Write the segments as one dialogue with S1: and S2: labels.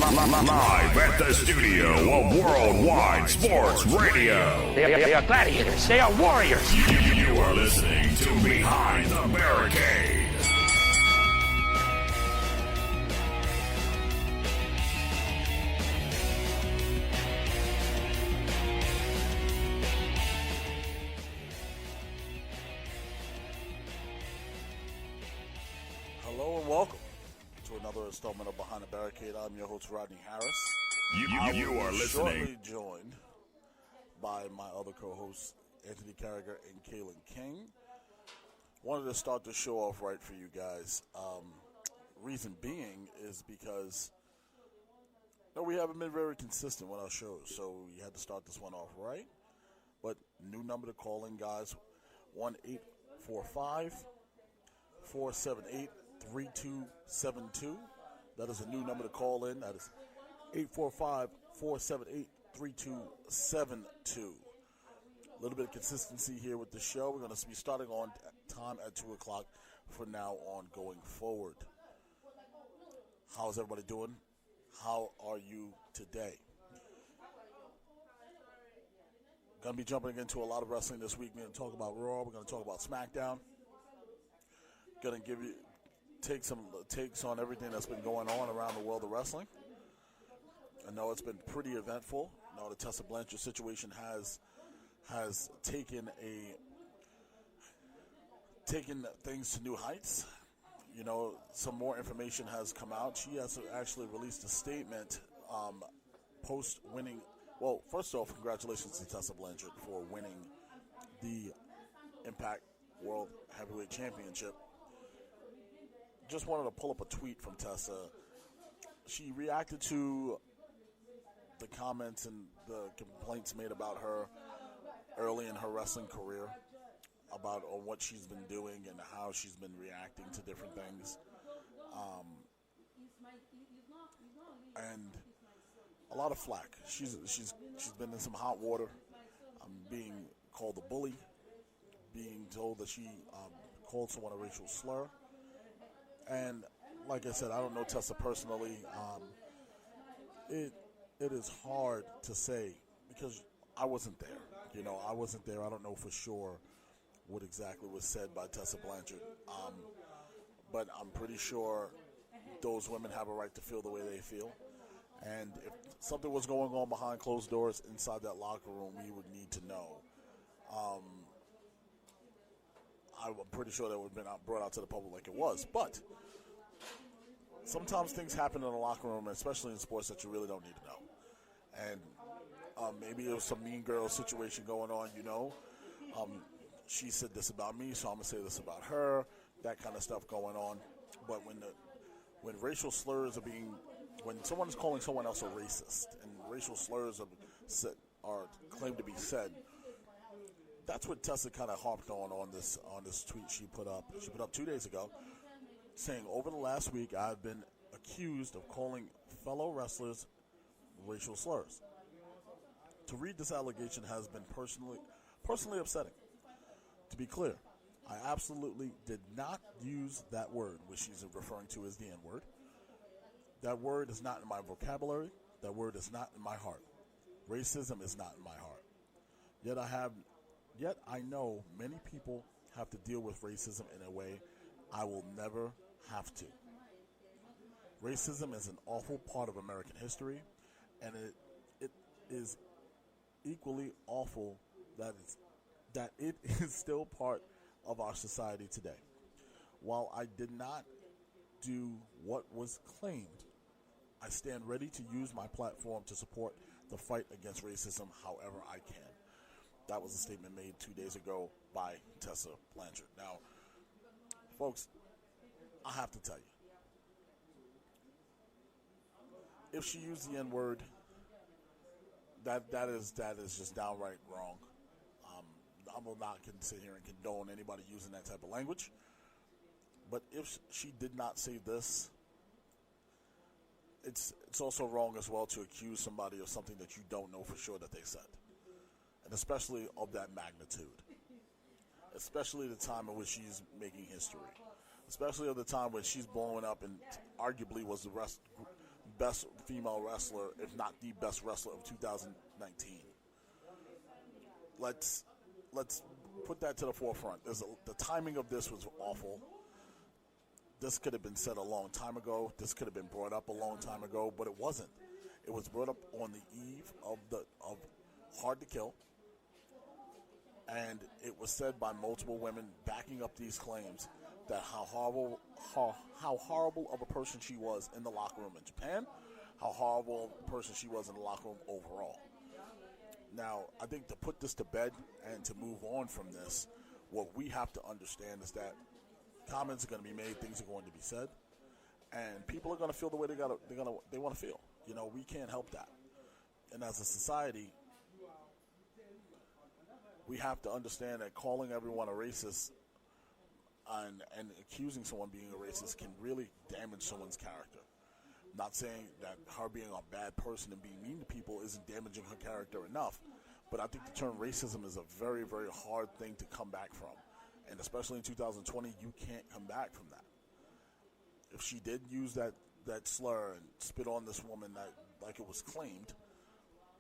S1: Live at the studio of Worldwide Sports Radio.
S2: They are gladiators. They are warriors.
S1: You are listening to Behind the Barricade.
S3: Hello and welcome to another installment of Behind the Barricade. I'm your host, Rodney Harris.
S1: You are listening.
S3: Shortly joined by my other co-hosts, Anthony Carragher and Kaylin King. Wanted to start the show off right for you guys. Reason being is because we haven't been very consistent with our shows, so we had to start this one off right. But new number to call in, guys, 1-845-478-3272. That is a new number to call in. That is 845-478-3272. A little bit of consistency here with the show. We're going to be starting on time at 2 o'clock from now on going forward. How's everybody doing? How are you today? Going to be jumping into a lot of wrestling this week. We're going to talk about Raw. We're going to talk about SmackDown. Going to take some takes on everything that's been going on around the world of wrestling. I know it's been pretty eventful. I know the Tessa Blanchard situation has taken things to new heights. You know, some more information has come out. She has actually released a statement post-winning. Well, first off, congratulations to Tessa Blanchard for winning the Impact World Heavyweight Championship. Just wanted to pull up a tweet from Tessa. She reacted to the comments and the complaints made about her early in her wrestling career, about what she's been doing and how she's been reacting to different things. And a lot of flack. She's been in some hot water, being called a bully, being told that she called someone a racial slur. And like I said, I don't know Tessa personally. It is hard to say because I wasn't there. You know, I wasn't there. I don't know for sure what exactly was said by Tessa Blanchard. But I'm pretty sure those women have a right to feel the way they feel. And if something was going on behind closed doors inside that locker room, we would need to know. I'm pretty sure that would have been brought out to the public like it was. But sometimes things happen in the locker room, especially in sports, that you really don't need to know. And maybe there was some mean girl situation going on, you know. She said this about me, so I'm going to say this about her, that kind of stuff going on. But when racial slurs when someone is calling someone else a racist and racial slurs are claimed to be said, that's what Tessa kind of harped on this tweet she put up. She put up 2 days ago, saying, over the last week, I've been accused of calling fellow wrestlers racial slurs. To read this allegation has been personally upsetting. To be clear, I absolutely did not use that word, which she's referring to as the N-word. That word is not in my vocabulary. That word is not in my heart. Racism is not in my heart. Yet I know many people have to deal with racism in a way I will never have to. Racism is an awful part of American history, and it is equally awful that it is still part of our society today. While I did not do what was claimed, I stand ready to use my platform to support the fight against racism however I can. That was a statement made 2 days ago by Tessa Blanchard. Now, folks, I have to tell you, if she used the N-word, that is just downright wrong. I will not sit here and condone anybody using that type of language. But if she did not say this, it's also wrong as well to accuse somebody of something that you don't know for sure that they said. And especially of that magnitude. Especially the time in which she's making history. Especially at the time when she's blowing up and arguably was best female wrestler, if not the best wrestler of 2019. Let's put that to the forefront. The timing of this was awful. This could have been said a long time ago. This could have been brought up a long time ago, but it wasn't. It was brought up on the eve of Hard to Kill, and it was said by multiple women backing up these claims that how horrible of a person she was in the locker room in Japan, how horrible a person she was in the locker room overall. Now, I think to put this to bed and to move on from this, what we have to understand is that comments are going to be made, things are going to be said, and people are going to feel the way they want to feel. You know, we can't help that. And as a society, we have to understand that calling everyone a racist and accusing someone being a racist can really damage someone's character. Not saying that her being a bad person and being mean to people isn't damaging her character enough, but I think the term racism is a very, very hard thing to come back from. And especially in 2020, you can't come back from that. If she did use that slur and spit on this woman like it was claimed,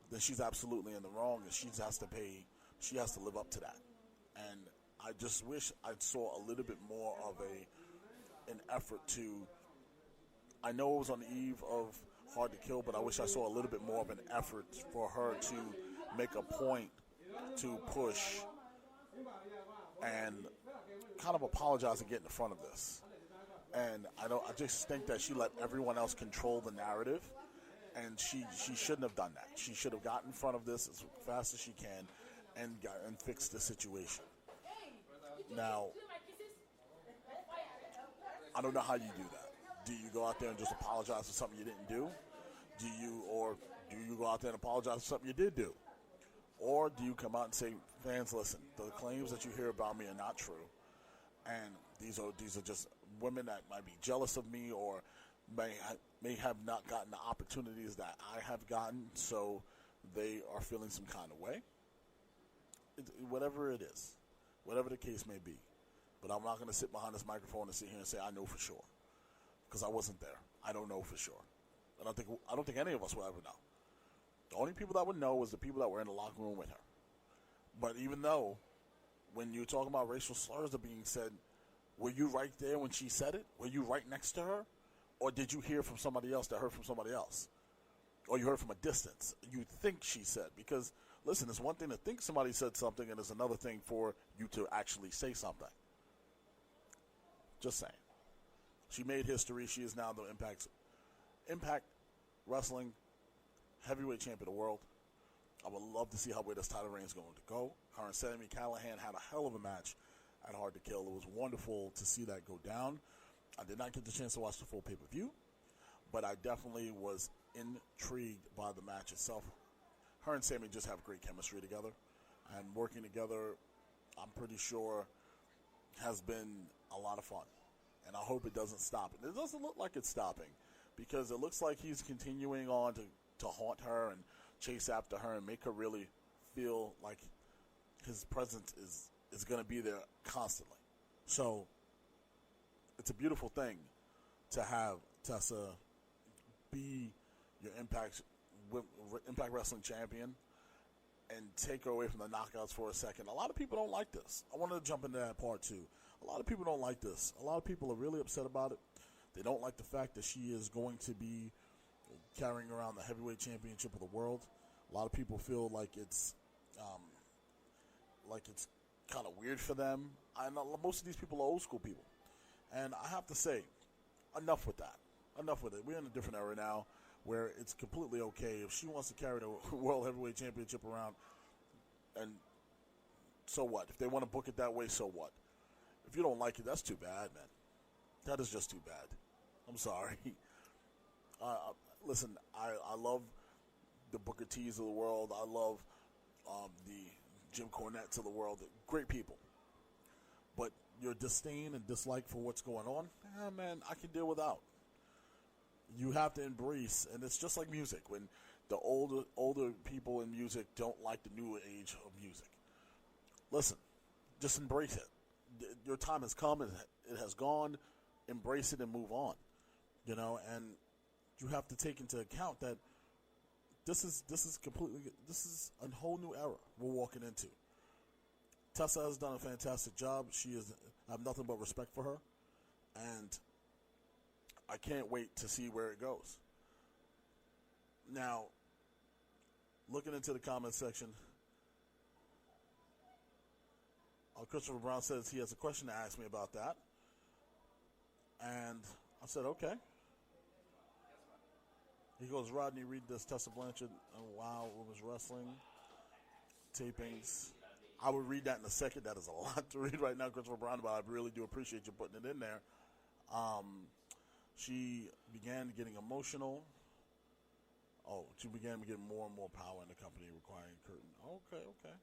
S3: then she's absolutely in the wrong, and she has to live up to that. And I just wish I saw a little bit more of an effort to, I know it was on the eve of Hard to Kill, but I wish I saw a little bit more of an effort for her to make a point to push and kind of apologize and get in front of this. And I just think that she let everyone else control the narrative, and she shouldn't have done that. She should have gotten in front of this as fast as she can and fixed the situation. Now, I don't know how you do that. Do you go out there and just apologize for something you didn't do? Do you go out there and apologize for something you did do? Or do you come out and say, fans, listen, the claims that you hear about me are not true, and these are just women that might be jealous of me or may have not gotten the opportunities that I have gotten, so they are feeling some kind of way. Whatever it is, whatever the case may be. But I'm not going to sit behind this microphone and sit here and say I know for sure, because I wasn't there. I don't know for sure. I don't think any of us will ever know. The only people that would know was the people that were in the locker room with her. But even though, when you're talking about racial slurs that are being said, were you right there when she said it? Were you right next to her? Or did you hear from somebody else that heard from somebody else? Or you heard from a distance? You think she said. Because, listen, it's one thing to think somebody said something, and it's another thing for you to actually say something. Just saying. She made history. She is now the Impact Wrestling heavyweight champion of the world. I would love to see where this title reign is going to go. Her and Sami Callihan had a hell of a match at Hard to Kill. It was wonderful to see that go down. I did not get the chance to watch the full pay-per-view, but I definitely was intrigued by the match itself. Her and Sami just have great chemistry together, and working together, I'm pretty sure, has been a lot of fun. And I hope it doesn't stop. And it doesn't look like it's stopping, because it looks like he's continuing on to haunt her and chase after her and make her really feel like his presence is going to be there constantly. So it's a beautiful thing to have Tessa be your Impact Wrestling champion and take her away from the knockouts for a second. A lot of people don't like this. I wanted to jump into that part too. A lot of people don't like this. A lot of people are really upset about it. They don't like the fact that she is going to be carrying around the heavyweight championship of the world. A lot of people feel like it's kind of weird for them. I know most of these people are old school people, and I have to say, enough with that. Enough with it. We're in a different era now where it's completely okay if she wants to carry the World Heavyweight Championship around, and so what? If they want to book it that way, so what? If you don't like it, that's too bad, man. That is just too bad. I'm sorry. Listen, I love the Booker T's of the world. I love the Jim Cornettes of the world. They're great people. But your disdain and dislike for what's going on, man, I can deal without. You have to embrace, and it's just like music. When the older people in music don't like the new age of music. Listen, just embrace it. Your time has come, and it has gone. Embrace it and move on. You know, and you have to take into account that this is a whole new era we're walking into. Tessa has done a fantastic job. I have nothing but respect for her, and I can't wait to see where it goes. Now, looking into the comment section, Christopher Brown says he has a question to ask me about that, and I said, okay. He goes, Rodney, read this Tessa Blanchard and Wow Women's Wrestling tapings. I would read that in a second. That is a lot to read right now, Christopher Brown, but I really do appreciate you putting it in there. She began getting emotional. She began getting more and more power in the company, requiring curtain. Okay.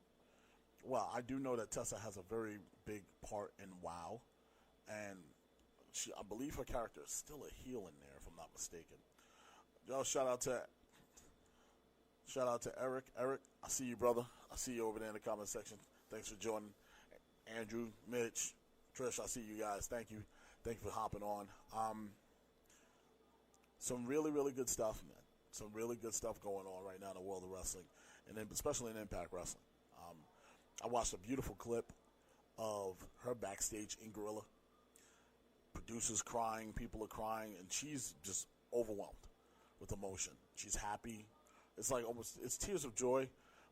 S3: Well, I do know that Tessa has a very big part in WoW, and I believe her character is still a heel in there, if I'm not mistaken. Yo, shout out to Eric. Eric, I see you, brother. I see you over there in the comment section. Thanks for joining. Andrew, Mitch, Trish, I see you guys. Thank you. Thank you for hopping on. Some really, really good stuff, man. Some really good stuff going on right now in the world of wrestling, and then especially in Impact Wrestling. I watched a beautiful clip of her backstage in Gorilla. Producers crying, people are crying, and she's just overwhelmed with emotion. She's happy. It's like it's tears of joy,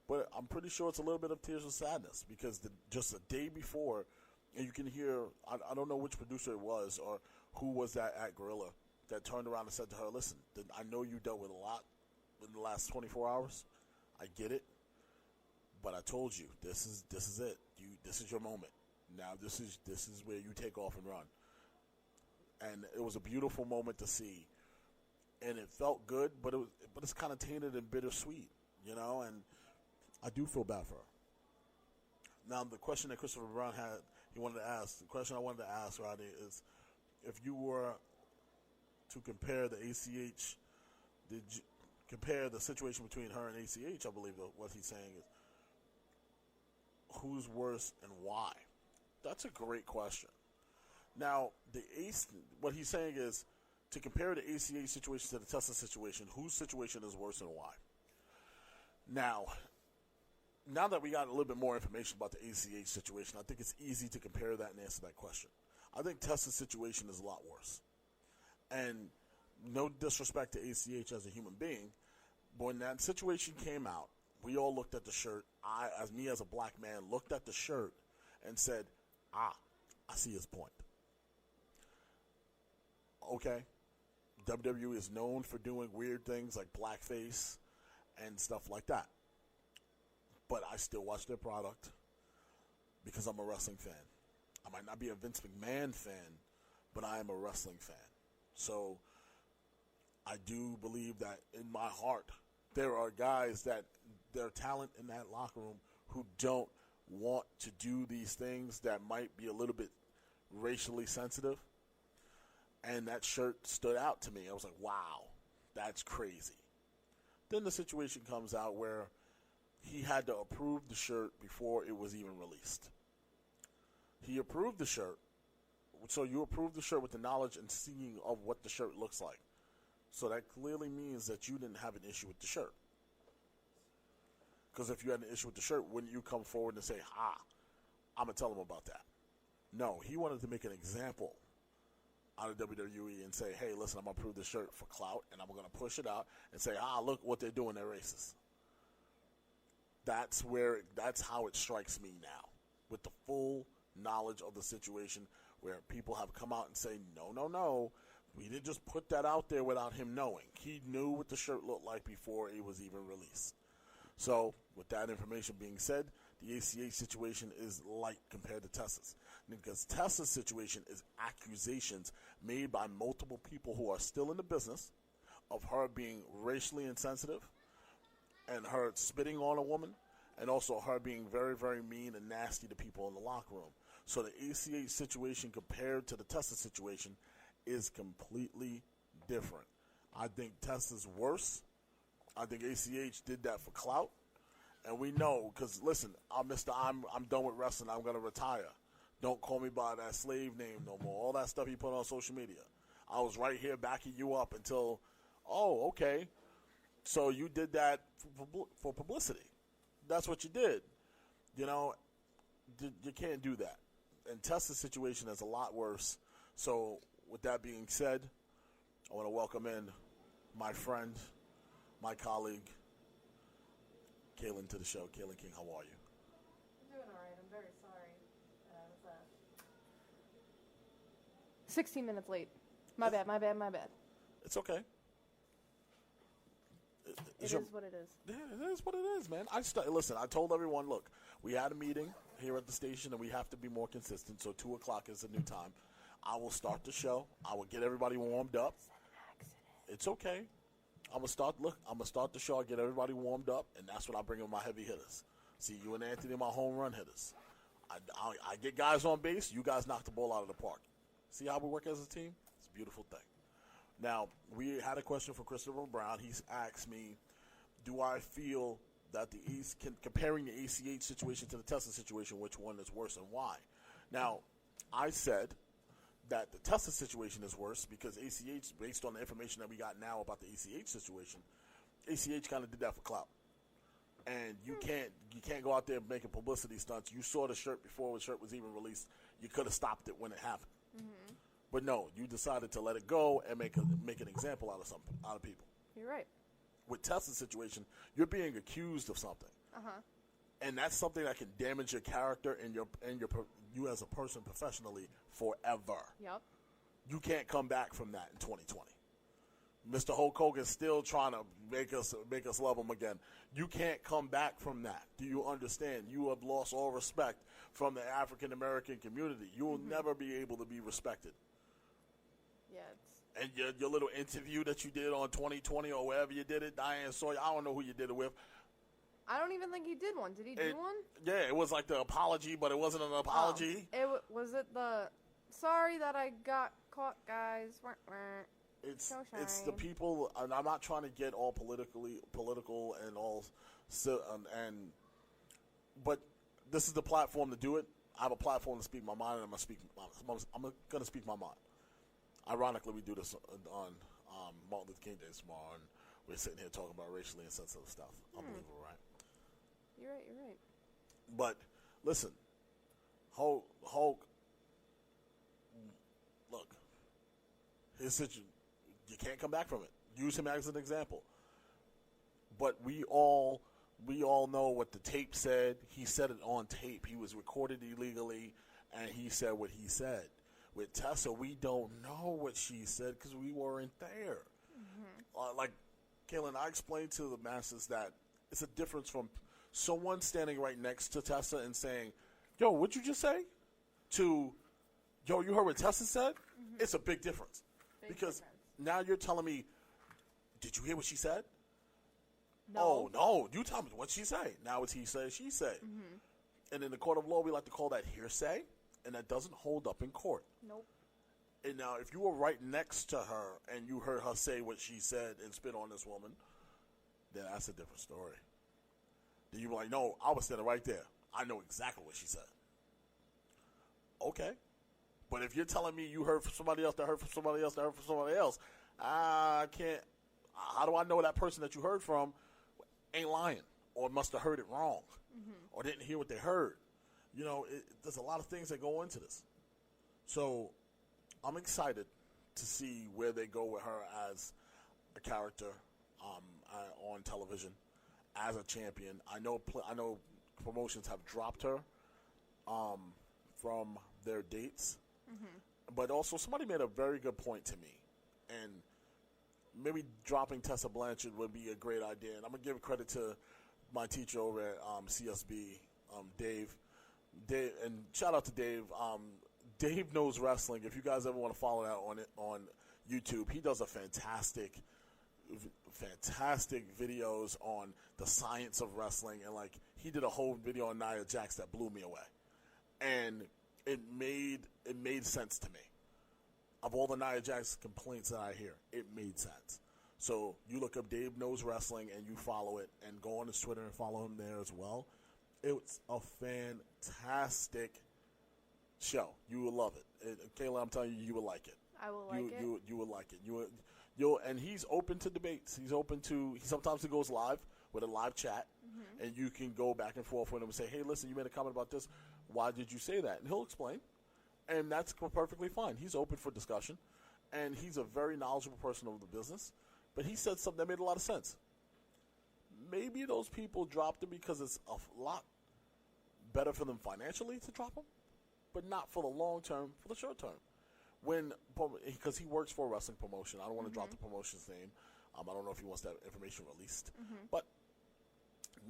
S3: but I'm pretty sure it's a little bit of tears of sadness because just a day before, and you can hear, I don't know which producer it was or who was that at Gorilla that turned around and said to her, listen, I know you dealt with a lot in the last 24 hours. I get it. But I told you, this is it. This is your moment. Now this is where you take off and run. And it was a beautiful moment to see. And it felt good, but it's kind of tainted and bittersweet, and I do feel bad for her. Now, the question that Christopher Brown the question I wanted to ask, Rodney, is if you were to compare the ACH, compare the situation between her and ACH, I believe what he's saying is, who's worse and why? That's a great question. Now, what he's saying is, to compare the ACH situation to the Tessa situation, whose situation is worse and why? Now that we got a little bit more information about the ACH situation, I think it's easy to compare that and answer that question. I think Tessa's situation is a lot worse. And no disrespect to ACH as a human being, but when that situation came out, we all looked at the shirt. As a black man, looked at the shirt and said, I see his point. Okay. WWE is known for doing weird things like blackface and stuff like that. But I still watch their product because I'm a wrestling fan. I might not be a Vince McMahon fan, but I am a wrestling fan. So I do believe that in my heart, there are guys that their talent in that locker room who don't want to do these things that might be a little bit racially sensitive. And that shirt stood out to me. I was like, wow, that's crazy. Then the situation comes out where he had to approve the shirt before it was even released. He approved the shirt. So you approve the shirt with the knowledge and seeing of what the shirt looks like. So that clearly means that you didn't have an issue with the shirt. Because if you had an issue with the shirt, wouldn't you come forward and say, I'm going to tell him about that? No, he wanted to make an example out of WWE and say, hey, listen, I'm going to approve this shirt for clout, and I'm going to push it out and say, look what they're doing, they're racist. That's how it strikes me now, with the full knowledge of the situation where people have come out and say, no, we didn't just put that out there without him knowing. He knew what the shirt looked like before it was even released. So, with that information being said, the ACH situation is light compared to Tessa's. Because Tessa's situation is accusations made by multiple people who are still in the business of her being racially insensitive and her spitting on a woman, and also her being very, very mean and nasty to people in the locker room. So the ACH situation compared to the Tessa situation is completely different. I think Tessa's worse. I think ACH did that for clout. And we know, because listen, I'm done with wrestling. I'm going to retire. Don't call me by that slave name no more. All that stuff he put on social media. I was right here backing you up until Oh, okay. So you did that for publicity. That's what you did. You know, you can't do that. And Tessa's situation is a lot worse. So with that being said, I want to welcome in my friend, my colleague, Kaylin, to the show. Kaylin King, how are you?
S4: I'm doing all right. I'm very sorry. I was 16 minutes late. My bad.
S3: It's okay.
S4: It is what it is.
S3: Yeah, it is what it is, man. Listen, I told everyone, look, we had a meeting here at the station, and we have to be more consistent, so 2 o'clock is the new time. I will start the show. I will get everybody warmed up. It's okay. I'm gonna start the show. I get everybody warmed up, and that's when I bring in my heavy hitters. See, you and Anthony are my home run hitters. I get guys on base. You guys knock the ball out of the park. See how we work as a team? It's a beautiful thing. Now, we had a question from Christopher Brown. He's asked me, do I feel that comparing the ACH situation to the Tesla situation, which one is worse and why? Now, I said that the Tesla situation is worse because ACH, based on the information that we got now about the ACH situation, ACH kind of did that for clout. And you can't go out there making publicity stunts. You saw the shirt before the shirt was even released. You could have stopped it when it happened. Mm-hmm. But no, you decided to let it go and make an example out of people.
S4: You're right.
S3: With Tesla's situation, you're being accused of something. Uh-huh. And that's something that can damage your character and you as a person professionally forever.
S4: Yep.
S3: You can't come back from that in 2020. Mr. Hulk Hogan's still trying to make us love him again. You can't come back from that. Do you understand? You have lost all respect from the African American community. You will never be able to be respected.
S4: Yeah.
S3: And your little interview that you did on 2020 or wherever you did it, Diane Sawyer, I don't know who you did it with.
S4: I don't even think he did one. Did he do one?
S3: Yeah, it was like the apology, but it wasn't an apology.
S4: Was it the sorry that I got caught, guys?
S3: It's the people, and I'm not trying to get all political and all, but this is the platform to do it. I have a platform to speak my mind, and I'm going to speak my mind. Ironically, we do this on Martin Luther King Day tomorrow, and we're sitting here talking about racially insensitive stuff. Unbelievable, right?
S4: You're right.
S3: But listen, Hulk, look, his situation, you can't come back from it. Use him as an example. But we all know what the tape said. He said it on tape. He was recorded illegally, and he said what he said. With Tessa, we don't know what she said because we weren't there. Mm-hmm. Like, Kaylin, I explained to the masses that it's a difference from someone standing right next to Tessa and saying, yo, what'd you just say? To, yo, you heard what Tessa said? Mm-hmm. It's a big difference. Because now you're telling me, did you hear what she said?
S4: No.
S3: Oh, no. You tell me what she say. Now it's he say, she say. Mm-hmm. And in the court of law, we like to call that hearsay, and that doesn't hold up in court.
S4: Nope.
S3: And now if you were right next to her and you heard her say what she said and spit on this woman, then that's a different story. Then you be like, no, I was standing right there. I know exactly what she said. Okay. But if you're telling me you heard from somebody else that heard from somebody else that heard from somebody else, I can't. How do I know that person that you heard from ain't lying or must have heard it wrong or didn't hear what they heard? You know, there's a lot of things that go into this. So I'm excited to see where they go with her as a character on television, as a champion. I know promotions have dropped her from their dates. But also, somebody made a very good point to me, and maybe dropping Tessa Blanchard would be a great idea. And I'm going to give credit to my teacher over at CSB, Dave. And shout out to Dave. Dave knows wrestling. If you guys ever want to follow that on YouTube, he does a fantastic videos on the science of wrestling. And, like, he did a whole video on Nia Jax that blew me away. And it made sense to me. Of all the Nia Jax complaints that I hear, it made sense. So you look up Dave Knows Wrestling and you follow it, and go on his Twitter and follow him there as well. It's a fantastic show. You will love it. Kayla, I'm telling you, you will like it.
S4: I will like it.
S3: You will like it. And he's open to debates. He sometimes he goes live with a live chat, and you can go back and forth with him and say, hey, listen, you made a comment about this. Why did you say that? And he'll explain. And that's perfectly fine. He's open for discussion, and he's a very knowledgeable person of the business. But he said something that made a lot of sense. Maybe those people dropped him because it's a lot better for them financially to drop him, but not for the long term, for the short term. Because he works for a wrestling promotion. I don't want to drop the promotion's name. I don't know if he wants that information released. But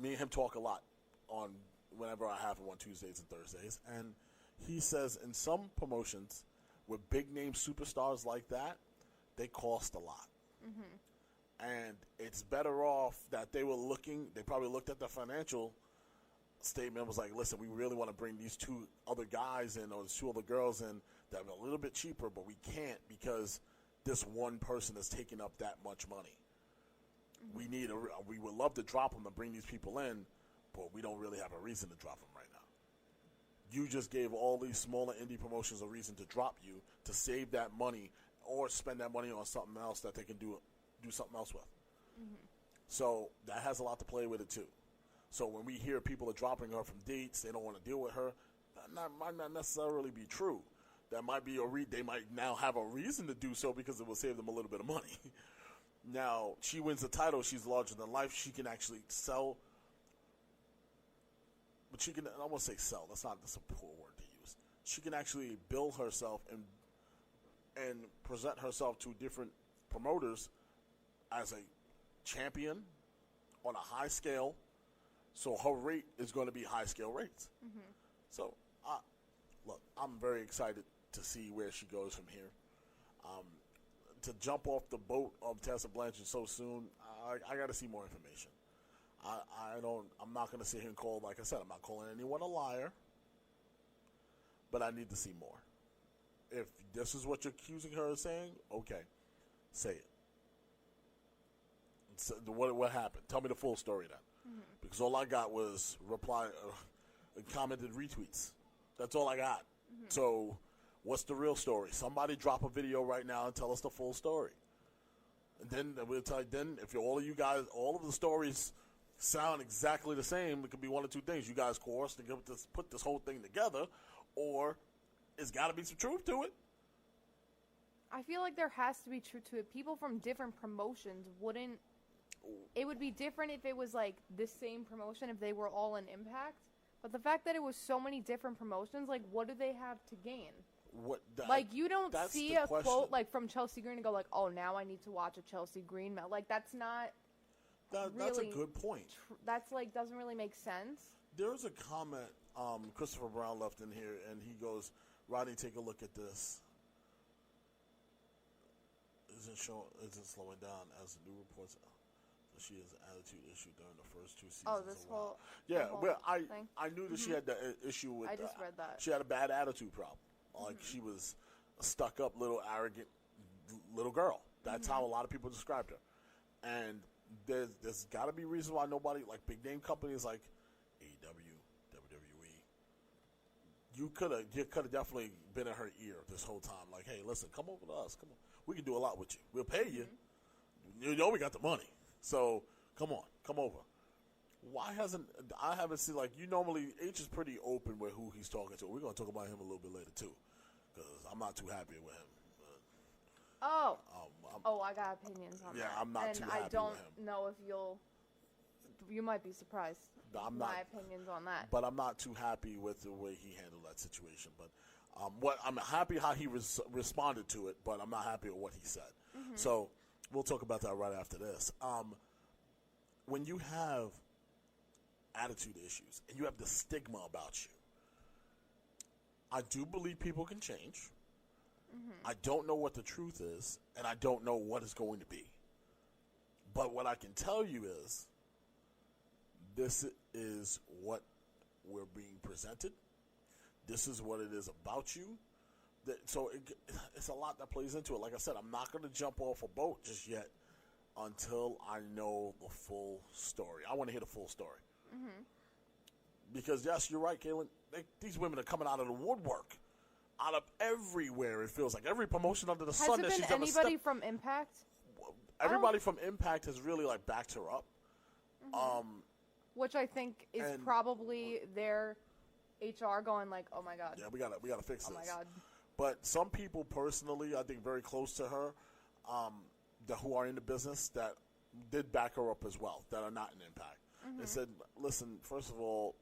S3: me and him talk a lot on whenever I have him on Tuesdays and Thursdays. And he says in some promotions with big-name superstars like that, they cost a lot. And it's better off that they probably looked at the financial statement and was like, listen, we really want to bring these two other guys in or these two other girls in that are a little bit cheaper, but we can't because this one person is taking up that much money. We would love to drop them and bring these people in, but we don't really have a reason to drop them right now. You just gave all these smaller indie promotions a reason to drop you to save that money or spend that money on something else that they can do something else with. So that has a lot to play with it too. So when we hear people are dropping her from dates, they don't want to deal with her, that might not necessarily be true. That might be they might now have a reason to do so because it will save them a little bit of money. Now, she wins the title, she's larger than life, she can actually sell. But she can, I won't say sell, that's a poor word to use. She can actually build herself and present herself to different promoters as a champion on a high scale. So her rate is going to be high scale rates. So, look, I'm very excited to see where she goes from here. To jump off the boat of Tessa Blanchard so soon, I got to see more information. I'm not going to sit here and call, like I said, I'm not calling anyone a liar, but I need to see more. If this is what you're accusing her of saying, okay, say it. So what happened? Tell me the full story then. Because all I got was commented retweets. That's all I got. So what's the real story? Somebody drop a video right now and tell us the full story. And then we'll tell you, if all of you guys, all of the stories sound exactly the same, it could be one of two things. You guys coerced to put this whole thing together, or it's got to be some truth to it.
S4: I feel like there has to be truth to it. People from different promotions wouldn't. It would be different if it was like this same promotion if they were all in Impact. But the fact that it was so many different promotions, like, what do they have to gain? You don't see a quote like from Chelsea Green and go like, "Oh, now I need to watch a Chelsea Green match." Like, that's not.
S3: That's a good point.
S4: That's like doesn't really make sense.
S3: There's a comment Christopher Brown left in here, and he goes, "Rodney, take a look at this. Isn't slowing down as the new reports." She has an attitude issue during the first two seasons.
S4: Oh, this whole
S3: I knew that she had the issue with.
S4: I just read that
S3: she had a bad attitude problem. Like she was a stuck-up, little arrogant little girl. That's how a lot of people described her. And there's got to be reasons why nobody, like big name companies like AEW, WWE. You could have definitely been in her ear this whole time. Like, hey, listen, come over to us. Come on, we can do a lot with you. We'll pay you. You know we got the money. So, come on, come over. I haven't seen, like, you normally, H is pretty open with who he's talking to. We're going to talk about him a little bit later, too, because I'm not too happy with him.
S4: I got opinions on that.
S3: Yeah, I'm not too happy with him.
S4: And I don't know if you might be surprised my opinions on that.
S3: But I'm not too happy with the way he handled that situation. But I'm happy how he responded to it, but I'm not happy with what he said. So, we'll talk about that right after this. When you have attitude issues and you have the stigma about you, I do believe people can change. I don't know what the truth is, and I don't know what it's going to be. But what I can tell you is this is what we're being presented. This is what it is about you. So it's a lot that plays into it. Like I said, I'm not going to jump off a boat just yet until I know the full story. I want to hear the full story. Because, yes, you're right, Kaylin. These women are coming out of the woodwork. Out of everywhere, it feels like. Every promotion under the sun that she's ever
S4: Has it been anybody from Impact?
S3: everybody from Impact has really like backed her up.
S4: Which I think is probably their HR going like, oh my God.
S3: Yeah, we gotta fix this.
S4: Oh my God.
S3: But some people personally, I think very close to her, who are in the business, that did back her up as well, that are not in Impact. They said, listen, first of all,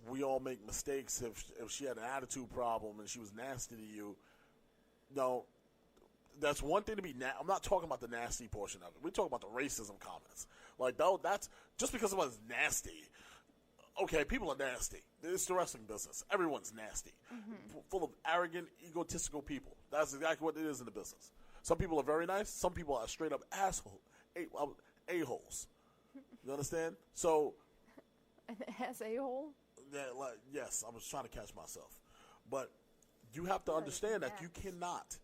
S3: we all make mistakes. If she had an attitude problem and she was nasty to you, no, that's one thing to be I'm not talking about the nasty portion of it. We're talking about the racism comments. Like, that's just because someone's nasty. Okay, people are nasty. It's the wrestling business. Everyone's nasty. Full of arrogant, egotistical people. That's exactly what it is in the business. Some people are very nice. Some people are straight up a-holes. You understand? So,
S4: An a-hole?
S3: Yeah, yes, I was trying to catch myself. But you have to understand that you cannot.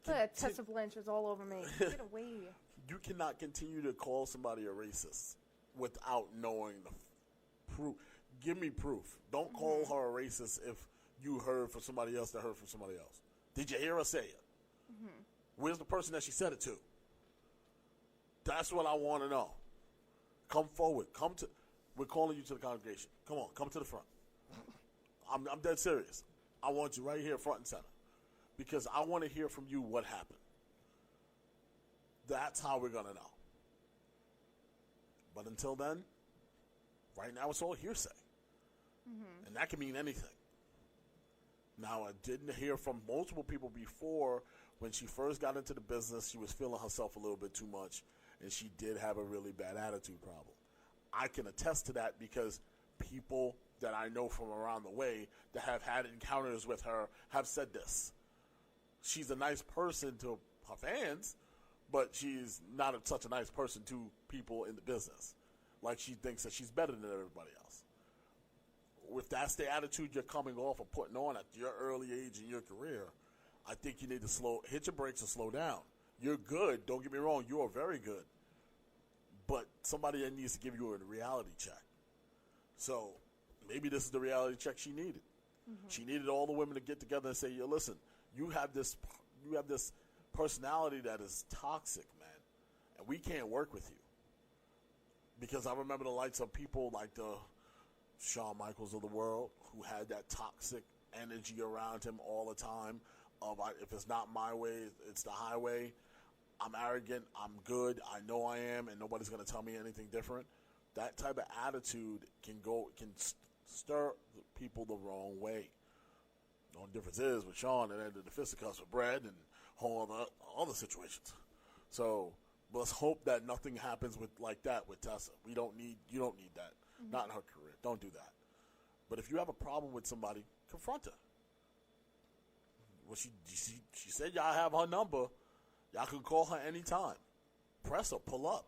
S4: Tessa Blanchard's all over me. Get away.
S3: You cannot continue to call somebody a racist without knowing the proof. Give me proof. Don't call her a racist if you heard from somebody else that heard from somebody else. Did you hear her say it? Where's the person that she said it to? That's what I want to know. Come forward. We're calling you to the congregation. Come on, come to the front. I'm dead serious. I want you right here front and center. Because I want to hear from you what happened. That's how we're going to know. But until then, right now it's all hearsay. And that can mean anything. Now, I didn't hear from multiple people before. When she first got into the business, she was feeling herself a little bit too much, and she did have a really bad attitude problem. I can attest to that because people that I know from around the way that have had encounters with her have said this. She's a nice person to her fans, but she's not such a nice person to people in the business. Like, she thinks that she's better than everybody else. If that's the attitude you're coming off or putting on at your early age in your career, I think you need to hit your brakes and slow down. You're good. Don't get me wrong. You are very good. But somebody that needs to give you a reality check. So maybe this is the reality check she needed. She needed all the women to get together and say, "Yo, listen, you have this personality that is toxic, man, and we can't work with you." Because I remember the likes of people like the Shawn Michaels of the world who had that toxic energy around him all the time of, if it's not my way, it's the highway. I'm arrogant, I'm good, I know I am, and nobody's going to tell me anything different. That type of attitude can stir people the wrong way. The only difference is with Shawn, it ended the fisticuffs with Brad and all other situations. So let's hope that nothing happens like that with Tessa. You don't need that. Not in her career. Don't do that. But if you have a problem with somebody, confront her. Well, she said y'all have her number. Y'all can call her anytime. Press her, pull up.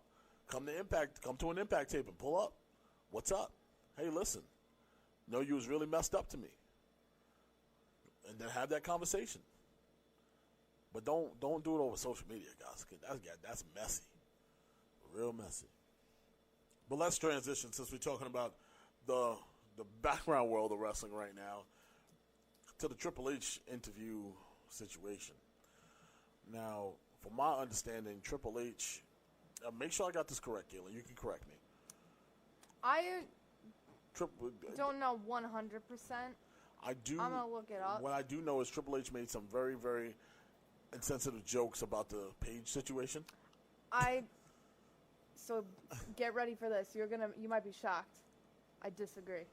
S3: Come to an Impact tape and pull up. What's up? Hey, listen. No, you was really messed up to me. And then have that conversation. But don't do it over social media, guys. That's messy. Real messy. But let's transition, since we're talking about the background world of wrestling right now, to the Triple H interview situation. Now, from my understanding, Triple H, make sure I got this correct, Galen. You can correct me.
S4: I don't know 100%.
S3: I do.
S4: I'm going to look it up.
S3: What I do know is Triple H made some very, very insensitive jokes about the Paige situation.
S4: So get ready for this. You might be shocked. I disagree.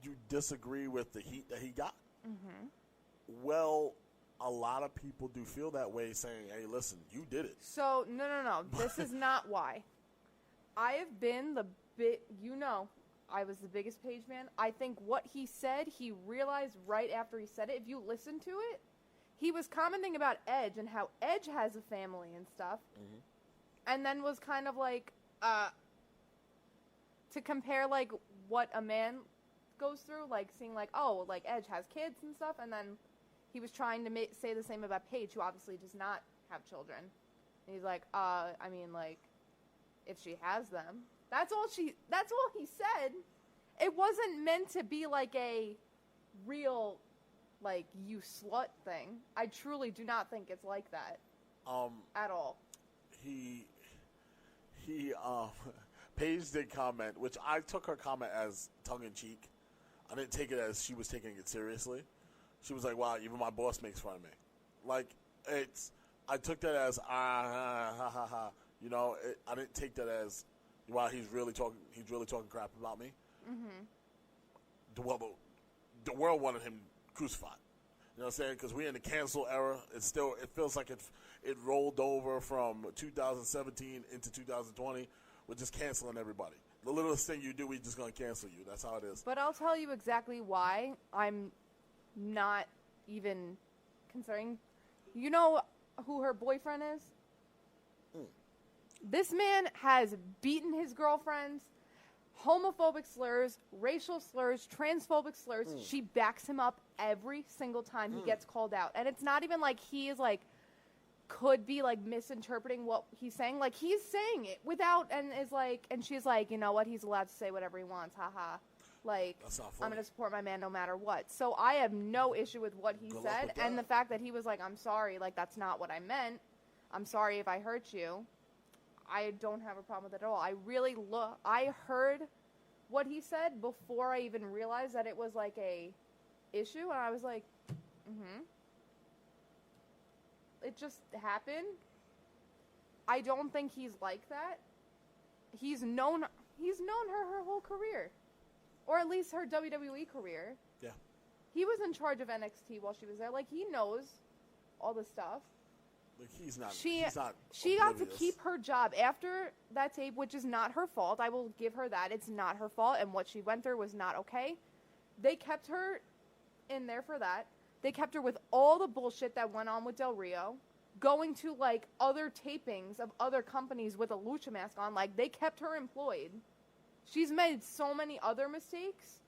S3: You disagree with the heat that he got? Well, a lot of people do feel that way, saying, "Hey, listen, you did it."
S4: So no. This is not why. I have been I was the biggest Paige fan. I think what he said, he realized right after he said it. If you listen to it, he was commenting about Edge and how Edge has a family and stuff. And then was kind of like, to compare, like, what a man goes through, like, seeing, like, oh, like, Edge has kids and stuff, and then he was trying to say the same about Paige, who obviously does not have children. And he's like, I mean, like, if she has them. That's all he said. It wasn't meant to be, like, a real, like, you slut thing. I truly do not think it's like that. At all.
S3: Paige did comment, which I took her comment as tongue-in-cheek. I didn't take it as she was taking it seriously. She was like, wow, even my boss makes fun of me. Like, I took that as, ha, ha, ha. You know, I didn't take that as, wow, he's really talking crap about me. Mm-hmm. The world wanted him crucified. You know what I'm saying? Because we're in the cancel era. It feels like it rolled over from 2017 into 2020. We're just canceling everybody. The littlest thing you do, we're just going to cancel you. That's how it is.
S4: But I'll tell you exactly why I'm not even considering. You know who her boyfriend is? This man has beaten his girlfriends, homophobic slurs, racial slurs, transphobic slurs. She backs him up every single time he gets called out. And it's not even like he is like, could be like misinterpreting what he's saying. Like he's saying it without, and is like, and she's like, you know what? He's allowed to say whatever he wants. Haha. Like, I'm going to support my man no matter what. So I have no issue with what he said. And the fact that he was like, I'm sorry, like that's not what I meant. I'm sorry if I hurt you. I don't have a problem with it at all. I heard what he said before I even realized that it was like a issue, and I was like, It just happened. I don't think he's like that. He's known her whole career, or at least her WWE career.
S3: Yeah.
S4: He was in charge of NXT while she was there. Like he knows all the stuff.
S3: Like he's not.
S4: She got to keep her job after that tape, which is not her fault. I will give her that. It's not her fault, and what she went through was not okay. They kept her in there for that. They kept her with all the bullshit that went on with Del Rio, going to like other tapings of other companies with a lucha mask on. Like they kept her employed. She's made so many other mistakes,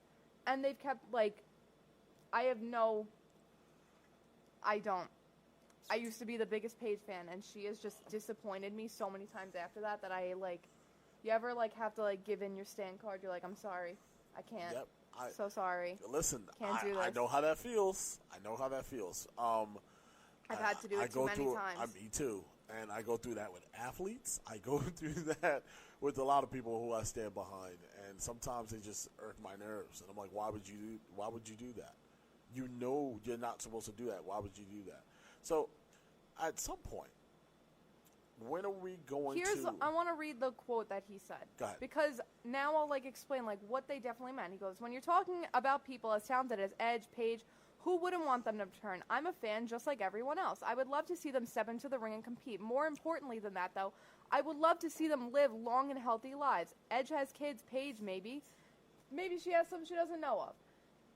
S4: and they've kept like. I used to be the biggest Paige fan, and she has just disappointed me so many times after that I like. You ever like have to like give in your stand card? You're like, I'm sorry, I can't.
S3: Yep.
S4: So sorry.
S3: Listen,
S4: Can't do this.
S3: I know how that feels.
S4: I've had to do it too many times.
S3: Me too. And I go through that with athletes. I go through that with a lot of people who I stand behind. And sometimes they just irk my nerves. And I'm like, why would you do that? You know you're not supposed to do that. Why would you do that? So, at some point, when are we going to...
S4: I want to read the quote that he said.
S3: Go ahead.
S4: Because now I'll, like, explain, like, what they definitely meant. He goes, when you're talking about people as talented as Edge, Paige, who wouldn't want them to return? I'm a fan just like everyone else. I would love to see them step into the ring and compete. More importantly than that, though, I would love to see them live long and healthy lives. Edge has kids, Paige maybe. Maybe she has some she doesn't know of.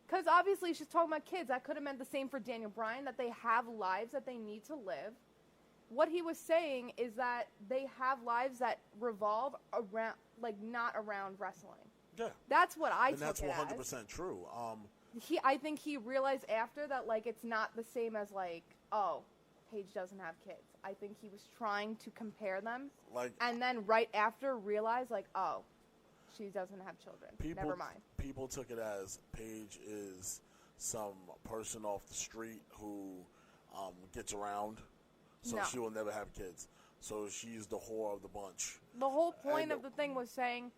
S4: Because obviously she's talking about kids. That could have meant the same for Daniel Bryan, that they have lives that they need to live. What he was saying is that they have lives that revolve around, like, not around wrestling.
S3: Yeah.
S4: That's what I took
S3: it as.
S4: And
S3: that's 100% true.
S4: I think he realized after that, like, it's not the same as, like, oh, Paige doesn't have kids. I think he was trying to compare them.
S3: Like,
S4: and then right after realized, like, oh, she doesn't have children. Never mind.
S3: People took it as Paige is some person off the street who gets around, so she will never have kids. So she's the whore of the bunch. The whole point
S4: of the thing was saying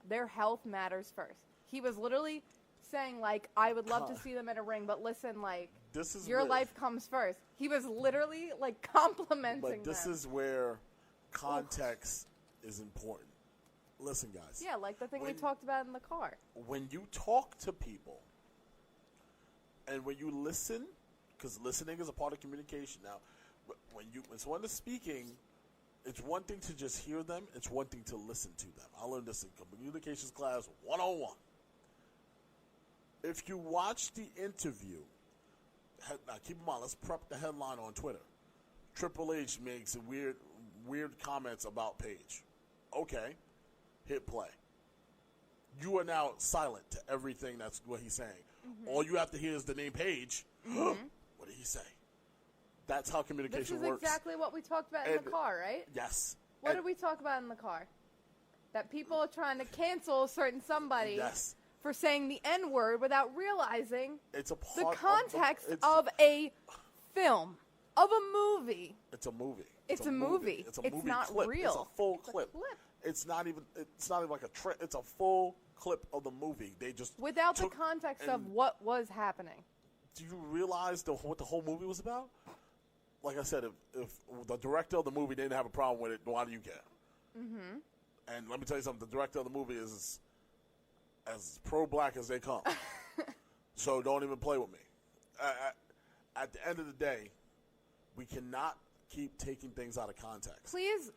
S4: their health matters first. He was literally saying, like, I would love to see them in a ring, but listen, like, your life comes first. He was literally, like, complimenting them.
S3: But this is where context is important. Listen, guys.
S4: Yeah, like the thing we talked about in the car.
S3: When you talk to people and when you listen, because listening is a part of communication. Now, when someone is speaking, it's one thing to just hear them. It's one thing to listen to them. I learned this in communications class 101. If you watch the interview, now keep in mind, let's prep the headline on Twitter. Triple H makes weird comments about Paige. Okay. Hit play. You are now silent to everything that's what he's saying. Mm-hmm. All you have to hear is the name Paige. Mm-hmm. What did he say? That's how communication works.
S4: This is exactly what we talked about in the car, right?
S3: Yes.
S4: What did we talk about in the car? That people are trying to cancel a certain somebody for saying the N-word without realizing the context of a film, of a movie.
S3: It's a movie.
S4: It's a movie.
S3: It's a
S4: It's
S3: movie
S4: not
S3: clip.
S4: real.
S3: It's a full
S4: It's a
S3: clip.
S4: clip.
S3: It's not even like a trip. It's a full clip of the movie. They just
S4: Without the
S3: took
S4: context of
S3: and-
S4: what was happening.
S3: Do you realize what the whole movie was about? Like I said, if the director of the movie didn't have a problem with it, why do you care? Mm-hmm. And let me tell you something. The director of the movie is as pro-black as they come. So don't even play with me. At the end of the day, we cannot keep taking things out of context.
S4: Please,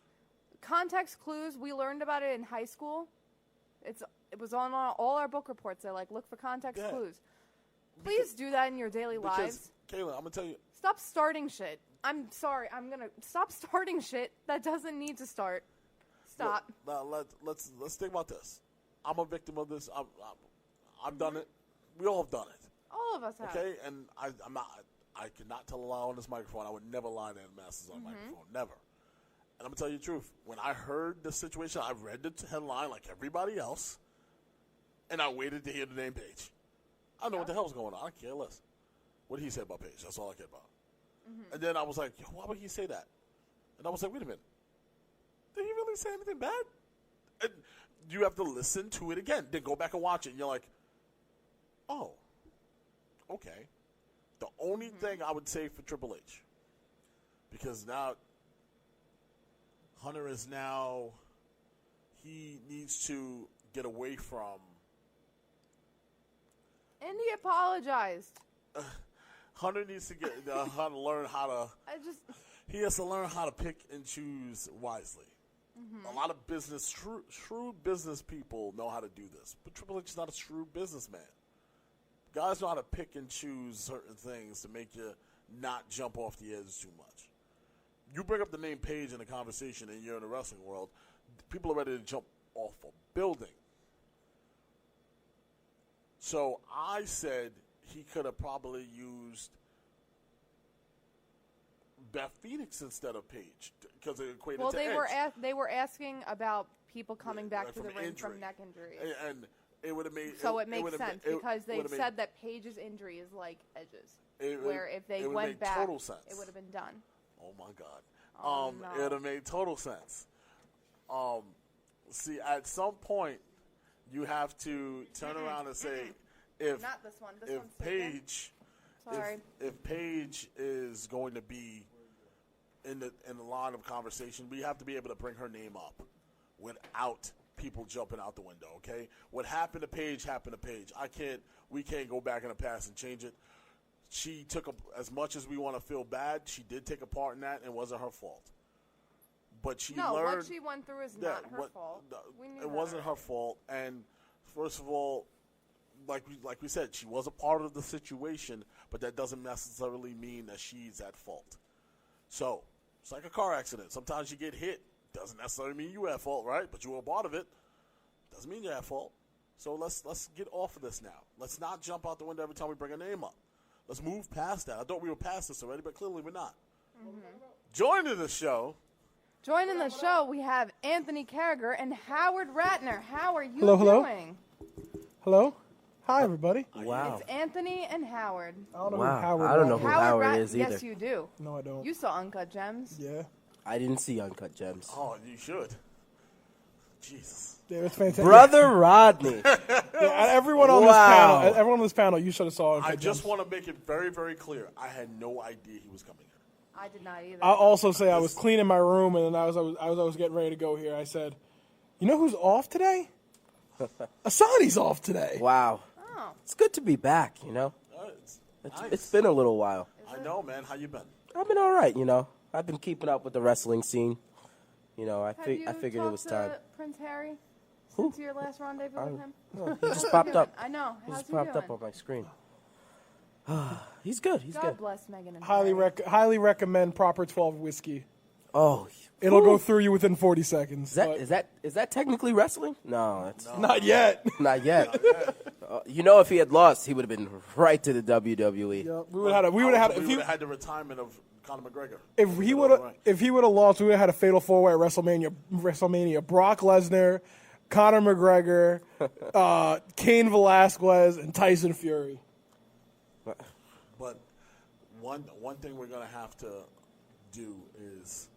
S4: context clues. We learned about it in high school. It was on all our book reports. They're like, look for context
S3: Yeah.
S4: clues. Please do that in your daily lives.
S3: Kayla, I'm gonna tell you.
S4: Stop starting shit. I'm sorry. I'm gonna stop starting shit that doesn't need to start. Stop.
S3: Look, let's think about this. I'm a victim of this. I've done it. We all have done it.
S4: All of us have.
S3: Okay, and I'm not. I cannot tell a lie on this microphone. I would never lie to the masses on microphone. Never. And I'm gonna tell you the truth. When I heard the situation, I read the headline like everybody else, and I waited to hear the name Paige. I know what the hell's going on. I care less. What did he say about Paige? That's all I care about. And then I was like, why would he say that? And I was like, wait a minute. Did he really say anything bad? And you have to listen to it again. Then go back and watch it. And you're like, oh, okay. The only thing I would say for Triple H, because now Hunter is now, he needs to get away from.
S4: And he apologized.
S3: Hunter needs to get how to learn how to. He has to learn how to pick and choose wisely. A lot of shrewd business people know how to do this, but Triple H is not a shrewd businessman. Guys know how to pick and choose certain things to make you not jump off the edge too much. You bring up the name Paige in a conversation and you're in the wrestling world, people are ready to jump off a building. So I said he could have probably used Beth Phoenix instead of Paige because it equated to Edge.
S4: They were asking about people coming back
S3: like
S4: to the
S3: from
S4: ring
S3: injury.
S4: from neck injuries.
S3: And it would have made
S4: So it makes sense because they
S3: would've
S4: said that Paige's injury is like Edge's,
S3: It would-
S4: where if they
S3: it would
S4: went
S3: make
S4: back,
S3: total sense.
S4: it would have been done.
S3: Oh my God.
S4: Oh, no.
S3: It would have made total sense. See, at some point, you have to turn around and say, if
S4: Not this one. This
S3: if
S4: one's taken.
S3: Paige,
S4: Sorry.
S3: if Paige is going to be in the line of conversation, we have to be able to bring her name up without people jumping out the window. Okay, what happened to Paige happened to Paige. We can't go back in the past and change it. She took as much as we want to feel bad. She did take a part in that, and it wasn't her fault. But she learned
S4: what she went through is not her fault. We knew
S3: it wasn't her fault. And first of all, like we said, she was a part of the situation, but that doesn't necessarily mean that she's at fault. So it's like a car accident. Sometimes you get hit. Doesn't necessarily mean you at fault, right? But you were a part of it. Doesn't mean you're at fault. So let's get off of this now. Let's not jump out the window every time we bring a name up. Let's move past that. I thought we were past this already, but clearly we're not. Joining the show.
S4: Joining the show, we have Anthony Carragher and Howard Ratner. How are you
S5: Hello.
S4: doing?
S5: Hello? Hi, everybody.
S6: Wow.
S4: It's Anthony and Howard.
S5: I don't know
S6: Wow.
S5: who Howard
S6: I don't know
S5: Ratner
S6: who
S5: is.
S6: Howard is either.
S4: Yes, you do.
S5: No, I don't.
S4: You saw Uncut Gems.
S5: Yeah.
S6: I didn't see Uncut Gems.
S3: Oh, you should. Jesus.
S5: Yeah, it was fantastic.
S6: Brother Rodney.
S5: Yeah, everyone on this panel, you should have saw Uncut
S3: I just
S5: Gems.
S3: want to make it very, very clear. I had no idea he was coming here.
S4: I did not either.
S5: I'll also say I was cleaning my room, and then I was getting ready to go here. I said, you know who's off today? Asani's off today.
S6: Wow.
S4: Oh.
S6: It's good to be back, you know.
S3: It's
S6: It's been a little while.
S3: I know, man. How you been?
S6: I've been all right, you know. I've been keeping up with the wrestling scene. You know, I
S4: Have you
S6: figured it was
S4: talked
S6: time.
S4: to Prince Harry since your last rendezvous with him?
S6: He just popped up.
S4: I know.
S6: He
S4: How's
S6: just
S4: he
S6: popped
S4: doing?
S6: up on my screen. He's good. He's
S4: God
S6: good.
S4: bless Megan and
S5: Highly
S4: Harry.
S5: recommend Proper 12 whiskey.
S6: Oh,
S5: It'll
S6: whew.
S5: go through you within 40 seconds.
S6: Is that technically wrestling? No, it's
S5: Not yet.
S6: not yet. You know, if he had lost, he would have been right to the WWE.
S5: Yeah, we would have
S3: had the retirement of Conor McGregor.
S5: If he would have lost, we would have had a fatal four-way at WrestleMania. Brock Lesnar, Conor McGregor, Cain Velasquez, and Tyson Fury.
S3: But one thing we're going to have to do is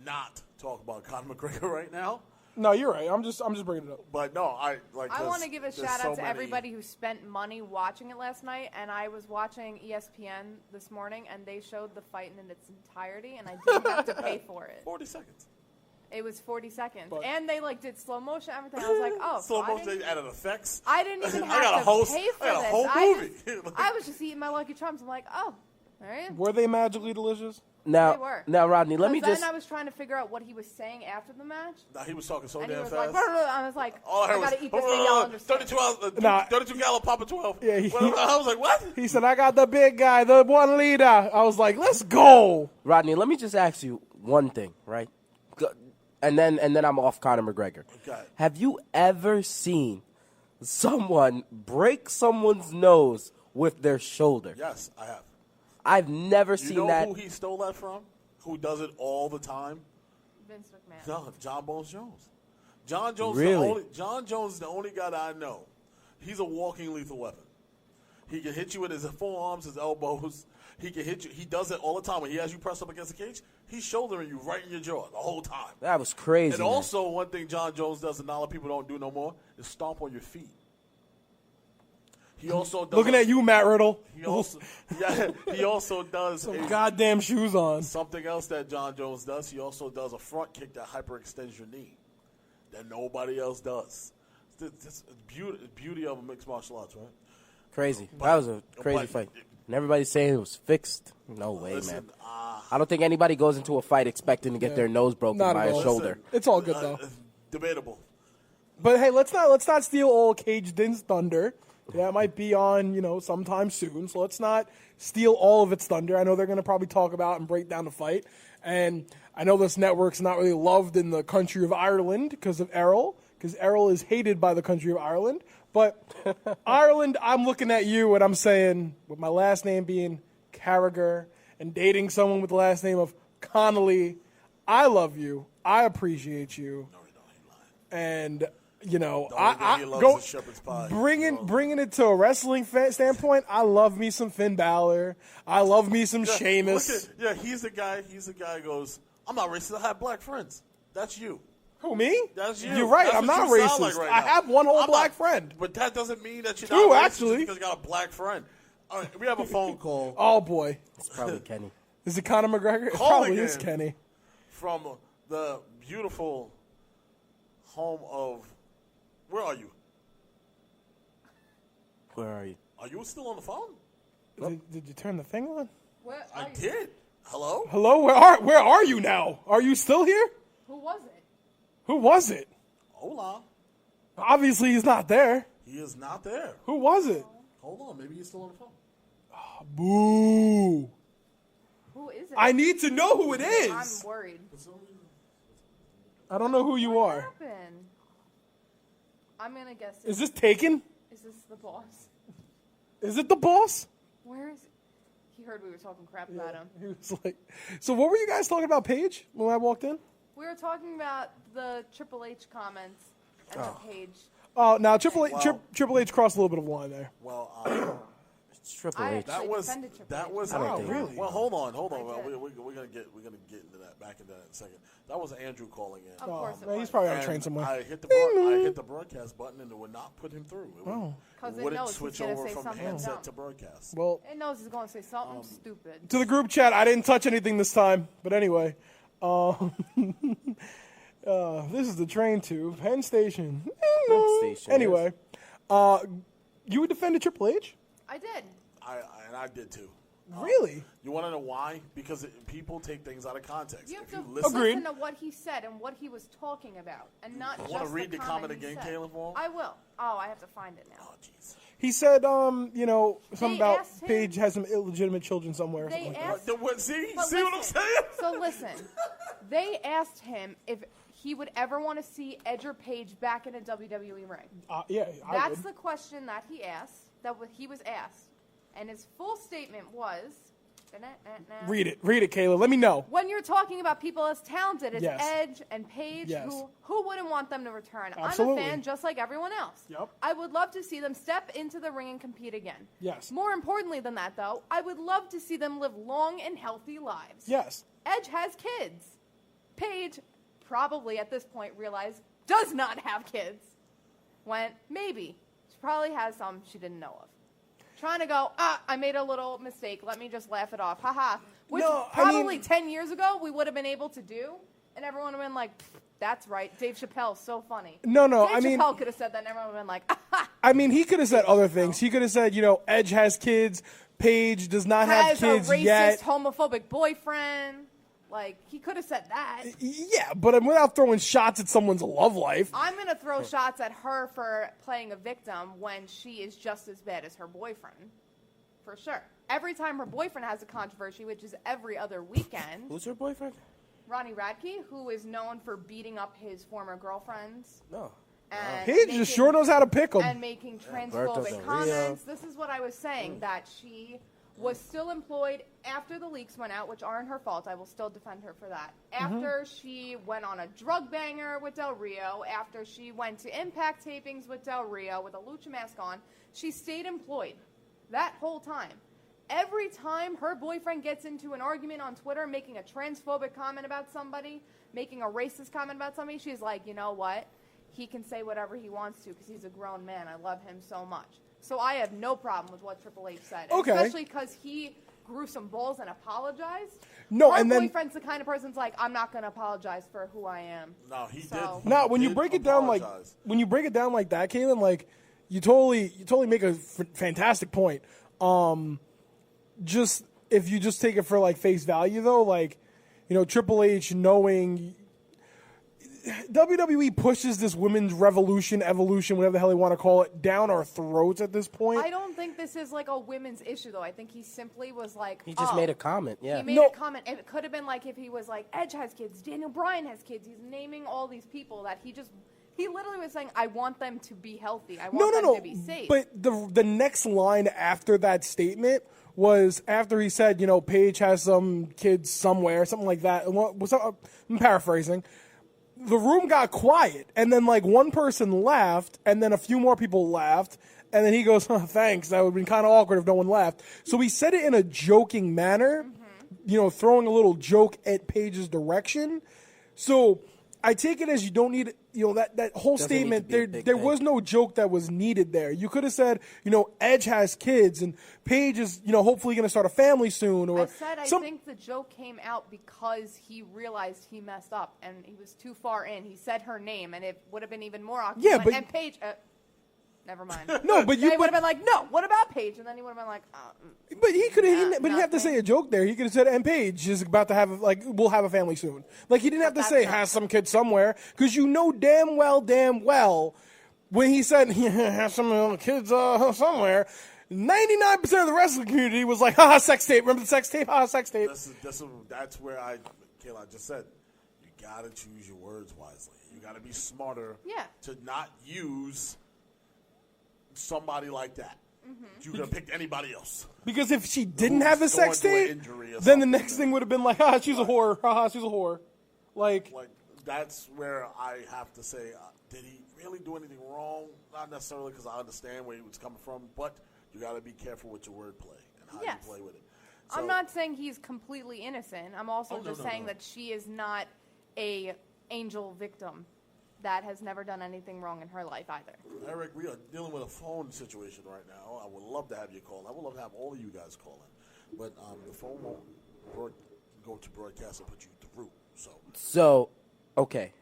S3: not talk about Conor McGregor right now.
S5: No, you're right. I'm just bringing it up.
S3: But no, I
S4: want to give a
S3: there's
S4: shout
S3: so
S4: out to
S3: many-
S4: everybody who spent money watching it last night. And I was watching ESPN this morning, and they showed the fight in its entirety, and I didn't have to pay for it.
S3: 40 seconds.
S4: It was 40 seconds,
S5: But-
S4: and they did slow motion, everything. I was like, oh,
S3: Slow
S4: I
S3: motion,
S4: didn't-
S3: they added effects.
S4: I didn't even
S3: I
S4: have
S3: got a
S4: to
S3: host-
S4: pay for
S3: I got a
S4: this.
S3: whole
S4: I
S3: movie.
S4: I was just eating my Lucky Charms. I'm like, oh, all right.
S5: Were they magically delicious?
S4: They
S6: Now,
S4: were.
S6: Rodney, let me
S4: Then
S6: just.
S4: I was trying to figure out what he was saying after the match,
S3: Nah, he was talking so
S4: and he
S3: damn
S4: was
S3: fast.
S4: like, I was like,
S3: All I
S4: I
S3: heard
S4: gotta
S3: was,
S4: eat this, maybe I'll understand.
S3: 32 ounce,
S5: Nah.
S3: 32 gallon Papa 12.
S5: Yeah,
S3: I was like, what?
S5: He said, I got the big guy, the 1 liter. I was like, let's go.
S6: Rodney, let me just ask you one thing, right? And then I'm off Conor McGregor.
S3: Okay.
S6: Have you ever seen someone break someone's nose with their shoulder?
S3: Yes, I have.
S6: I've never
S3: You
S6: seen
S3: know
S6: that.
S3: who he stole that from? Who does it all the time?
S4: Vince McMahon.
S3: No, John Bones Jones. John Jones,
S6: Really?
S3: John Jones is the only guy that I know. He's a walking lethal weapon. He can hit you with his forearms, his elbows. He can hit you. He does it all the time. When he has you pressed up against the cage, he's shouldering you right in your jaw the whole time.
S6: That was crazy.
S3: And
S6: man.
S3: also, one thing John Jones does that a lot of people don't do no more is stomp on your feet. He also does
S5: Looking at you, Matt Riddle.
S3: He also, he also does
S5: Some
S3: a-
S5: goddamn shoes on.
S3: something else that John Jones does. He also does a front kick that hyperextends your knee that nobody else does. It's beauty of mixed martial arts, right?
S6: Crazy.
S3: But-
S6: That was a crazy
S3: but-
S6: fight. And everybody's saying it was fixed. No way,
S3: Listen,
S6: man. I don't think anybody goes into a fight expecting to get their nose broken
S5: Not
S6: by
S5: at
S6: a
S5: all.
S6: shoulder.
S5: It's all good, though.
S3: Debatable.
S5: But hey, let's not steal all Cage Din's thunder. That might be on, sometime soon. So let's not steal all of its thunder. I know they're going to probably talk about and break down the fight. And I know this network's not really loved in the country of Ireland because of Errol, because Errol is hated by the country of Ireland. But Ireland, I'm looking at you and I'm saying, with my last name being Carragher and dating someone with the last name of Connolly, I love you. I appreciate you.
S3: No, he don't. He lying.
S5: And
S3: He
S5: I
S3: loves
S5: go
S3: his shepherd's pie.
S5: bringing it to a wrestling standpoint. I love me some Finn Balor. I love me some Sheamus.
S3: He's the guy. He's the guy who goes, I'm not racist. I have black friends. That's you.
S5: Who, me?
S3: That's you.
S5: You're right.
S3: That's
S5: I'm
S3: what
S5: not
S3: you sound
S5: racist.
S3: like right
S5: I
S3: now.
S5: have one whole
S3: I'm
S5: black
S3: not-
S5: friend.
S3: But that doesn't mean that you're
S5: Two,
S3: not racist
S5: actually.
S3: because you got a black friend. All right, we have a phone call
S5: Oh boy,
S6: It's probably Kenny.
S5: is it Conor McGregor? It
S3: Call
S5: probably
S3: again.
S5: is Kenny.
S3: from the beautiful home of. Where are you?
S6: Where are you?
S3: Are you still on the phone?
S5: Did you turn the thing on?
S4: Where
S3: I
S4: are you?
S3: did. Hello?
S5: Hello, where are you now? Are you still here?
S4: Who was it?
S5: Who was it?
S3: Hola.
S5: Obviously, he's not there.
S3: He is not there.
S5: Who was it?
S3: Hold on. Maybe he's still on the phone.
S5: Boo!
S4: Who is it?
S5: I need to know who it
S4: I'm
S5: is.
S4: worried.
S5: I don't know who you
S4: What
S5: are.
S4: happened? I'm gonna guess.
S5: Is this taken?
S4: Is this the boss?
S5: Is it the boss?
S4: Where is? He heard we were talking crap about him.
S5: He was like, so what were you guys talking about, Paige, when I walked in?
S4: We were talking about the Triple H comments and the page.
S5: Oh, now Triple H,
S3: Wow.
S5: Triple H crossed a little bit of a line there.
S3: Well,
S6: It's Triple
S4: I
S6: H.
S4: actually
S3: that was
S4: defended Triple
S3: that
S4: H.
S3: was.
S6: I don't
S5: Wow,
S6: think-
S5: really?
S3: Well, hold on.
S4: I
S3: Well,
S4: did.
S3: we're gonna get into that back into that in a second. That was Andrew calling in.
S4: Of course it
S5: Man, he's
S4: was.
S5: probably on a
S3: And
S5: train somewhere.
S3: I hit the broadcast button and it would not put him through. It,
S5: Oh.
S4: Because it
S3: wouldn't
S4: knows he's
S3: switch
S4: gonna
S3: over
S4: say
S3: from
S4: something
S3: handset
S4: dumb.
S3: to broadcast.
S5: Well,
S4: It knows he's going to say something stupid.
S5: to the group chat, I didn't touch anything this time. But anyway, this is the train to Penn Station.
S6: Penn Station,
S5: Anyway, you defended Triple H?
S4: I did.
S3: And I did too.
S5: Really?
S3: You want to know why? Because people take things out of context.
S4: You have
S3: If
S4: to
S3: you listen,
S5: Agreed.
S4: listen to what he said and what he was talking about, and not just
S3: wanna read the comment
S4: he
S3: again,
S4: said.
S3: Caleb, for him?
S4: I will. Oh, I have to find it now.
S3: oh jeez.
S5: He said, something about
S4: asked him-
S5: Paige has some illegitimate children somewhere. or
S4: They
S5: something like that.
S4: asked.
S3: See
S4: But
S3: what I'm
S4: listen,
S3: saying?
S4: So listen, they asked him if he would ever want to see Edge or Page back in a WWE ring.
S5: Yeah, I
S4: That's
S5: would.
S4: the question that he asked. He was asked, and his full statement was.
S5: Read it, Kayla. Let me know.
S4: When you're talking about people as talented as
S5: Yes.
S4: Edge and Paige,
S5: Yes.
S4: who wouldn't want them to return?
S5: Absolutely.
S4: I'm a fan just like everyone else.
S5: Yep.
S4: I would love to see them step into the ring and compete again.
S5: Yes.
S4: More importantly than that, though, I would love to see them live long and healthy lives.
S5: Yes.
S4: Edge has kids. Paige probably at this point realized does not have kids. Went, maybe. She probably has some she didn't know of. Trying to go, I made a little mistake. Let me just laugh it off. Haha. Which probably 10 years ago we would have been able to do. And everyone would have been like, that's right. Dave Chappelle's so funny.
S5: No,
S4: Dave Chappelle could have said that and everyone would have been like,
S5: I mean, he could have said other things. He could have said, Edge has kids. Paige does not have kids
S4: has a racist,
S5: yet.
S4: homophobic boyfriend. Like, he could have said that.
S5: Yeah, but without throwing shots at someone's love life.
S4: I'm going to throw shots at her for playing a victim when she is just as bad as her boyfriend. For sure. Every time her boyfriend has a controversy, which is every other weekend.
S6: Who's her boyfriend?
S4: Ronnie Radke, who is known for beating up his former girlfriends.
S6: No.
S4: And
S5: Paige just sure knows how to pick them.
S4: And making transphobic comments. This is what I was saying, that she was still employed after the leaks went out, which aren't her fault. I will still defend her for that. After she went on a drug banger with Del Rio, after she went to Impact tapings with Del Rio with a lucha mask on, she stayed employed that whole time. Every time her boyfriend gets into an argument on Twitter, making a transphobic comment about somebody, making a racist comment about somebody, she's like, you know what? He can say whatever he wants to because he's a grown man. I love him so much. So I have no problem with what Triple H said, especially because he grew some balls and apologized.
S5: No,
S4: her
S5: and then
S4: boyfriend's the kind of person's like, I'm not going to apologize for who I am.
S3: No, he did.
S5: No, when you break it down like that, Caitlin, like you totally make a fantastic point. Just if you just take it for like face value though, like Triple H knowing WWE pushes this women's revolution, evolution, whatever the hell they want to call it, down our throats at this point.
S4: I don't think this is like a women's issue, though. I think he simply was like...
S6: He just made a comment, yeah.
S4: He made a comment. It could have been like if he was like, Edge has kids, Daniel Bryan has kids. He's naming all these people that he literally was saying, I want them to be healthy. I want them to be safe.
S5: But the next line after that statement was after he said, Paige has some kids somewhere, something like that. I'm paraphrasing. The room got quiet, and then like one person laughed, and then a few more people laughed, and then he goes, thanks, that would have been kind of awkward if no one laughed. So he said it in a joking manner, throwing a little joke at Paige's direction. So I take it as you don't need, that whole statement, there was no joke that was needed there. You could have said, Edge has kids, and Paige is, hopefully going to start a family soon. Or
S4: I think the joke came out because he realized he messed up, and he was too far in. He said her name, and it would have been even more awkward.
S5: Yeah, but...
S4: And Paige... never mind.
S5: No, but
S4: you would have been like, no, what about Paige? And then he would have been like,
S5: But he could have, but he have to say a joke there. He could have said, and Paige is about to have, we'll have a family soon. Like, he didn't have to say, has some kid somewhere, because damn well, when he said, he has some kids somewhere, 99% of the wrestling community was like, haha, sex tape. Remember the sex tape? Haha, sex tape.
S3: That's where I just said, you got to choose your words wisely. You got to be smarter to not use somebody like that. You could have picked anybody else.
S5: Because if she didn't have the sex tape, then the next thing would have been like, she's a whore. Haha, she's a whore. Like
S3: that's where I have to say, did he really do anything wrong? Not necessarily because I understand where he was coming from, but you got to be careful with your wordplay and how you play with it. So,
S4: I'm not saying he's completely innocent. I'm also saying that she is not a angel victim that has never done anything wrong in her life either.
S3: Eric, we are dealing with a phone situation right now. I would love to have you call. I would love to have all of you guys call in. But the phone won't go to broadcast and put you through.
S6: So, okay.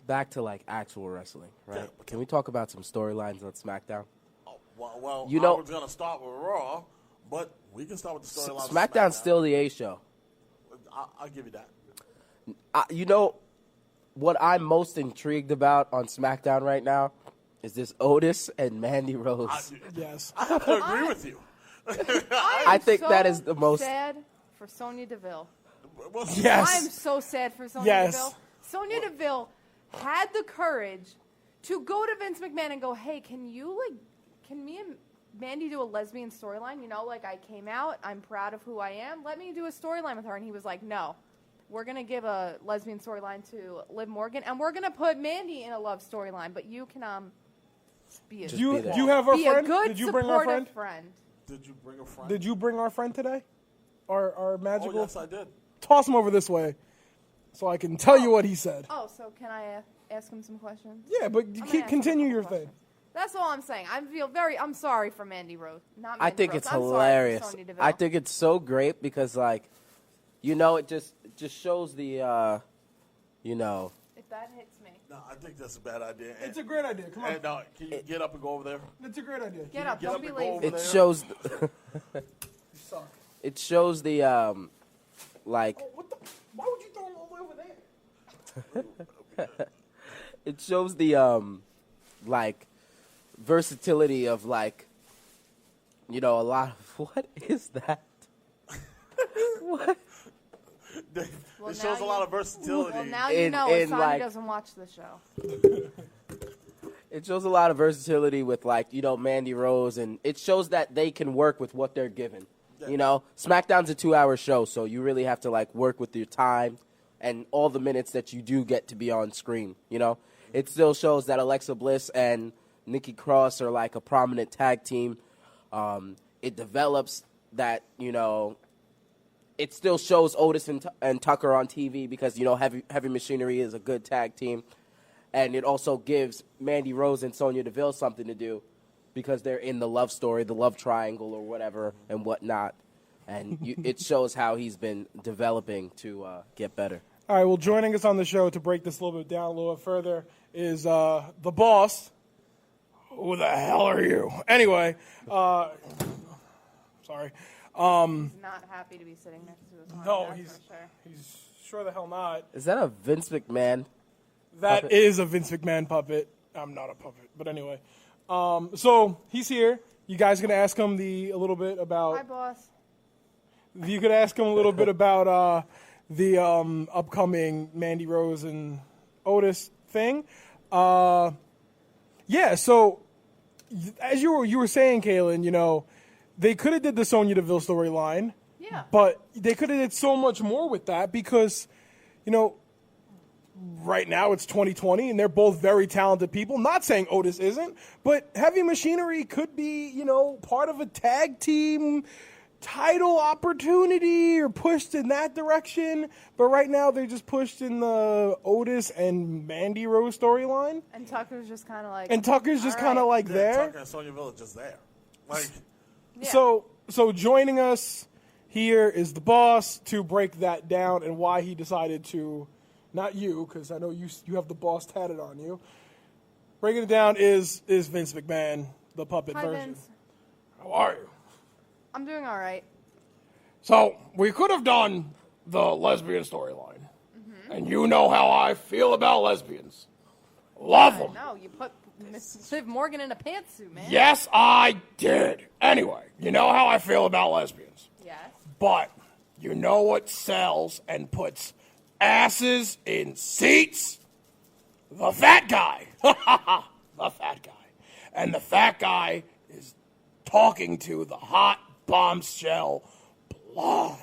S6: Back to, actual wrestling, right? Yeah, can we talk about some storylines on SmackDown?
S3: Oh, well, I was going to start with Raw, but we can start with the storyline.
S6: SmackDown's still the A show.
S3: I'll give you that.
S6: What I'm most intrigued about on SmackDown right now is this Otis and Mandy Rose.
S5: Yes.
S3: I have to agree with you.
S6: I think that is the most
S4: sad for Sonya Deville.
S5: Yes.
S4: I'm so sad for Sonya Deville. Sonya Deville had the courage to go to Vince McMahon and go, hey, can me and Mandy do a lesbian storyline? I came out, I'm proud of who I am. Let me do a storyline with her. And he was like, no. We're going to give a lesbian storyline to Liv Morgan, and we're going to put Mandy in a love storyline, but you can be a
S5: Do you have our friend?
S4: A good,
S5: Did you bring our
S4: friend?
S3: Did you bring a friend?
S5: Did you bring our friend today? Our magical?
S3: Oh, yes, I did.
S5: Toss him over this way. so I can tell you what he said.
S4: Oh, so can I ask him some questions?
S5: Yeah, but
S4: I'm gonna ask him
S5: continue
S4: a
S5: your
S4: couple
S5: thing.
S4: questions. That's all I'm saying. I'm sorry for Mandy Rose. Not Mandy
S6: I think
S4: Rose.
S6: it's
S4: I'm sorry for
S6: hilarious.
S4: Sonya Deville.
S6: I think it's so great because, like, it just shows the,
S4: If that hits me.
S3: No, I think that's a bad idea. And,
S5: It's a great idea. Come on.
S3: and can you get up and go over there?
S5: It's a great idea.
S4: Get up.
S3: get
S4: Don't
S3: up
S4: be
S3: and go over
S4: lazy.
S6: it
S3: there?
S6: shows,
S5: You suck.
S6: it shows the, like,
S5: Oh, what the? Why would you throw him all the way over there?
S6: it shows the, like, versatility of, like, a lot of, what is that? What?
S3: It shows a lot of versatility.
S4: Well, now you
S6: In-
S4: know
S6: in,
S4: Sonya
S6: like-
S4: doesn't watch the show.
S6: It shows a lot of versatility with, like, Mandy Rose, and it shows that they can work with what they're given. SmackDown's a 2-hour show, so you really have to, like, work with your time and all the minutes that you do get to be on screen, It still shows that Alexa Bliss and Nikki Cross are, like, a prominent tag team. It develops that, it still shows Otis and Tucker on TV because, Heavy Machinery is a good tag team. And it also gives Mandy Rose and Sonya Deville something to do because they're in the love story, the love triangle or whatever and whatnot. And it shows how he's been developing to get better.
S5: All right, well, joining us on the show to break this a little bit down a little bit further is the boss. Who the hell are you? Anyway, sorry.
S4: Not happy to be sitting next to his
S5: No,
S4: that's
S5: he's
S4: for sure.
S5: he's sure the hell not.
S6: Is that a Vince McMahon?
S5: That
S6: Puppet.
S5: is a Vince McMahon puppet. I'm not a puppet, but anyway. So he's here. You guys gonna ask him a little bit about?
S4: Hi, boss.
S5: You could ask him a little bit about the upcoming Mandy Rose and Otis thing. Yeah. So as you were saying, Kaylin, they could have did the Sonya Deville storyline.
S4: Yeah.
S5: But they could have did so much more with that because, right now it's 2020 and they're both very talented people. Not saying Otis isn't, but Heavy Machinery could be, part of a tag team title opportunity or pushed in that direction. But right now they're just pushed in the Otis and Mandy Rose storyline.
S4: And Tucker's just kind of like.
S5: And Tucker's just
S4: all
S5: kind of
S4: right.
S5: like there.
S3: Tucker and Sonya Deville are just there. Like,
S4: Yeah.
S5: So joining us here is the boss to break that down and why he decided to, not you, because I know you have the boss tatted on you. Breaking it down is Vince McMahon, the puppet
S4: Hi,
S5: version.
S4: Vince.
S5: How are you?
S4: I'm doing all right.
S5: So we could have done the lesbian storyline, and you know how I feel about lesbians. Love them.
S4: No, you put Miss Liv Morgan in a pantsuit, man.
S5: Yes, I did. Anyway, you know how I feel about lesbians.
S4: Yes.
S5: But you know what sells and puts asses in seats? The fat guy. The fat guy. And the fat guy is talking to the hot bombshell blonde.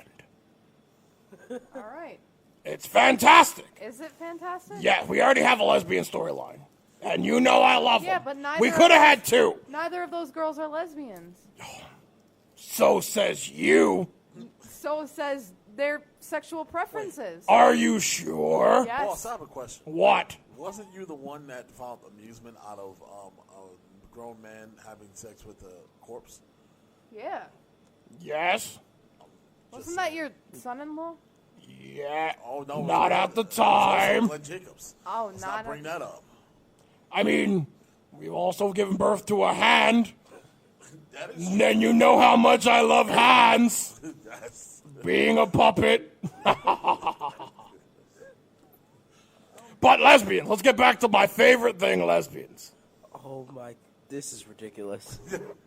S4: All right.
S5: It's fantastic.
S4: Is it fantastic?
S5: Yeah, we already have a lesbian storyline. And you know I love
S4: Yeah,
S5: them.
S4: but neither
S5: we
S4: of
S5: could have
S4: those-
S5: had two.
S4: Neither of those girls are lesbians.
S5: So says you.
S4: So says their sexual preferences.
S5: Are you sure?
S4: Yes.
S3: boss, I have a question.
S5: What?
S3: Wasn't you the one that found amusement out of a grown man having sex with a corpse?
S4: Yeah.
S5: Yes.
S4: Wasn't that your son-in-law?
S5: Yeah.
S3: Oh no,
S5: Not
S3: it was-
S5: at the
S3: it was also
S5: time.
S3: Glenn Jacobs.
S4: Oh,
S3: Let's
S4: not
S3: not
S4: at-
S3: bring that up.
S5: I mean, we've also given birth to a hand.
S3: That is
S5: And then you know how much I love hands.
S3: that's
S5: Being a puppet. But lesbian. Let's get back to my favorite thing, lesbians.
S6: Oh, my. This is ridiculous.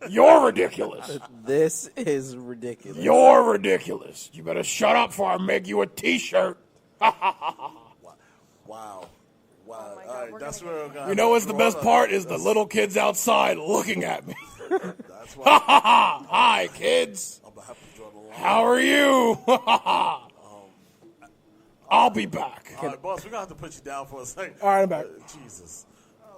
S5: You're ridiculous.
S6: This is ridiculous.
S5: You're ridiculous. You better shut up before I make you a t-shirt.
S3: wow.
S4: Oh my
S3: All
S4: God,
S3: right,
S4: we're
S3: that's
S4: gonna
S3: where
S4: get-
S3: we're gonna
S5: You know what's the
S3: draw
S5: best part is the little kids outside looking at me.
S3: That's why
S5: Hi, kids.
S3: I'm gonna have to draw the line.
S5: How are you? I'll be back.
S3: All right, boss, we're gonna have to put you down for a second.
S5: All right, I'm back.
S3: Jesus.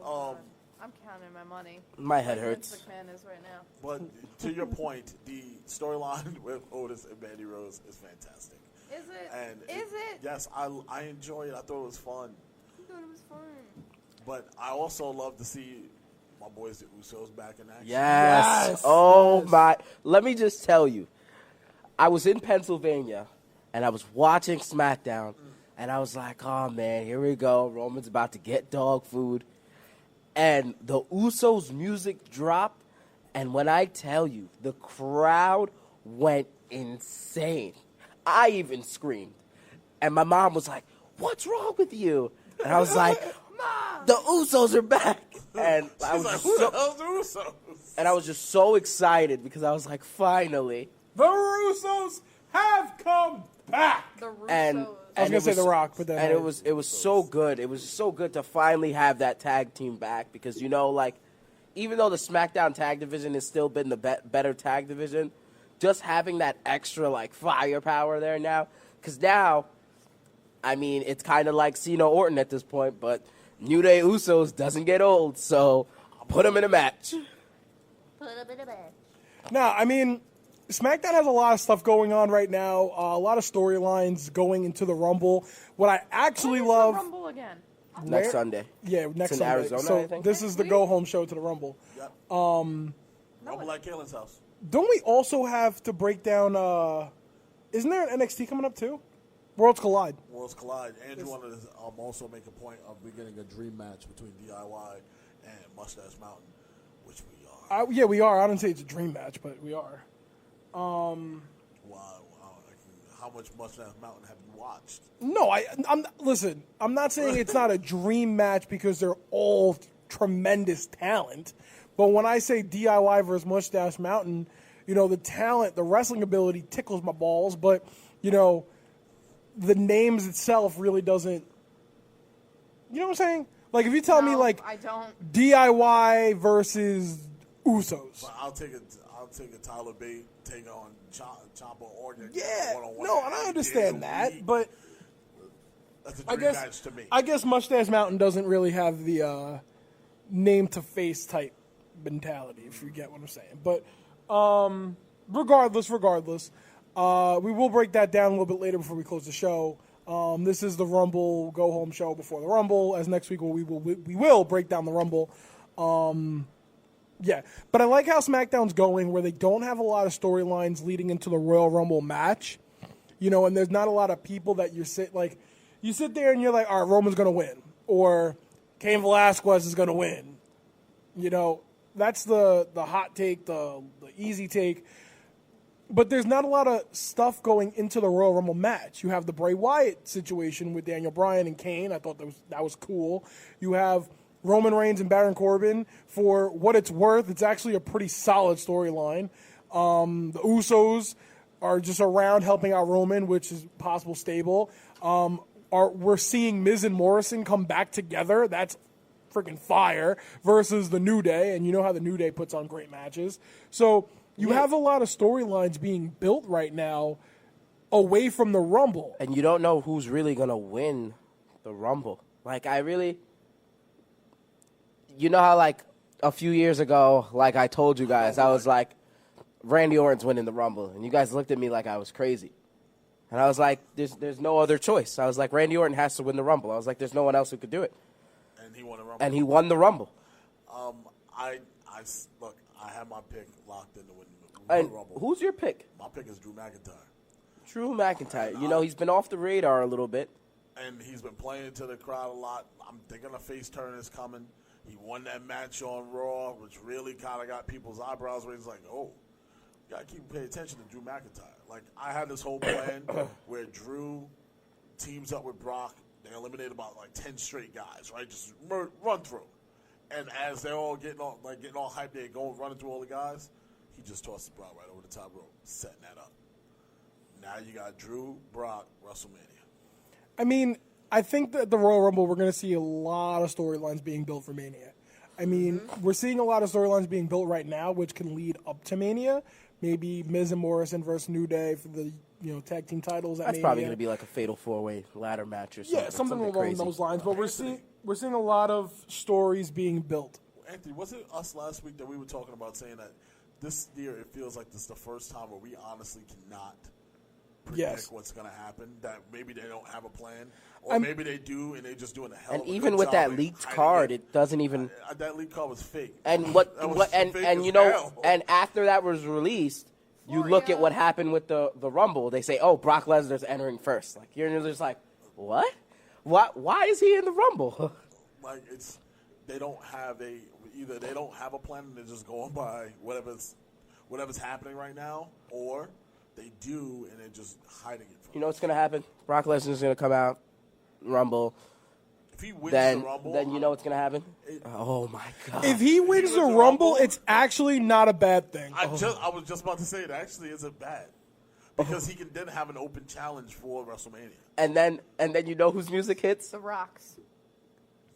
S4: I'm counting my money.
S6: My head
S4: Vince
S6: hurts.
S4: McMahon is right now.
S3: But to your point, the storyline with Otis and Mandy Rose is fantastic.
S4: Is it?
S3: And
S4: Is it?
S3: Yes, I enjoy it. I thought it was fun.
S4: I thought it was fun.
S3: But I also love to see my boys, the Usos, back in action.
S6: Yes. Oh, my. Let me just tell you. I was in Pennsylvania, and I was watching SmackDown, and I was like, oh, man, here we go. Roman's about to get dog food. And the Usos' music dropped, and when I tell you, the crowd went insane. I even screamed. And my mom was like, what's wrong with you? And I was like, Mom, the Usos are back. And I was
S3: Like,
S6: just
S3: who
S6: so,
S3: the hell's the Usos?
S6: and I was just so excited because I was like, finally.
S5: The Russos have come back.
S4: The Russos.
S6: And
S5: I was
S6: and
S5: gonna
S6: it
S5: say The Rock, but then
S6: and it was so good. It was so good to finally have that tag team back because like even though the SmackDown tag division has still been the better tag division, just having that extra like firepower there now. Because now, I mean, it's kind of like Cena Orton at this point, but New Day Usos doesn't get old, so put them in a match.
S5: Now, I mean, SmackDown has a lot of stuff going on right now. A lot of storylines going into the Rumble. What I actually
S4: When is
S5: love.
S4: the Rumble again?
S6: Next
S5: Where?
S6: Sunday.
S5: Yeah, next
S6: in
S5: Sunday.
S6: Arizona,
S5: so
S6: I think.
S5: this is the go home show to the Rumble.
S3: Yep. Rumble like Kalen's house.
S5: Don't we also have to break down? Isn't there an NXT coming up too? Worlds Collide.
S3: Worlds collide. Andrew wanted to also make a point of beginning a dream match between DIY and Mustache Mountain, which we are.
S5: Yeah, we are. I don't say it's a dream match, but we are.
S3: Wow. How much Mustache Mountain have you watched?
S5: No, listen. I'm not saying it's not a dream match because they're all tremendous talent. But when I say DIY versus Mustache Mountain, the talent, the wrestling ability tickles my balls. But the names itself really doesn't. You know what I'm saying? Like if you tell me like
S4: I don't.
S5: DIY versus Usos.
S3: But I'll take a Tyler Bate take on Ciampa Orton.
S5: Yeah,
S3: one-on-one
S5: no, and I
S3: any
S5: understand
S3: day of
S5: that,
S3: the week.
S5: but
S3: That's a
S5: I
S3: dream
S5: guess
S3: match to me.
S5: I guess Mustache Mountain doesn't really have the name to face type mentality, if you get what I'm saying. But regardless, we will break that down a little bit later before we close the show. This is the Rumble go home show before the Rumble. As next week we will break down the Rumble. Yeah, but I like how SmackDown's going, where they don't have a lot of storylines leading into the Royal Rumble match, and there's not a lot of people that you sit there and you're like, all right, Roman's gonna win, or Cain Velasquez is gonna win. That's the hot take, the easy take. But there's not a lot of stuff going into the Royal Rumble match. You have the Bray Wyatt situation with Daniel Bryan and Kane. I thought that was cool. You have Roman Reigns and Baron Corbin. For what it's worth, it's actually a pretty solid storyline. The Usos are just around helping out Roman, which is possible stable. We're seeing Miz and Morrison come back together. That's freaking fire versus the New Day, and you know how the New Day puts on great matches. So you have a lot of storylines being built right now away from the Rumble.
S6: And you don't know who's really going to win the Rumble. Like, you know how, like, a few years ago, like I told you guys, I was like, Randy Orton's winning the Rumble. And you guys looked at me like I was crazy. And I was like, there's no other choice. I was like, Randy Orton has to win the Rumble. I was like, there's no one else who could do it.
S3: And he won the Rumble.
S6: And he won the Rumble.
S3: Look, I have my pick locked in to win
S6: And
S3: the Rumble.
S6: who's your pick?
S3: My pick is Drew McIntyre.
S6: Drew McIntyre. He's been off the radar a little bit.
S3: And he's been playing to the crowd a lot. I'm thinking a face turn is coming. He won that match on Raw, which really kind of got people's eyebrows raised. Like, oh, you got to keep paying attention to Drew McIntyre. Like, I had this whole plan where Drew teams up with Brock. They eliminated about, 10 straight guys, right? Just run through. And as they're all getting all hyped, they're running through all the guys, he just tossed Brock right over the top rope, setting that up. Now you got Drew, Brock, WrestleMania.
S5: I mean, I think that the Royal Rumble, we're going to see a lot of storylines being built for Mania. I mean, we're seeing a lot of storylines being built right now, which can lead up to Mania. Maybe Miz and Morrison versus New Day for the tag team titles at
S6: That's
S5: Mania.
S6: probably going to be like a fatal four-way ladder match or something.
S5: Yeah, something along
S6: crazy.
S5: those lines. But we're seeing a lot of stories being built.
S3: Anthony, was it us last week that we were talking about saying that this year it feels like this is the first time where we honestly cannot predict
S5: Yes.
S3: what's going to happen. That maybe they don't have a plan, or maybe they do, and they're just doing a hell
S6: And
S3: of a
S6: even
S3: good
S6: with
S3: job
S6: that
S3: of
S6: leaked
S3: hiding
S6: card,
S3: it.
S6: it doesn't even.
S3: That leaked card was fake.
S6: And
S3: That was fake
S6: and
S3: as
S6: you know,
S3: hell.
S6: and after that was released, you look at what happened with the Rumble. They say, "Oh, Brock Lesnar's entering first." Like you're just like, "What? Why is he in the Rumble?"
S3: Like they don't have either they don't have a plan and they're just going by whatever's happening right now, or they do and they're just hiding it from
S6: You know what's gonna happen? Brock Lesnar's gonna come out, Rumble.
S3: If he wins
S6: Then
S3: the Rumble,
S6: you know what's gonna happen? Oh my God!
S5: If he wins the Rumble, it's actually not a bad thing.
S3: I was just about to say it actually isn't bad because he can then have an open challenge for WrestleMania.
S6: And then you know whose music hits?
S4: The Rocks.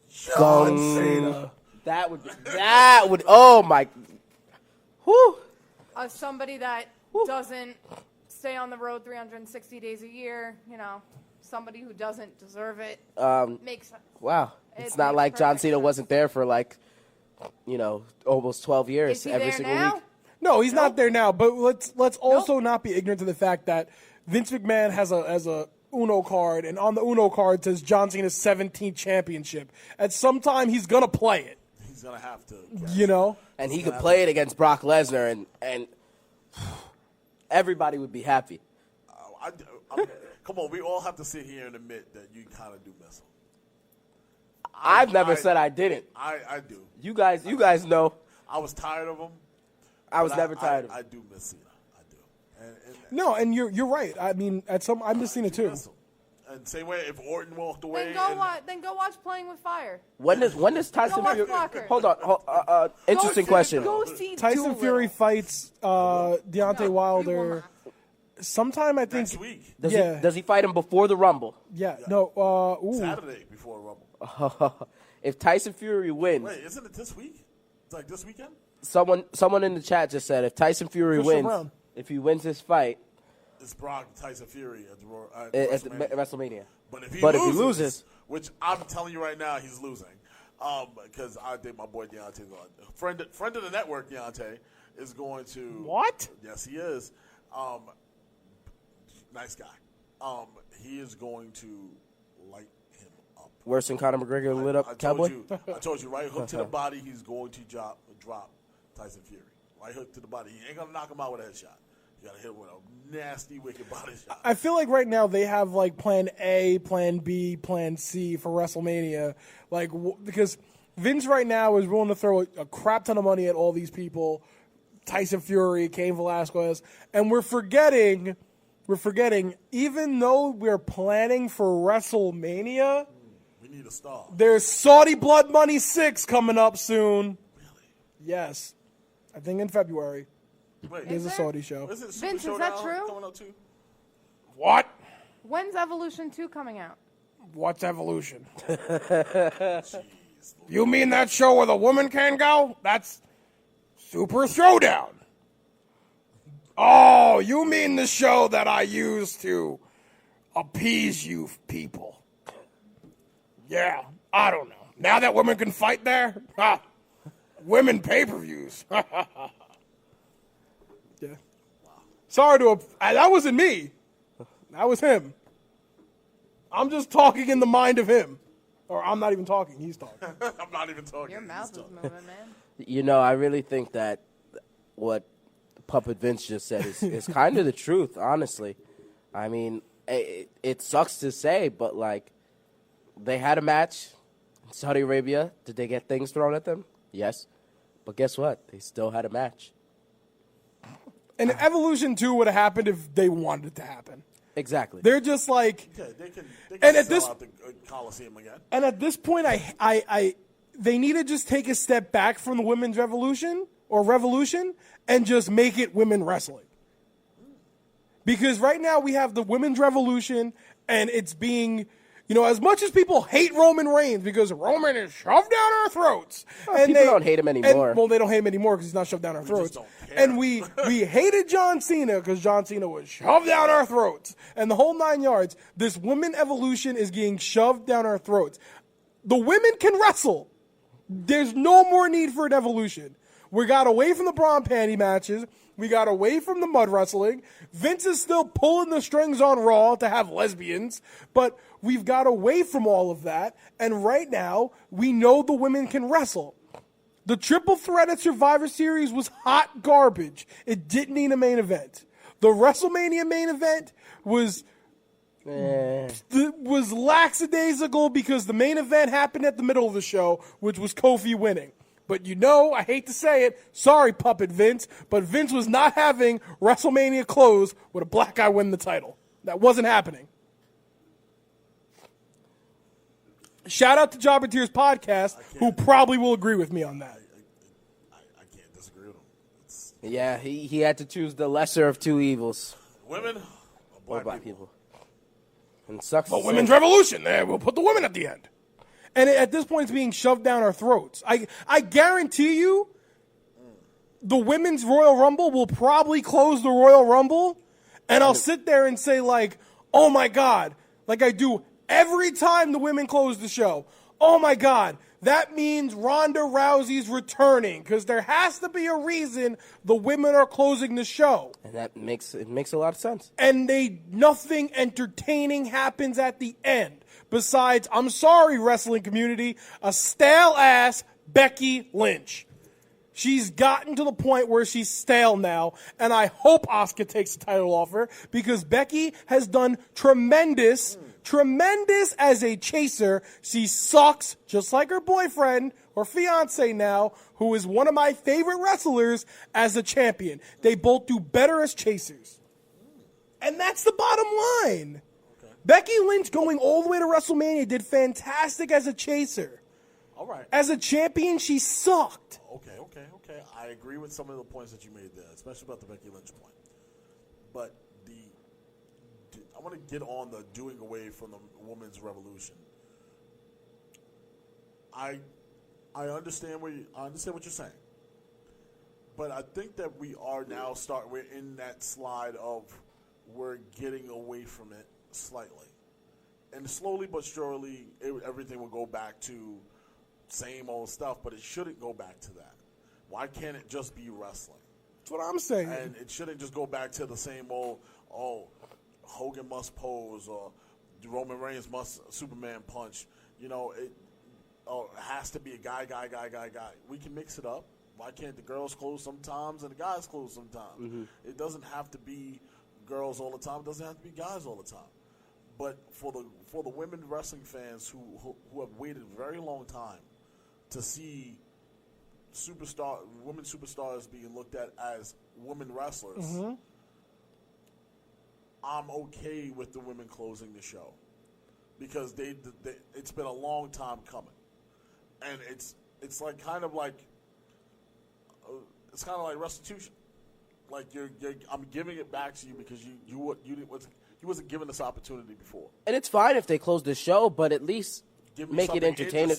S5: John Cena.
S6: That would. Oh my. Whew.
S4: Somebody that doesn't stay on the road 360 days a year, somebody who doesn't deserve it. Makes sense.
S6: Wow. It's
S4: It
S6: not
S4: makes
S6: like John
S4: perfect
S6: Cena
S4: sense.
S6: wasn't there for almost 12 years
S4: Is he
S6: every
S4: there
S6: single
S4: now?
S6: week.
S5: No, he's not there now. But let's also not be ignorant to the fact that Vince McMahon has a Uno card, and on the Uno card says John Cena's 17th championship. At some time, he's gonna play it.
S3: He's gonna have to.
S6: And he could play it against Brock Lesnar, and everybody would be happy.
S3: Come on, we all have to sit here and admit that you kind of do miss him.
S6: I've never said I didn't.
S3: I do.
S6: You guys know.
S3: I was tired of him.
S6: I was
S3: but
S6: never tired of him.
S3: I do miss Cena. I do.
S5: No, and you're right. I mean, I'm just Cena too.
S3: Miss him. And same way, if Orton walked away,
S4: Then go watch Playing with Fire.
S6: When does Tyson
S4: watch
S6: Fury?
S4: Walker.
S6: Hold on. Interesting question.
S4: Go see
S5: Tyson
S4: Doolittle.
S5: Fury fights Deontay Wilder sometime, I think.
S3: next week,
S6: Does he fight him before the Rumble?
S5: Yeah. No.
S3: Saturday before Rumble.
S6: If Tyson Fury wins,
S3: Wait, isn't it this week? It's like this weekend.
S6: someone in the chat just said if Tyson Fury
S5: Christian
S6: wins,
S5: Brown.
S6: if he wins this fight
S3: It's Brock Tyson Fury at
S6: at
S3: WrestleMania.
S6: WrestleMania.
S3: But if he
S6: loses,
S3: which I'm telling you right now, he's losing. Because I think my boy Deontay's going. Friend of the network, Deontay, is going to.
S5: What?
S3: Yes, he is. Nice guy. He is going to light him up.
S6: worse than Conor McGregor lit up Cowboy.
S3: I told you, right hook to the body. He's going to drop Tyson Fury. Right hook to the body. He ain't gonna knock him out with a headshot. You gotta hit him with a nasty, wicked body shot.
S5: I feel like right now they have like Plan A, Plan B, Plan C for WrestleMania, because Vince right now is willing to throw a crap ton of money at all these people, Tyson Fury, Cain Velasquez, and we're forgetting. Even though we're planning for WrestleMania,
S3: We need a star.
S5: there's Saudi Blood Money 6 coming up soon.
S3: Really?
S5: Yes, I think in February.
S3: Wait,
S5: There's a
S4: there?
S5: Saudi show.
S3: Isn't Super
S4: Vince, is that
S3: Showdown
S4: true?
S3: coming up too?
S5: What?
S4: When's Evolution 2 coming out?
S5: What's Evolution?
S3: Jeez.
S5: You mean that show where the woman can go? That's Super Showdown. Oh, you mean the show that I use to appease you people? Yeah, I don't know. Now that women can fight there? Ha! Women pay-per-views. Yeah. Sorry that wasn't me. That was him. I'm just talking in the mind of him. Or I'm not even talking. He's talking.
S3: I'm not even talking.
S4: Your mouth is moving, man.
S6: You know, I really think that what Puppet Vince just said is kind of the truth, honestly. I mean, it sucks to say, but, they had a match in Saudi Arabia. Did they get things thrown at them? Yes. But guess what? They still had a match.
S5: And Evolution 2 would have happened if they wanted it to happen.
S6: Exactly.
S5: They're just like,
S3: Yeah, they can
S5: And at
S3: sell
S5: this-
S3: out the Coliseum again.
S5: and at this point, they need to just take a step back from the women's revolution and just make it women wrestling. Because right now we have the women's revolution, and it's being, as much as people hate Roman Reigns because Roman is shoved down our throats, and
S6: people don't hate him anymore.
S5: Well, they don't hate him anymore because he's not shoved down our throats.
S3: don't care.
S5: And we hated John Cena because John Cena was shoved down our throats, and the whole 9 yards. This women evolution is getting shoved down our throats. The women can wrestle. There's no more need for an evolution. We got away from the bra and panty matches. We got away from the mud wrestling. Vince is still pulling the strings on Raw to have lesbians, but we've got away from all of that, and right now, we know the women can wrestle. The triple threat at Survivor Series was hot garbage. It didn't need a main event. The WrestleMania main event was lackadaisical because the main event happened at the middle of the show, which was Kofi winning. But I hate to say it, sorry, Puppet Vince, but Vince was not having WrestleMania close with a black guy win the title. That wasn't happening. Shout out to Jobber Tears Podcast, who probably will agree with me on that.
S3: I can't disagree with him.
S6: Yeah, he had to choose the lesser of two evils.
S3: Women or
S6: Or black people. And sucks.
S5: But women's revolution, there, we'll put the women at the end. And at this point, it's being shoved down our throats. I guarantee you, the women's Royal Rumble will probably close the Royal Rumble, and I'll sit there and say, like, oh my God, like I do every time the women close the show. Oh my God, that means Ronda Rousey's returning, because there has to be a reason the women are closing the show.
S6: And that makes a lot of sense.
S5: And nothing entertaining happens at the end. Besides, I'm sorry, wrestling community, a stale-ass Becky Lynch. She's gotten to the point where she's stale now, and I hope Asuka takes the title off her, because Becky has done tremendous as a chaser. She sucks, just like her boyfriend, or fiance now, who is one of my favorite wrestlers, as a champion. They both do better as chasers. And that's the bottom line. Becky Lynch going all the way to WrestleMania did fantastic as a chaser.
S3: All right.
S5: As a champion, she sucked.
S3: Okay. I agree with some of the points that you made there, especially about the Becky Lynch point. But I want to get on the doing away from the women's revolution. I understand what you're saying, but I think that we are now we're in that slide of we're getting away from it slightly, and slowly but surely everything will go back to same old stuff, but it shouldn't go back to that. Why can't it just be wrestling?
S5: That's what I'm saying.
S3: And it shouldn't just go back to the same old, Hogan must pose, or Roman Reigns must Superman punch. It has to be a guy. We can mix it up. Why can't the girls close sometimes and the guys close sometimes? Mm-hmm. It doesn't have to be girls all the time. It doesn't have to be guys all the time. But for the women wrestling fans who have waited a very long time to see women superstars being looked at as women wrestlers, mm-hmm. I'm okay with the women closing the show, because it's been a long time coming, and it's kind of like restitution. Like I'm giving it back to you because you wasn't given this opportunity before.
S6: And it's fine if they close the show, but at least make it entertaining.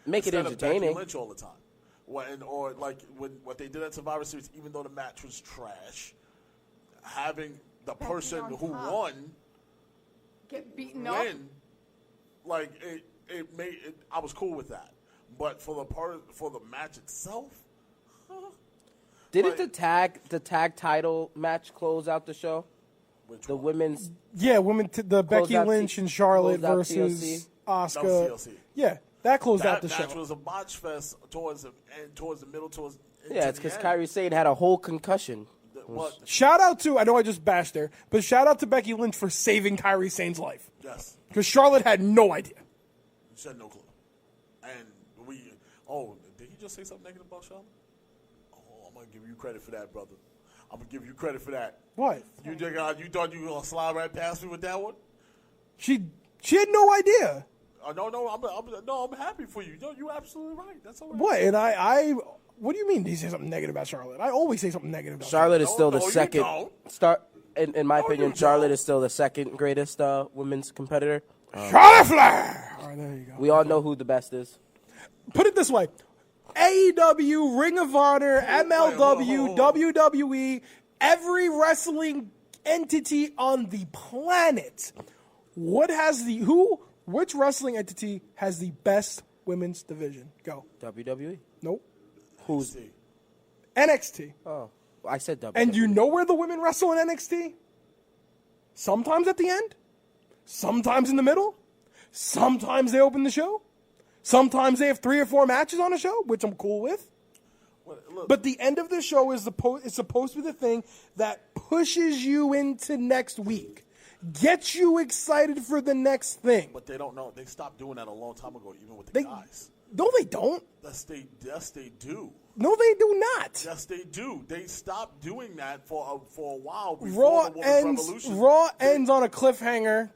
S6: Make it
S3: entertaining. Instead of Becky Lynch all the time. Or what they did at Survivor Series, even though the match was trash, having the person who won
S4: get beaten up.
S3: Like it made it. I was cool with that, but for the match itself.
S6: Didn't the tag title match close out the show? The women's
S5: the Becky Lynch and Charlotte versus Asuka. Yeah, that closed out the show.
S3: That match was a botch fest towards the middle.
S6: It's because Kairi Sane had a whole concussion.
S5: Shout out to, I know I just bashed her, but shout out to Becky Lynch for saving Kairi Sane's life.
S3: Yes.
S5: Because Charlotte had no idea.
S3: She had no clue. And did he just say something negative about Charlotte? I'm going to give you credit for that, brother. I'm going to give you credit for that.
S5: What?
S3: You thought you were going to slide right past me with that one?
S5: She had no idea.
S3: I'm happy for you. No, you're absolutely right. That's all right.
S5: What? And what do you mean? Did he say something negative about Charlotte? I always say something negative about
S6: Charlotte. Is still the
S3: you
S6: second.
S3: don't.
S6: In my opinion, Charlotte is still the second greatest women's competitor.
S5: Charlotte Flair. All right, there you go.
S6: We all know who the best is.
S5: Put it this way: AEW, Ring of Honor, MLW, WWE, every wrestling entity on the planet. Which wrestling entity has the best women's division? Go.
S6: WWE.
S5: Nope.
S6: Who's
S5: NXT.
S6: Oh, I said WWE.
S5: And you know where the women wrestle in NXT? Sometimes at the end, sometimes in the middle, sometimes they open the show, sometimes they have 3 or 4 matches on a show, which I'm cool with. But the end of the show is supposed to be the thing that pushes you into next week, gets you excited for the next thing.
S3: But they don't know. They stopped doing that a long time ago, even with the guys.
S5: No, they don't.
S3: Yes, they do.
S5: No, they do not.
S3: Yes, they do. They stopped doing that for a while before the Women's Revolution.
S5: Raw ends on a cliffhanger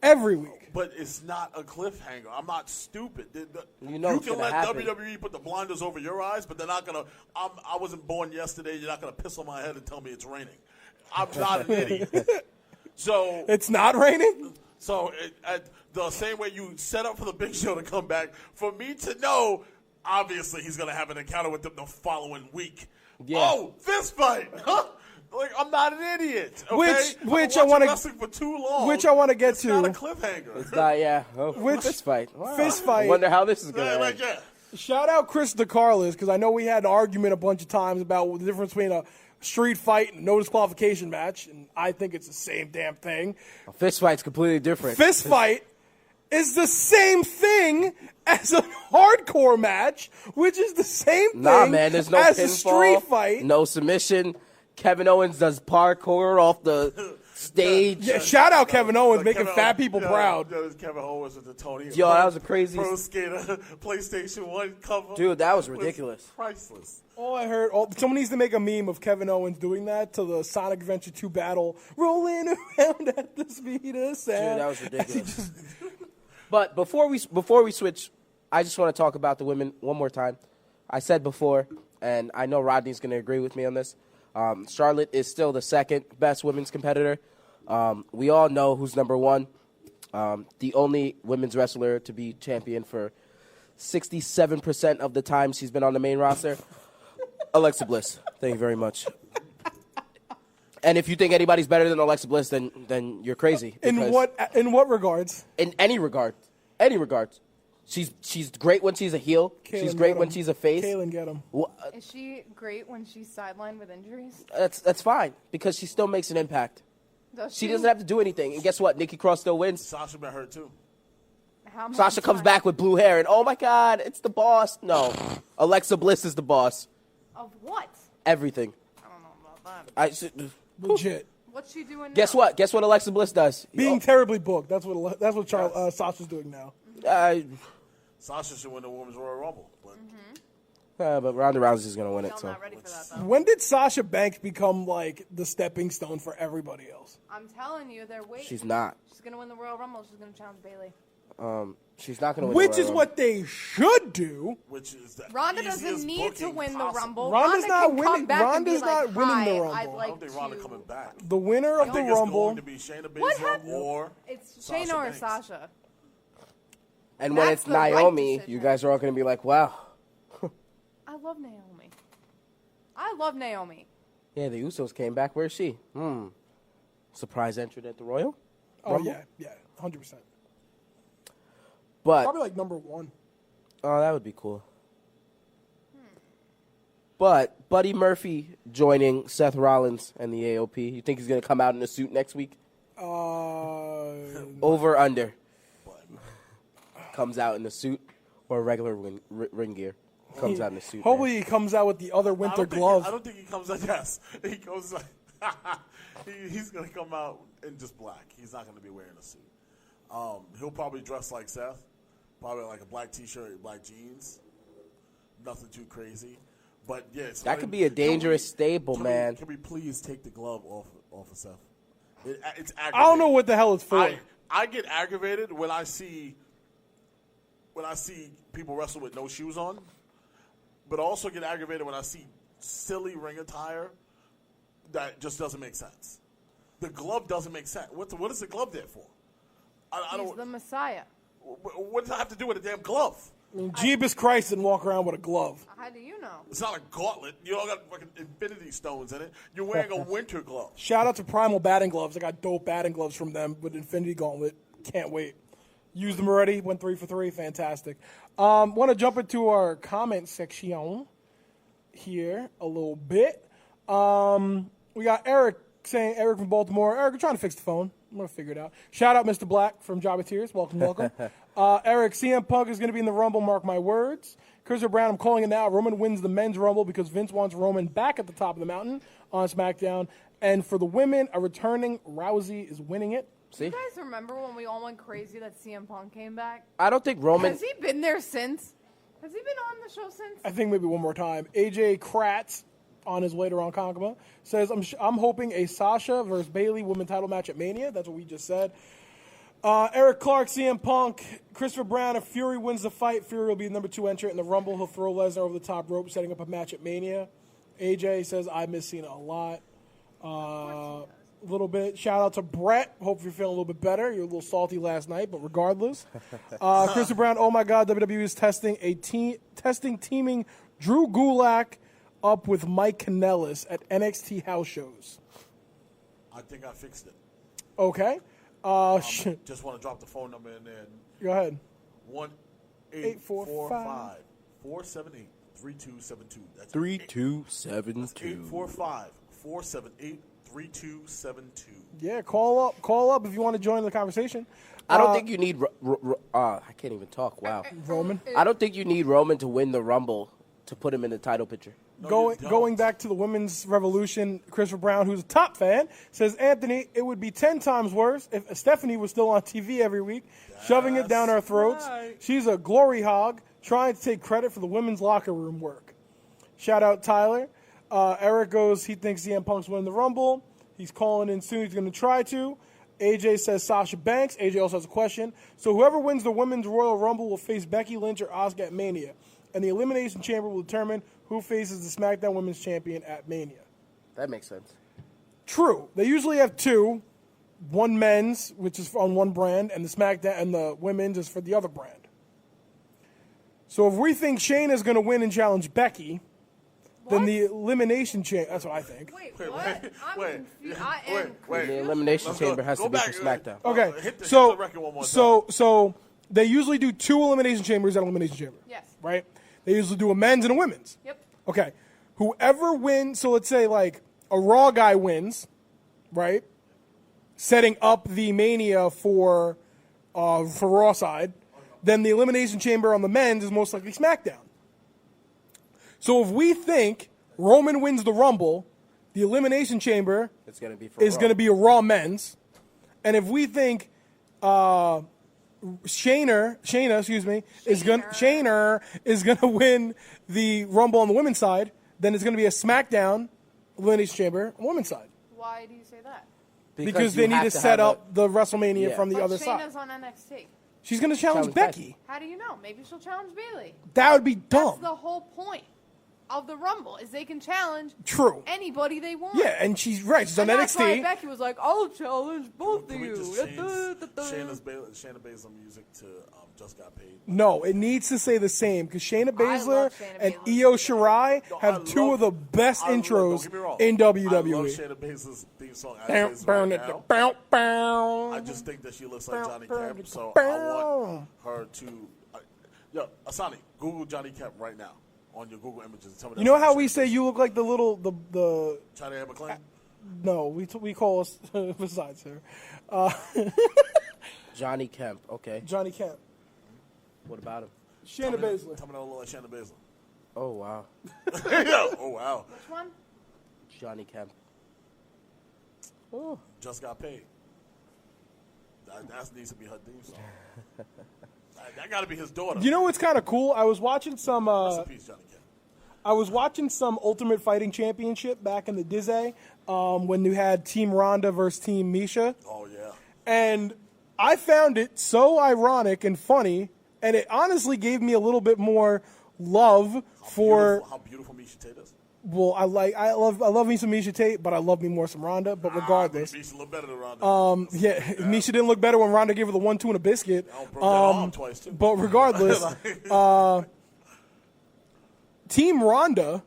S5: every week.
S3: But it's not a cliffhanger. I'm not stupid.
S6: You know
S3: you
S6: it's
S3: can
S6: gonna
S3: let
S6: happen.
S3: WWE put the blinders over your eyes, but they're not gonna. I wasn't born yesterday. You're not gonna piss on my head and tell me it's raining. I'm not an idiot. So
S5: It's not raining?
S3: So the same way you set up for the Big Show to come back, for me to know, obviously he's going to have an encounter with them the following week.
S6: Yeah.
S3: Oh, fist fight. Huh? Like, I'm not an idiot. Okay?
S5: Which
S3: I've
S5: I wanna-
S3: watched wrestling for too long.
S5: which I wanna get
S3: it's
S5: to.
S3: Not a cliffhanger.
S6: It's not, yeah. Oh,
S5: Which-
S6: fist fight. Wow.
S5: Fist fight.
S6: I wonder how this is going
S3: Yeah,
S6: to
S3: like,
S6: end.
S3: yeah.
S5: Shout out Chris DeCarlis, because I know we had an argument a bunch of times about the difference between a street fight and a no disqualification match, and I think it's the same damn thing.
S6: A fist fight's completely different.
S5: Fist fight is the same thing as a hardcore match, which is the same thing
S6: Nah, man, there's no
S5: as
S6: pinfall,
S5: a street fight.
S6: no submission. Kevin Owens does parkour off the stage.
S5: Yeah, shout out Kevin Owens,
S3: Like
S5: making
S3: Kevin
S5: fat
S3: Owens-
S5: people
S3: yeah,
S5: proud.
S3: yeah, there's Kevin Owens with the Tony.
S6: Yo, that was a crazy-
S3: Pro Skater PlayStation 1 cover.
S6: Dude, that was ridiculous.
S3: Priceless.
S5: All I heard, someone needs to make a meme of Kevin Owens doing that to the Sonic Adventure 2 battle, rolling around at the speed of sound.
S6: Dude, that was ridiculous. But before we switch, I just want to talk about the women one more time. I said before, and I know Rodney's going to agree with me on this, Charlotte is still the second best women's competitor. We all know who's number one. The only women's wrestler to be champion for 67% of the time she's been on the main roster. Alexa Bliss. Thank you very much. And if you think anybody's better than Alexa Bliss, then you're crazy.
S5: In what regards?
S6: In any regard. She's great when she's a heel. She's
S5: Kaylin,
S6: great
S5: get
S6: when
S5: him.
S6: she's a face.
S5: Kaylin, get him.
S4: Is she great when she's sidelined with injuries?
S6: That's fine because she still makes an impact.
S4: Does
S6: She doesn't have to do anything. And guess what? Nikki Cross still wins.
S3: Sasha been hurt too.
S4: How many
S6: Sasha comes
S4: times?
S6: back with blue hair and oh my God, it's the boss. No, Alexa Bliss is the boss.
S4: Of what?
S6: Everything.
S4: I don't know about that.
S5: Legit.
S4: What's she doing
S6: Guess
S4: now?
S6: what? Guess what Alexa Bliss does?
S5: Being terribly booked. That's what Sasha's doing now.
S3: Sasha should win the Women's Royal Rumble.
S6: But Ronda Rousey's gonna win it.
S4: Still
S6: So
S4: not ready for that, though.
S5: When did Sasha Banks become like the stepping stone for everybody else?
S4: I'm telling you, they're waiting.
S6: she's not.
S4: She's going to win the Royal Rumble. She's going to challenge Bailey.
S6: She's not gonna win.
S5: Which
S6: the
S5: is
S6: Royal
S5: what they should do.
S3: Which is the
S4: Ronda
S3: easiest
S4: doesn't need to
S3: booking
S4: win the
S3: possible.
S4: Rumble.
S5: Ronda's
S4: Ronda
S5: not
S4: can
S5: winning-
S4: come back and be
S5: Ronda's not
S4: like,
S5: winning the
S4: "Hi,
S5: Rumble."
S4: I'd
S3: I
S4: like
S3: don't think Ronda
S4: to-"
S3: coming back.
S5: The winner of
S3: I
S5: the
S3: think it's
S5: Rumble.
S3: going to be Shayna
S4: What
S3: Baszler
S4: happened?
S3: or
S4: It's
S3: Sasha
S4: Shayna or
S3: Banks.
S4: Sasha.
S6: And when
S4: That's
S6: it's
S4: the right
S6: Naomi,
S4: decision.
S6: you guys are all gonna be like, "Wow,
S4: I love Naomi. I love Naomi.
S6: yeah, the Usos came back. Where's she? Surprise entrant at the Royal."
S5: Oh
S6: Rumble?
S5: yeah, 100%.
S6: But
S5: Probably like number one.
S6: oh, that would be cool. But Buddy Murphy joining Seth Rollins and the AOP. You think he's gonna come out in a suit next week? Over or under. Comes out in a suit or regular ring gear. Comes out in a suit.
S5: Hopefully he comes out with the other
S3: I
S5: winter
S3: don't think
S5: glove.
S3: I don't think he comes out. Yes, he goes like he's going to come out in just black. He's not going to be wearing a suit. He'll probably dress like Seth, probably like a black T-shirt, black jeans. Nothing too crazy, but yeah, it's
S6: That could be a dangerous stable, man.
S3: Can we please take the glove off of Seth? It's aggravating.
S5: I don't know what the hell it's for.
S3: I get aggravated when I see people wrestle with no shoes on, but also get aggravated when I see silly ring attire that just doesn't make sense. The glove doesn't make sense. What is the glove there for? I
S4: He's
S3: don't.
S4: the Messiah.
S3: What does that have to do with a damn glove?
S5: I mean, Jeebus Christ didn't walk around with a glove.
S4: How do you know?
S3: It's not a gauntlet. You don't got fucking infinity stones in it. You're wearing a winter glove.
S5: Shout out to Primal Batting Gloves. I got dope batting gloves from them with Infinity Gauntlet. Can't wait. Used them already. Went 3 for 3. Fantastic. Want to jump into our comment section. here a little bit. We got Eric saying, Eric from Baltimore. Eric, we're trying to fix the phone. I'm going to figure it out. Shout out Mr. Black from Jabba Tears. Welcome. Eric, CM Punk is going to be in the Rumble, mark my words. Christopher Brown, I'm calling it now. Roman wins the men's Rumble because Vince wants Roman back at the top of the mountain on SmackDown. And for the women, a returning Rousey is winning it.
S4: Do you guys remember when we all went crazy that CM Punk came back?
S6: I don't think Roman...
S4: Has he been there since? Has he been on the show since?
S5: I think maybe one more time. AJ Kratz, on his way to Ronkonkoma, says, I'm hoping a Sasha versus Bayley women title match at Mania. That's what we just said. Eric Clark, CM Punk, Christopher Brown. If Fury wins the fight, Fury will be the number 2 entrant in the Rumble. He'll throw Lesnar over the top rope, setting up a match at Mania. AJ says, I miss Cena a lot. A little bit. Shout out to Brett. Hope you're feeling a little bit better. You're a little salty last night, but regardless. Christopher Brown, oh my God, WWE is teaming Drew Gulak up with Mike Kanellis at NXT house shows.
S3: I think I fixed it.
S5: Okay.
S3: Just want to drop the phone number in there.
S5: Go ahead.
S3: 1-845-478-3272. That's
S6: 3272.
S3: 845-478-3272.
S5: Yeah, call up if you want to join the conversation.
S6: I don't think you need... I can't even talk. Wow.
S5: Roman.
S6: I don't think you need Roman to win the Rumble to put him in the title picture.
S5: Going back to the women's revolution, Christopher Brown, who's a top fan, says, Anthony, it would be 10 times worse if Stephanie was still on TV every week, shoving it down our throats. Right. She's a glory hog, trying to take credit for the women's locker room work. Shout out Tyler. Eric goes, he thinks CM Punk's winning the Rumble. He's calling in soon. He's going to try to. AJ says Sasha Banks. AJ also has a question. So whoever wins the Women's Royal Rumble will face Becky Lynch or Asuka at Mania. And the Elimination Chamber will determine who faces the SmackDown Women's Champion at Mania.
S6: That makes sense.
S5: True. They usually have 2. One men's, which is on one brand, and the SmackDown and the women's is for the other brand. So if we think Shayna's going to win and challenge Becky, then the Elimination Chamber... That's what I think.
S4: Wait, what? I'm confused.
S6: The Elimination Chamber has to be for SmackDown.
S5: Okay,
S3: hit the record one more time.
S5: So they usually do 2 Elimination Chambers at Elimination Chamber.
S4: Yes.
S5: Right? They usually do a men's and a women's.
S4: Yep.
S5: Okay. Whoever wins, so let's say like a Raw guy wins, right? Setting up the Mania for Raw side, then the Elimination Chamber on the men's is most likely SmackDown. So if we think Roman wins the Rumble, the Elimination Chamber
S6: is going
S5: to be a Raw men's, and if we think Shayna is gonna win the Rumble on the women's side, then it's gonna be a SmackDown Elimination Chamber on the women's side.
S4: Why do you say that?
S5: Because they need to set up the WrestleMania from the other side.
S4: Shayna's on NXT.
S5: She's gonna challenge Becky.
S4: How do you know? Maybe she'll challenge Bayley.
S5: That would be dumb.
S4: That's the whole point of the Rumble is they can challenge anybody they want.
S5: Yeah, and she's right. She's on
S4: NXT.
S5: That's
S4: why Becky was like, "I'll challenge both of you."
S3: Shayna Baszler music to Just Got Paid.
S5: No, it needs to say the same because Shayna Baszler and Io Shirai have 2 of the best intros in WWE.
S3: I love Shayna Baszler's theme song. I just think that she looks like Johnny Kemp, so I want her to. Asani, Google Johnny Kemp right now. On your Google images, and tell me.
S5: You know how we say you look like the
S3: China Ann McClain?
S5: No, we call us besides her.
S6: Johnny Kemp. Okay.
S5: Johnny Kemp.
S6: What about him?
S5: Shayna Baszler.
S3: Tell me that look like Shayna Baszler.
S6: Oh wow.
S3: Oh wow.
S4: Which one?
S6: Johnny Kemp.
S5: Oh.
S3: Just Got Paid. That needs to be her theme song. That got to be his daughter.
S5: You know what's kind of cool? I was watching some.
S3: Rest in peace, Johnny Kemp.
S5: I was watching some Ultimate Fighting Championship back in the Disney when you had Team Ronda versus Team Misha.
S3: Oh yeah.
S5: And I found it so ironic and funny, and it honestly gave me a little bit more love for
S3: how beautiful Misha Tate is.
S5: Well, I love me some Misha Tate, but I love me more some Ronda. But regardless,
S3: Misha looked better than Ronda.
S5: Misha didn't look better when Ronda gave her the 1-2 and a biscuit.
S3: Broke that arm twice too.
S5: But regardless, Team Ronda,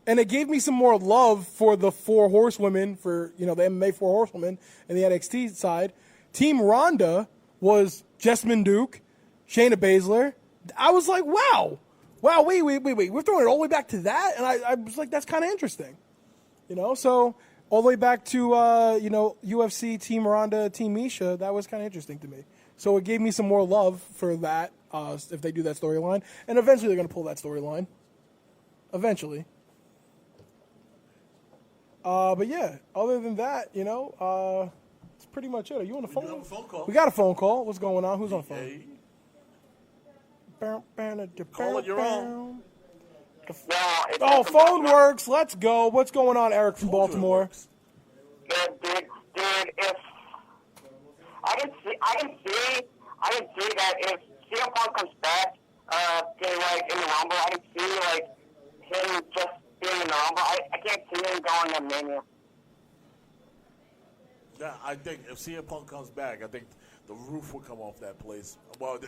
S5: and it gave me some more love for the 4 horsewomen, for the MMA 4 horsewomen and the NXT side. Team Ronda was Jessamine Duke, Shayna Baszler. I was like, wow. Wow, wait. We're throwing it all the way back to that? And I was like, that's kind of interesting. So all the way back to, UFC, Team Ronda, Team Misha, that was kind of interesting to me. So it gave me some more love for that if they do that storyline. And eventually they're going to pull that storyline. Eventually. But yeah, other than that, it's pretty much it. Are you on the phone?
S3: We have a phone call.
S5: We got a phone call. What's going on? Who's on the phone?
S3: Hey. Call it your own.
S5: Oh, phone works. Let's go. What's going on, Eric from Baltimore?
S7: Dude, if I can see that if CM Punk comes back, in the Rumble, I can see him just being in the Rumble. I can't see him going to Mania.
S3: Yeah, I think if CM Punk comes back, I think the roof will come off that place. Do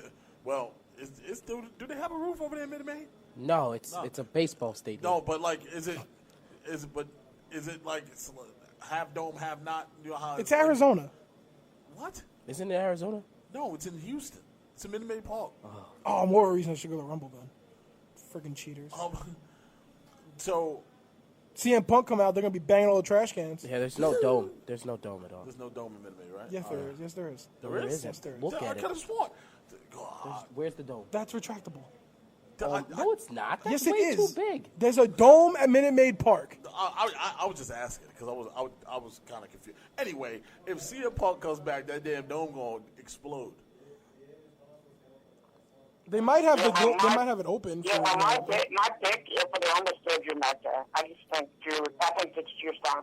S3: they have a roof over there in Minute Maid?
S6: No, it's a baseball stadium.
S3: No, but is it like it's half dome, half not? You know how
S5: It's Arizona.
S3: What?
S6: Isn't it Arizona?
S3: No, it's in Houston. It's in Minute Maid Park.
S5: Oh, more reason I should go to Rumble then. Freaking cheaters.
S3: So
S5: CM Punk come out, they're gonna be banging all the trash cans.
S6: Yeah, there's no dome. There's no dome at all.
S3: there's no dome in Minute Maid, right?
S5: Yes, there is. Yes, there is.
S3: There is?
S5: Yes, there is.
S6: Look
S3: I
S6: at
S3: could
S6: it.
S3: have sworn. God.
S6: Where's the dome?
S5: That's retractable.
S6: No, it's not. That's
S5: Yes, it
S6: way
S5: is.
S6: too big.
S5: There's a dome at Minute Maid Park.
S3: I was just asking because I was kind of confused. Anyway, if CM Punk comes back, that damn dome gonna explode.
S5: They might have they might have it open.
S7: Yeah,
S5: for,
S7: my pick for the Rumble is still Drew McIntyre. I think it's Drew's time.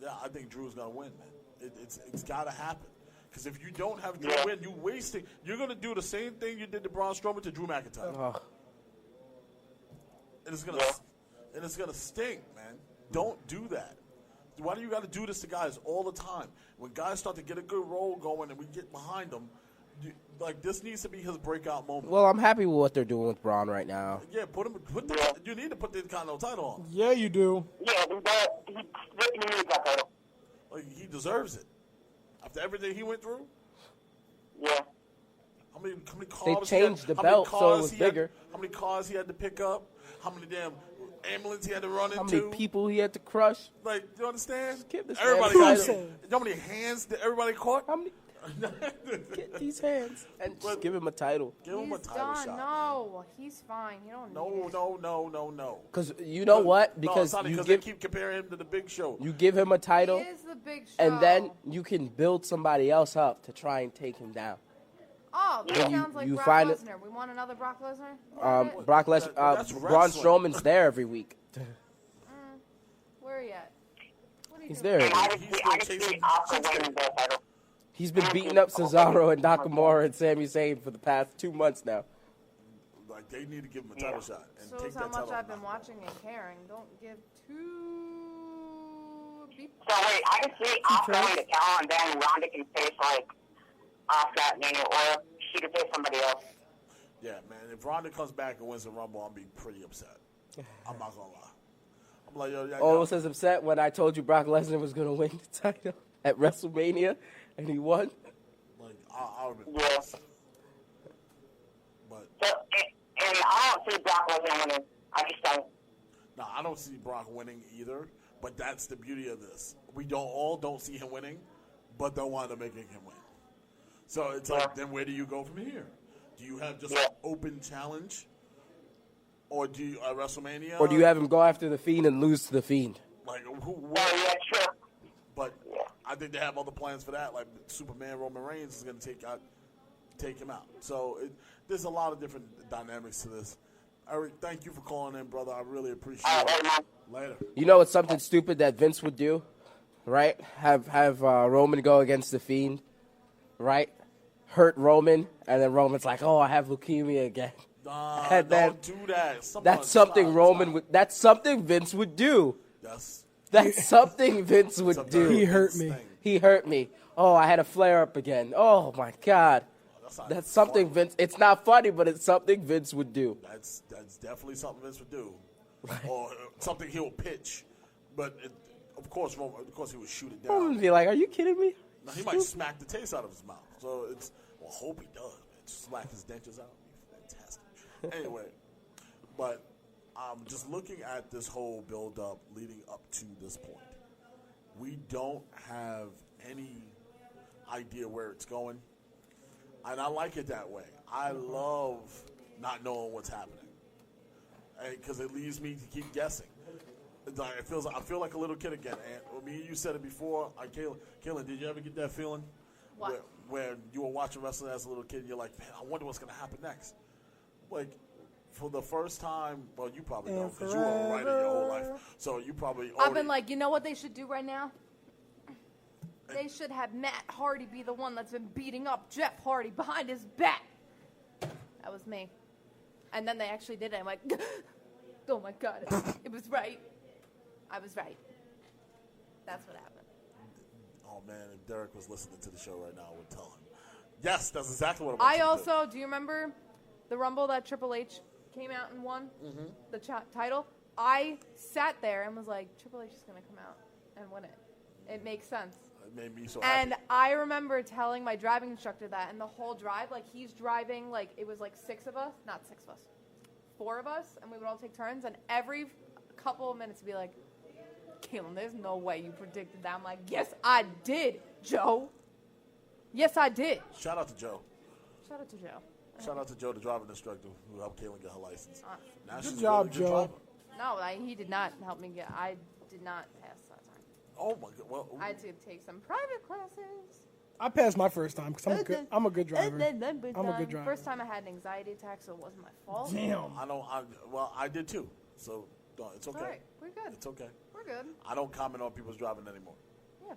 S3: Yeah, I think Drew's gonna win, man. It's gotta happen. Because if you don't have Drew win, you're wasting. You're gonna do the same thing you did to Braun Strowman to Drew McIntyre, and it's gonna stink, man. Don't do that. Why do you got to do this to guys all the time? When guys start to get a good roll going and we get behind them, this needs to be his breakout moment.
S6: Well, I'm happy with what they're doing with Braun right now.
S3: Yeah, you need to put the Continental title on.
S5: Yeah, you do.
S7: Yeah, he needs that title.
S3: He deserves it. After everything he went through.
S7: Yeah.
S3: How many cars
S6: They changed the belt so it was bigger.
S3: How many cars he had to pick up? How many damn ambulance he had to run
S6: How
S3: into?
S6: many people he had to crush?
S3: You understand?
S6: Give this
S3: Everybody
S6: man
S3: got
S6: the
S3: you know how many hands that everybody caught?
S6: How many? Get these hands and just give him a title.
S3: Give him a
S4: He's
S3: title
S4: done.
S3: shot.
S4: No, he's fine. You don't need it.
S3: No.
S6: Because you know what? Because
S3: they keep comparing him to the Big Show.
S6: you give him a title,
S4: He is the big show.
S6: and then you can build somebody else up to try and take him down.
S4: Oh, that
S6: Then
S4: sounds like
S6: you
S4: Brock
S6: find it-
S4: Lesnar. We want another Brock Lesnar?
S6: Brock Lesnar,
S3: that's
S6: Braun
S3: wrestling.
S6: Strowman's there every week.
S4: Where are you at? What are you
S6: He's
S4: doing?
S6: there.
S7: I
S6: Every week.
S7: can see Asuka winning the title.
S6: He's been beating up Cesaro and Nakamura and Sami Zayn for the past 2 months now.
S3: They need to give him a title shot and
S4: Shows
S3: take
S4: how
S3: that
S4: much
S3: title.
S4: I've been watching and caring. Don't give two.
S7: So wait, I can see Asuka winning the title, and then Ronda can face Asuka at Mania, or she could face somebody else.
S3: Yeah, man. If Ronda comes back and wins the Rumble, I'll be pretty upset. I'm not gonna lie. I'm like, yo,
S6: Almost as upset when I told you Brock Lesnar was going to win the title at WrestleMania, and he won.
S3: I would be
S7: Yeah.
S3: pissed. But
S7: So, and I don't see Brock Lesnar winning. I just don't.
S3: no, I don't see Brock winning either. But that's the beauty of this. We don't see him winning, but they'll wind up making him win. So it's like, then where do you go from here? Do you have just an open challenge, or do you WrestleMania,
S6: Or do you have him go after the Fiend and lose to the Fiend?
S3: like who?
S7: Oh,
S3: What?
S7: yeah, sure.
S3: But I think they have other plans for that. Like Superman Roman Reigns is going to take him out. So there's a lot of different dynamics to this. Eric, thank you for calling in, brother. I really appreciate it. Later.
S6: You know what's something stupid that Vince would do, right? Have Roman go against the Fiend, right? Hurt Roman, and then Roman's like, "Oh, I have leukemia again." And then-
S3: Don't do that.
S6: That's something Roman would. That's something Vince would do. That's something Vince would do.
S5: He hurt me.
S6: He hurt me. Oh, I had a flare up again. Oh my God. That's something Vince. It's not funny, but it's something Vince would do.
S3: That's definitely something Vince would do, or something he'll pitch. But of course, he would shoot it
S6: Roman
S3: down.
S6: would be like, "Are you kidding me?"
S3: Now, he might smack the taste out of his mouth. So hope he does. Man. Just smack his dentures out. Fantastic. Anyway, but just looking at this whole build-up leading up to this point, we don't have any idea where it's going, and I like it that way. I love not knowing what's happening, because it leaves me to keep guessing. I feel like a little kid again. And me and you said it before. Kaylin, did you ever get that feeling?
S4: What?
S3: Where you were watching wrestling as a little kid, and you're like, man, I wonder what's going to happen next. Like, for the first time, well, you probably don't, because you were a writer your whole life. So you probably
S4: I've been like, you know what they should do right now? They should have Matt Hardy be the one that's been beating up Jeff Hardy behind his back. That was me. And then they actually did it. I'm like, oh my God, it was right. I was right. That's what happened.
S3: Oh, man, if Derek was listening to the show right now, I would tell him. Yes, that's exactly what I want to do.
S4: Do you remember the Rumble that Triple H came out and won? Mm-hmm. The title? I sat there and was like, Triple H is going to come out and win it. It makes sense.
S3: It made me so happy.
S4: And I remember telling my driving instructor that, and the whole drive, like, he's driving, like, it was like 4 of us, and we would all take turns, and every couple of minutes be like, Kaylin, there's no way you predicted that. I'm like, yes, I did, Joe. Yes, I did.
S3: Shout out to Joe.
S4: Shout out to Joe.
S3: Shout out to Joe, the driving instructor, who helped Kaylin get her license. Now she's
S5: Good job,
S3: a really good
S5: Joe.
S3: driver.
S4: No, he did not help me get. I did not pass that time.
S3: Oh my God! Well,
S4: I had to take some private classes.
S5: I passed my first time because I'm a good driver. I'm a good driver.
S4: First time I had an anxiety attack, so it wasn't my fault.
S5: Damn.
S3: I did too. So no, it's okay.
S4: All right, we're good.
S3: It's okay.
S4: We're good.
S3: I don't comment on people's driving anymore.
S4: Yeah.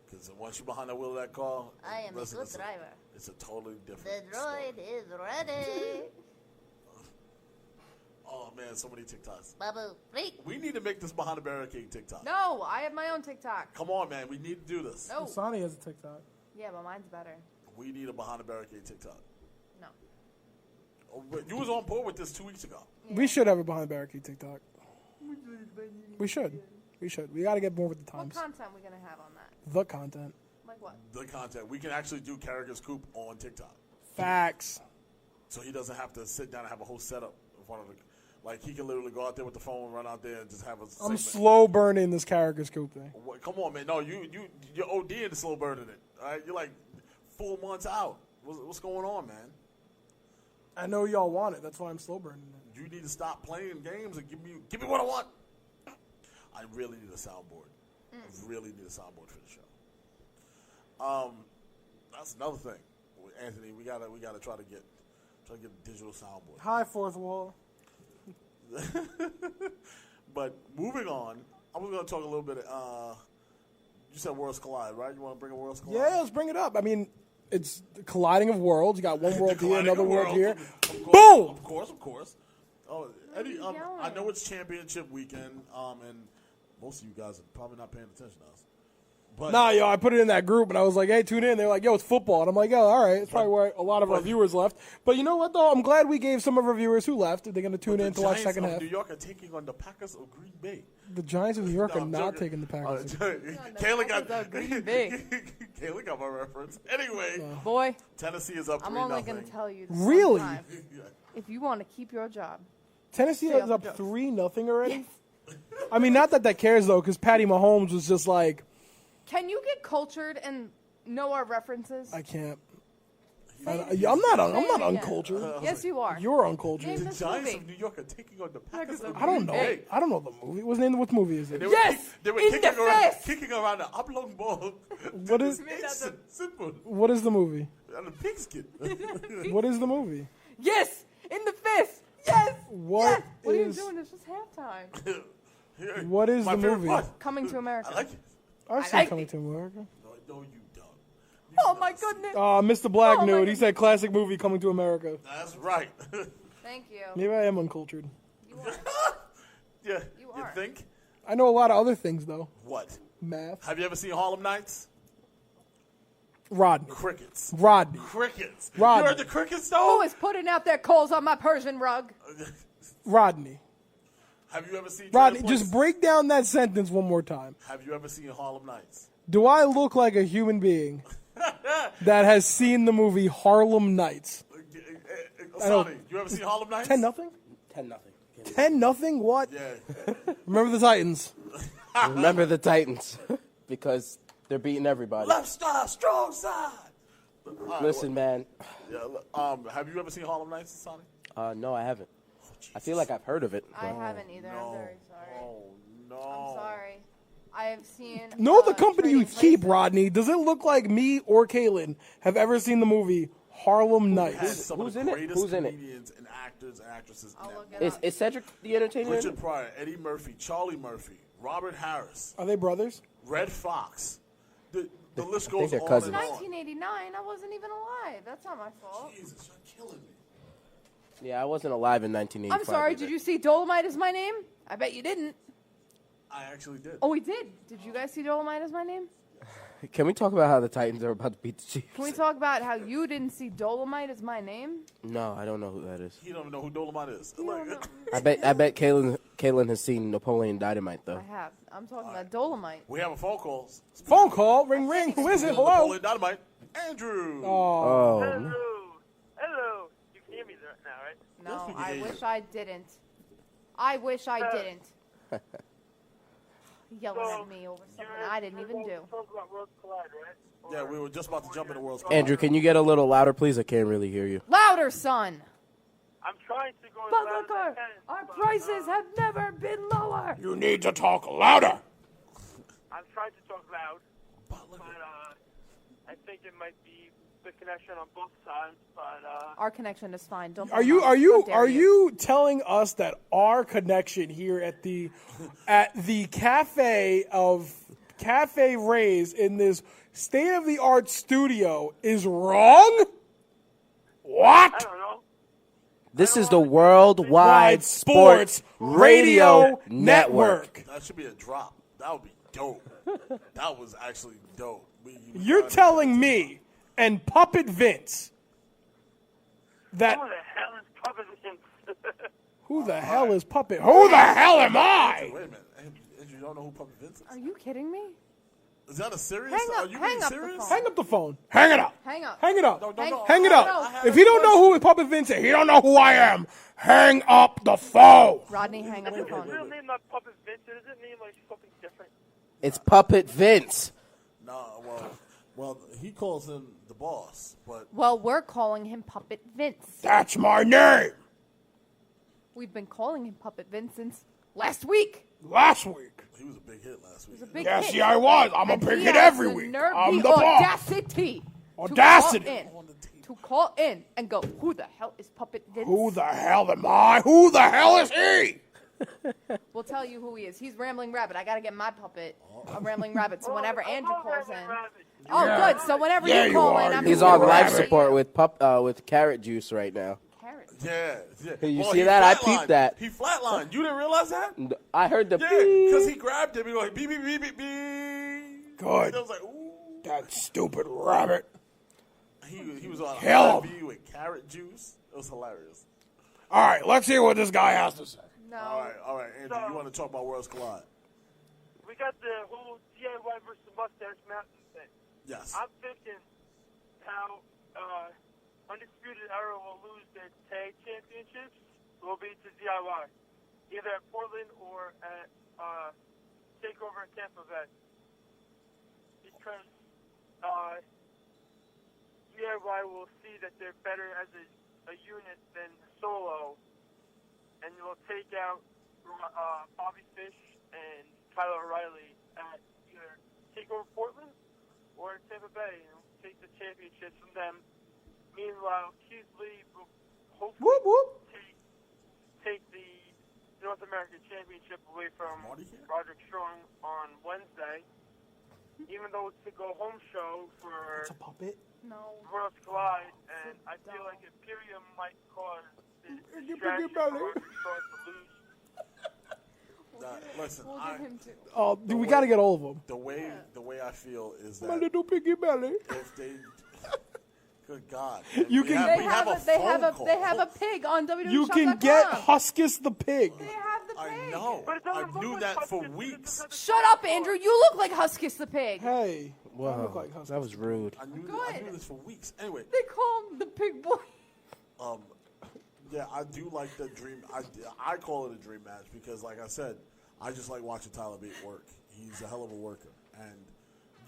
S3: Because once you're behind the wheel of that car,
S8: I am a good driver.
S3: It's a totally different.
S8: The droid is ready.
S3: Oh man, so many TikToks.
S8: Babu, freak.
S3: We need to make this behind the barricade TikTok.
S4: No, I have my own TikTok.
S3: Come on, man. We need to do this.
S4: No.
S5: Sonny has a TikTok.
S4: Yeah, but mine's better.
S3: We need a behind the barricade TikTok.
S4: No.
S3: Oh, but you was on board with this 2 weeks ago.
S4: Yeah.
S5: We should have a behind the barricade TikTok. We should. We got to get more with the
S4: What
S5: times.
S4: content are we going to have on that?
S5: The content.
S4: Like what?
S3: The content. We can actually do Carragher's Coop on TikTok.
S5: Facts.
S3: So he doesn't have to sit down and have a whole setup in front of the. Like, he can literally go out there with the phone, run out there, and just have a segment.
S5: I'm slow burning this character scoop thing.
S3: Come on, man. No, you're ODing the slow burning it. All right? You're like 4 months out. What's going on, man?
S5: I know y'all want it. That's why I'm slow burning it.
S3: You need to stop playing games and give me what I want. I really need a soundboard. I really need a soundboard for the show. That's another thing, Anthony. We gotta try to get a digital soundboard.
S5: Hi, fourth wall.
S3: But moving on, I was going to talk a little bit. You said Worlds Collide, right? You want to bring a Worlds Collide?
S5: Yeah, let's bring it up. I mean, it's the colliding of worlds. You got one world here,
S3: colliding
S5: another
S3: of
S5: world here.
S3: Of course,
S5: Boom!
S3: Of course. Oh, Eddie, I know it's championship weekend, and most of you guys are probably not paying attention to us. But
S5: Nah, yo, I put it in that group, and I was like, hey, tune in. They're like, yo, it's football. And I'm like, yo, all right. It's probably where a lot of our viewers left. But you know what, though? I'm glad we gave some of our viewers who left. They're going to tune in to watch second half.
S3: New York are taking on the Packers of Green Bay.
S5: The Giants of New York
S3: No,
S5: are
S3: I'm
S5: not
S3: joking.
S5: taking the Packers.
S3: Kayla got
S4: Packers of Green Bay.
S3: Kayla got my reference. Anyway,
S4: Boy,
S3: Tennessee is up 3-0.
S4: I'm only going to tell you this
S5: Really?
S4: one time. If you want to keep your job.
S5: Tennessee
S4: Stay
S5: is
S4: off
S5: up
S4: the jokes.
S5: 3-0 already? I mean, not that cares, though, because Patty Mahomes was just like,
S4: Can you get cultured and know our references?
S5: I can't.
S4: Say
S5: I'm not
S4: again.
S5: uncultured.
S4: Yes, you are.
S5: You're
S4: Name
S5: uncultured.
S3: The
S4: this
S3: Giants
S4: movie.
S3: of New York are taking on the Packers of
S5: I don't know.
S3: Green Bay.
S5: I don't know the movie. What movie is it?
S3: They were
S4: Yes!
S3: they were
S4: In the fist!
S3: kicking around the oblong ball.
S5: What is-
S3: It's simple.
S5: What is the movie?
S3: And the pigskin.
S5: What is the movie?
S4: Yes! In the fist! Yes!
S5: What
S4: Yes! What are you
S5: is-
S4: doing? It's just halftime.
S5: What is
S3: My
S5: the
S3: favorite
S5: movie?
S3: part.
S4: Coming to America.
S3: I like it.
S5: I've seen
S4: like
S5: Coming
S4: it.
S5: to America.
S3: No, you don't.
S4: Oh my goodness.
S5: Mr. Black
S4: Oh, my
S5: knew it. He
S4: goodness.
S5: said classic movie Coming to America.
S3: That's right.
S4: Thank you.
S5: Maybe I am uncultured.
S4: You are.
S3: Yeah.
S4: You
S3: You
S4: are.
S3: think?
S5: I know a lot of other things, though.
S3: What?
S5: Math.
S3: Have you ever seen Harlem Nights?
S5: Rodney.
S3: Crickets.
S5: Rodney.
S3: Crickets.
S5: Rodney.
S3: You heard the crickets,
S4: Who
S3: though?
S4: is putting out their coals on my Persian rug?
S5: Rodney.
S3: Have you ever seen
S5: Rodney,
S3: Trailer
S5: just
S3: Place?
S5: break down that sentence one more time.
S3: Have you ever seen Harlem Nights?
S5: Do I look like a human being that has seen the movie Harlem Nights? I know.
S3: Sonny, you ever seen Harlem Nights?
S5: 10-0.
S6: 10-0.
S5: 10-0. What?
S3: Yeah.
S5: Remember the Titans.
S6: Remember the Titans because they're beating everybody.
S3: Left side, strong side.
S6: Listen, man.
S3: Yeah. Have you ever seen Harlem Nights, Sonny?
S6: No, I haven't. I feel like I've heard of it.
S4: I haven't either. I'm very sorry.
S3: Oh no.
S4: I'm sorry. I have seen.
S5: Know the company you
S4: Trading
S5: keep,
S4: Places.
S5: Rodney. Does it look like me or Kaylin have ever seen the movie Harlem
S3: Has
S5: Nights?
S3: some
S6: Who's
S3: of
S6: in
S3: the
S6: it?
S3: greatest
S6: Who's in it?
S3: comedians and actors and actresses in
S4: I'll
S3: that
S4: look
S3: movie.
S4: it up.
S6: Is Cedric the Entertainer? in
S3: Richard
S6: it?
S3: Pryor, Eddie Murphy, Charlie Murphy, Robert Harris,
S5: Are they brothers?
S3: Red Fox. The list
S6: think
S3: goes
S6: they're
S3: on
S6: cousins.
S3: and on.
S4: 1989. I wasn't even alive. That's not my fault.
S3: Jesus, you're killing me.
S6: Yeah, I wasn't alive in 1985.
S4: I'm sorry.
S6: either.
S4: Did you see Dolomite is my name? I bet you didn't.
S3: I actually did.
S4: Oh, we did. Did you guys see Dolomite is my name?
S6: Can we talk about how the Titans are about to beat the Chiefs?
S4: Can we talk about how you didn't see Dolomite is my name?
S6: No, I don't know who that is.
S3: He don't even know who Dolomite is.
S4: You don't know.
S6: I bet Kaylin has seen Napoleon Dynamite though.
S4: I have. I'm talking about Dolomite.
S3: We have a phone call.
S5: Phone call. Ring, ring. Who is it? Hello.
S3: Napoleon Dynamite. Andrew.
S6: Oh,
S9: Hello. Hello. You can hear me now, right?
S4: No,
S3: we can
S4: I
S3: hear
S4: wish
S3: you.
S4: I didn't. I wish I didn't. Yelling at me over something I didn't even do.
S9: Talk about Worlds Collide, right?
S3: Yeah, we were just about to jump into World's Cup.
S6: Andrew, can you get a little louder, please? I can't really hear you.
S4: Louder, son.
S9: I'm trying to go as loud as I
S4: Motherfucker,
S9: can,
S4: our
S9: but,
S4: prices have never been lower.
S5: You need to talk louder.
S9: I'm trying to talk loud, but I think it might be the connection on both sides. But
S4: Our connection is fine. Don't.
S5: Are
S4: blame
S5: you
S4: us.
S5: are you
S4: How dare
S5: are you telling us that our connection here at the cafe of Cafe Ray's in this state of the art studio is wrong? What?
S9: I don't know.
S6: This is the Worldwide
S5: Wide
S6: Sports Radio Network.
S3: That should be a drop. That would be dope. That was actually dope.
S5: You're telling me and Puppet Vince that
S9: Who the hell is Puppet Vince?
S5: who the hell is Puppet? Who the hell am I?
S3: Wait a minute. Andrew, you don't know who Puppet Vince is?
S4: Are you kidding me?
S3: Is that a serious?
S4: Hang up-
S3: Are you
S4: hang
S3: being
S4: up the
S3: serious?
S4: phone.
S5: Hang up the phone. Hang it up.
S4: Hang up.
S5: Hang it up.
S3: No,
S4: Hang-
S5: Hang it
S4: no,
S5: up.
S4: no.
S5: If he don't know who Puppet Vince is, he don't know who I am. Hang up the phone.
S4: Rodney, hang up the
S9: Is his
S4: phone.
S9: real name not Puppet Vince? Does it name like something different?
S6: It's Puppet Vince.
S3: No, well, he calls him the boss, but
S4: Well, we're calling him Puppet Vince.
S5: That's my name.
S4: We've been calling him Puppet Vince since last week.
S5: Last week.
S3: he was a big hit last week.
S4: It's a big
S5: Yes,
S4: hit.
S5: yeah, I was. I'm a
S4: And
S5: big
S4: he
S5: hit
S4: has
S5: every
S4: the
S5: week.
S4: nerve,
S5: I'm
S4: the
S5: the boss.
S4: audacity.
S5: Audacity.
S4: To call in and go, who the hell is Puppet Vince?
S5: Who the hell am I? Who the hell is he?
S4: We'll tell you who he is. He's Rambling Rabbit. I got to get my puppet a Rambling Rabbit. So whenever Andrew calls in. Oh,
S5: Yeah.
S4: good. So whenever
S5: Yeah,
S4: you
S5: you
S4: call
S5: are.
S4: in, I'm
S6: He's
S4: gonna
S6: on
S4: call
S6: life
S4: in.
S6: support with carrot juice right now.
S4: Carrot.
S3: Yeah.
S6: You
S3: Well,
S6: see
S3: he
S6: that? I
S3: flatlined.
S6: peeped that.
S3: He flatlined. You didn't realize that?
S6: I heard the
S3: Yeah,
S6: beep.
S3: because he grabbed him. He was like, beep, beep, beep, beep, beep.
S5: Good.
S3: I was like, ooh.
S5: That stupid rabbit.
S3: He was on
S5: Kill him.
S3: TV with carrot juice. It was hilarious.
S5: All right, let's hear what this guy has to say.
S4: No.
S3: All right, Andrew, you want to talk about Worlds Collide?
S9: We got the whole DIY versus Mustache Mountain thing.
S3: Yes.
S9: I'm thinking how Undisputed Era will lose their tag championships will be to DIY, either at Portland or at TakeOver at Tampa Bay. Because DIY will see that they're better as a unit than solo, and will take out Bobby Fish and Kyle O'Reilly at either TakeOver Portland or Tampa Bay, take the championships from them. Meanwhile, Keith Lee will hopefully
S5: Whoop, whoop.
S9: take the North American Championship away from
S3: Marty here?
S9: Roderick Strong on Wednesday. Even though it's a go-home show for
S5: It's a puppet.
S4: No.
S9: Worlds Collide, and I feel like Imperium might cause the
S5: Your
S9: distraction
S5: biggie
S9: for
S5: belly.
S9: Roderick Strong to lose.
S3: Listen,
S4: We'll give him two.
S5: Oh, dude, we got to get all of them.
S3: the way I feel is
S5: My
S3: that
S5: little piggy belly.
S3: if they, good God,
S5: You
S3: we
S5: can-
S3: have,
S4: They
S3: we
S4: have
S3: a
S4: a they have
S3: phone
S4: a
S3: call.
S4: they have a pig on WWE.
S5: You can get Huskus the pig.
S4: They have the
S3: I
S4: pig.
S3: know.
S9: But it
S3: I
S9: doesn't look
S3: knew
S9: like
S3: that for
S9: Huskus.
S3: weeks.
S4: Shut up, Andrew. You look like Huskus the pig.
S5: Hey. I
S6: Whoa,
S5: look like Huskus.
S6: that was rude.
S3: I knew
S4: Good.
S3: this for weeks. Anyway,
S4: They call him the pig boy.
S3: Yeah, I do like the dream. I call it a dream match because, like I said, I just like watching Tyler Bate work. He's a hell of a worker, and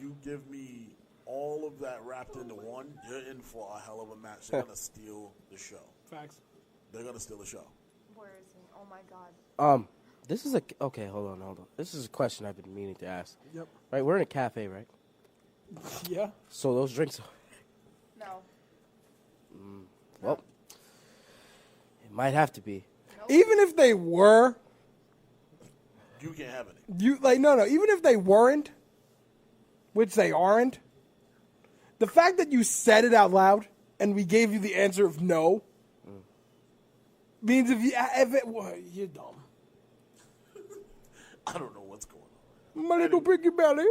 S3: you give me all of that wrapped into one, you're in for a hell of a match. They're gonna steal the show.
S5: Facts.
S3: They're gonna steal the show.
S4: Where is he? Oh my God.
S6: This is okay. Hold on. This is a question I've been meaning to ask.
S5: Yep.
S6: Right, we're in a cafe, right?
S5: Yeah.
S6: So those drinks.
S4: No.
S6: Well, it might have to be.
S5: Even if they were,
S3: You can't have any.
S5: no. Even if they weren't, which they aren't, the fact that you said it out loud and we gave you the answer of no means you're dumb.
S3: I don't know what's going on.
S5: My little piggy belly.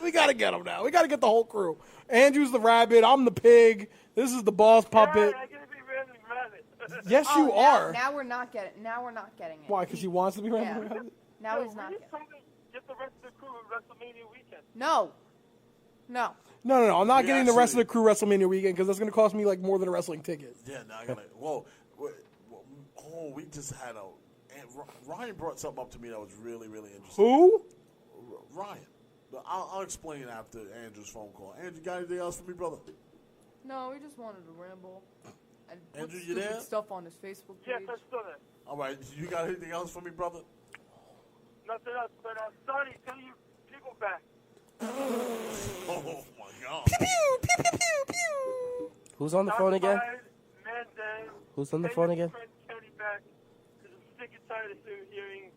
S5: We gotta get them now. We gotta get the whole crew. Andrew's the rabbit. I'm the pig. This is the boss puppet.
S9: I gotta be Randy Rabbit.
S5: Yes, you are.
S4: Now we're not getting. Now we're not getting it.
S5: Why? Because he wants to be
S4: Yeah.
S5: Randy Rabbit?
S4: Now he's
S9: We
S4: not.
S9: need something. Get the rest of the crew at WrestleMania weekend.
S4: No. No.
S5: No. I'm not
S3: We
S5: getting the rest of
S3: actually-
S5: the crew WrestleMania weekend because that's going to cost me like more than a wrestling ticket.
S3: Yeah, now I gotta. We just had a. Ryan brought something up to me that was really, really interesting.
S5: Who?
S3: Ryan. But I'll explain after Andrew's phone call. Andrew, got anything else for me, brother?
S4: No, we just wanted to ramble and put
S3: Andrew, you
S4: stupid
S3: there?
S4: stuff on his Facebook
S9: Yes,
S4: page.
S9: I'm still there.
S3: All right, you got anything else for me, brother?
S9: Nothing else, but sorry, tell you people back.
S3: Oh my God!
S6: Who's on the phone again?
S9: Mandan,
S6: Who's on the phone again?
S9: Kenny back, because I'm sick and tired of hearing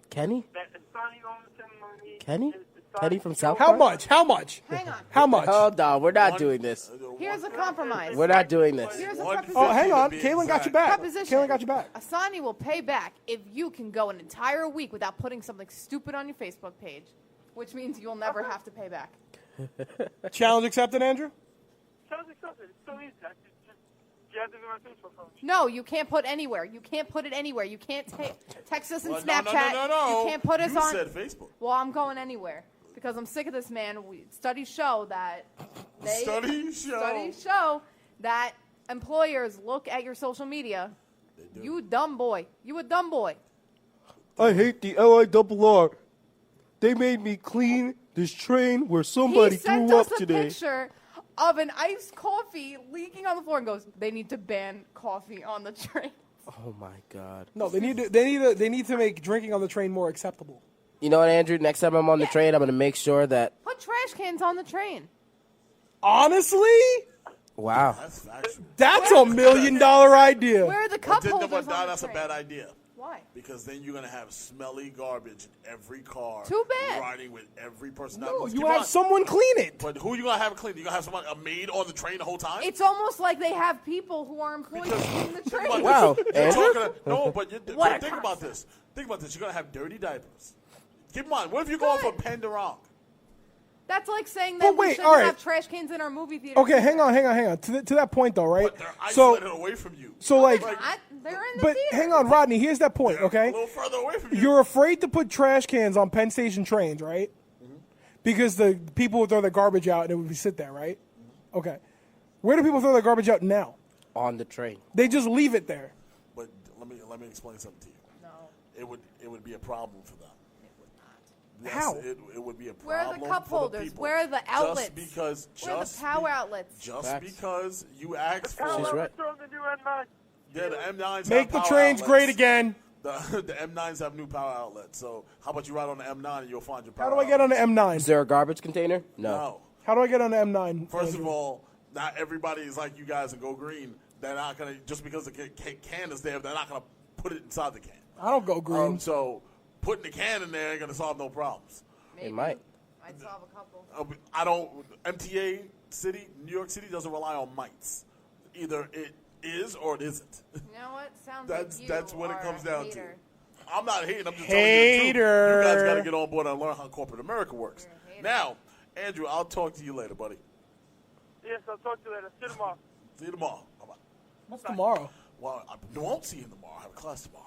S6: Kenny?
S9: that Asani owns him money.
S6: Kenny?
S9: Asani-
S6: Kenny from South
S5: How
S6: Park?
S5: much? How much?
S4: Hang on.
S5: How much?
S6: Hold on, we're not doing this.
S4: Here's a compromise.
S6: We're not doing this.
S4: Here's a
S3: One-
S4: proposition.
S5: Oh, hang on.
S3: To be
S5: Kaylin got
S3: exact.
S5: you back.
S4: Proposition.
S5: Kaylin got you back.
S4: Asani will pay back if you can go an entire week without putting something stupid on your Facebook page, which means you'll never have to pay back.
S5: Challenge accepted, Andrew?
S9: Sounds accepted. It's so easy. I could just jab them in my Facebook phone.
S4: No, you can't put anywhere. You can't put it anywhere. You can't text us in
S3: Well,
S4: Snapchat.
S3: No.
S4: You can't put us
S3: you
S4: on.
S3: said Facebook.
S4: Well, I'm going anywhere because I'm sick of this man. Studies show that
S3: Studies show.
S4: that employers look at your social media. You dumb boy. You a dumb boy.
S6: I hate the LIRR. They made me clean this train where somebody
S4: He sent
S6: threw
S4: us
S6: up
S4: a
S6: today.
S4: picture of an iced coffee leaking on the floor and goes, "They need to ban coffee on the train."
S6: Oh my God.
S5: No, they need to make drinking on the train more acceptable.
S6: You know what, Andrew? Next time I'm on the train, I'm going to make sure that.
S4: Put trash cans on the train.
S5: Honestly,
S6: Wow.
S3: That's factual.
S5: that's $1 million idea.
S4: Where are the cup holders on the
S3: That's a
S4: train?
S3: bad idea.
S4: Why?
S3: Because then you're gonna have smelly garbage in every car.
S4: Too bad.
S3: Riding with every person.
S5: No,
S3: Keep
S5: you have
S3: on.
S5: someone clean it.
S3: But who you gonna have clean? You gonna have someone a maid on the train the whole time?
S4: It's almost like they have people who are employed in the train.
S3: But
S6: Wow,
S3: you're
S6: Andrew?
S3: no, but
S4: What a
S3: think about
S4: concept.
S3: this. Think about this. You're gonna have dirty diapers. Keep in mind. What if you're going from Penn to Rock?
S4: That's like saying
S5: But
S4: that
S5: wait,
S4: we shouldn't
S5: all right.
S4: have trash cans in our movie theater.
S5: Okay, hang on. To that point, though, right?
S3: But they're isolated away from you.
S5: So like,
S4: They're in the
S5: but
S4: theater.
S5: hang on, Rodney. Here's that point,
S3: They're
S5: okay?
S3: a little further away from you.
S5: You're afraid to put trash cans on Penn Station trains, right? Because the people would throw their garbage out and it would sit there, right? Okay. Where do people throw their garbage out now?
S6: On the train.
S5: They just leave it there.
S3: But let me explain something to you.
S4: No.
S3: It would be a problem for them. Yes,
S5: How?
S3: It would be a
S4: Where are
S3: problem
S4: the cup
S3: for
S4: holders?
S3: people.
S4: Where are the outlets? Where are the power outlets?
S3: Just
S6: Facts.
S3: because you asked
S9: How
S3: for
S6: She's
S9: about
S6: right.
S9: we throw the new M9?
S3: Yeah, the M9s
S5: Make
S3: have
S5: the
S3: power
S5: trains
S3: outlets.
S5: great again.
S3: The M9s have new power outlets. So how about you ride on the M9 and you'll find your power
S5: How do I get on the
S6: Is
S5: M9?
S6: there a garbage container?
S3: No.
S5: How do I get on the M9?
S3: First of
S5: Andrew?
S3: all, not everybody is like you guys and go green. They're not going to, just because the can is there, they're not going to put it inside the can.
S5: I don't go green.
S3: So putting the can in there ain't going to solve no problems.
S4: Maybe.
S6: It might.
S4: I'd solve a couple.
S3: I don't. MTA City, New York City doesn't rely on mites. Either it is or it isn't.
S4: You know what? Sounds
S3: That's
S4: like you
S3: what it
S4: are
S3: comes
S4: a
S3: down
S4: hater.
S3: to. I'm not hating. I'm just
S5: Hater.
S3: telling you the truth. You guys got to get on board and learn how corporate America works.
S4: You're a hater.
S3: Now, Andrew, I'll talk to you later, buddy.
S9: Yes, I'll talk to you later. See you tomorrow.
S3: See you tomorrow. Bye-bye.
S5: What's tomorrow?
S3: Well, I won't see you tomorrow. I have a class tomorrow.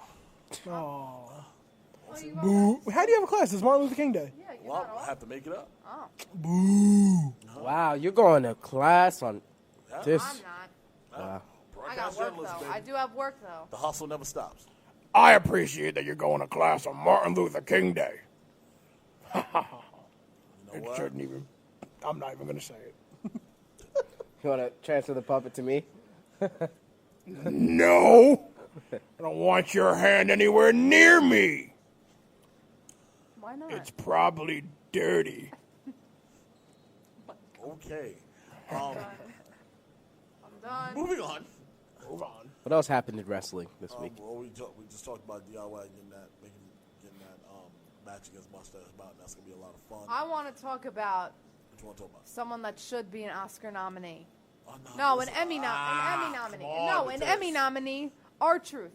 S5: Oh.
S4: What do you
S5: Boo. How do you have a class? It's Martin Luther King Day.
S4: Yeah, you're
S3: Well,
S4: not
S3: I
S4: off.
S3: have to make it up.
S4: Oh,
S5: Boo.
S6: Wow, you're going to class on this.
S4: I'm not.
S6: Wow.
S3: Bro,
S4: I got work though. I do have work though.
S3: The hustle never stops.
S5: I appreciate that you're going to class on Martin Luther King Day.
S3: You know
S5: It
S3: what?
S5: shouldn't even. I'm not even going to say it.
S6: You want to transfer the puppet to me?
S5: No. I don't want your hand anywhere near me.
S4: Why not?
S5: It's probably dirty.
S3: Okay.
S4: I'm done.
S3: Moving on.
S5: Move on.
S6: What else happened in wrestling this week?
S3: Well, we just talked about DIY getting that match against Mustache Mountain. That's gonna be a lot of fun.
S4: I want to talk about
S3: What you want to talk about?
S4: someone that should be an Oscar nominee.
S3: Oh,
S4: No, an
S3: listen.
S4: Emmy nominee.
S3: come on,
S4: No, an
S3: Matisse.
S4: Emmy nominee. R-Truth.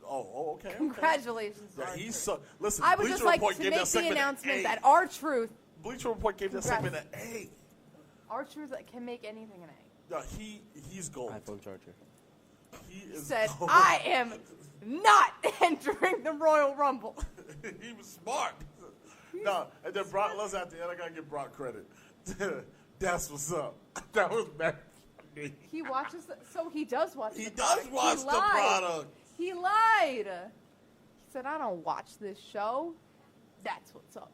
S3: Oh, okay.
S4: Congratulations,
S3: Yeah,
S4: R-Truth.
S3: he's so. Listen,
S4: I would
S3: Bleacher
S4: just like
S3: Report
S4: to
S3: gave
S4: make
S3: that
S4: the
S3: segment
S4: announcement
S3: an A.
S4: that R-Truth,
S3: Bleacher Report gave that segment an A.
S4: R-Truth can make anything an A.
S3: No, he's gold.
S6: iPhone charger.
S3: He is
S4: Said,
S3: gold.
S4: I am not entering the Royal Rumble.
S3: He was smart. No, and then Brock, let's at the end, I gotta give Brock credit. That's what's up. That was bad for me.
S4: He watches, so he does watch
S3: He
S4: the
S3: does
S4: product.
S3: watch
S4: He
S3: the
S4: lied.
S3: product.
S4: He lied. He said, I don't watch this show. That's what's up.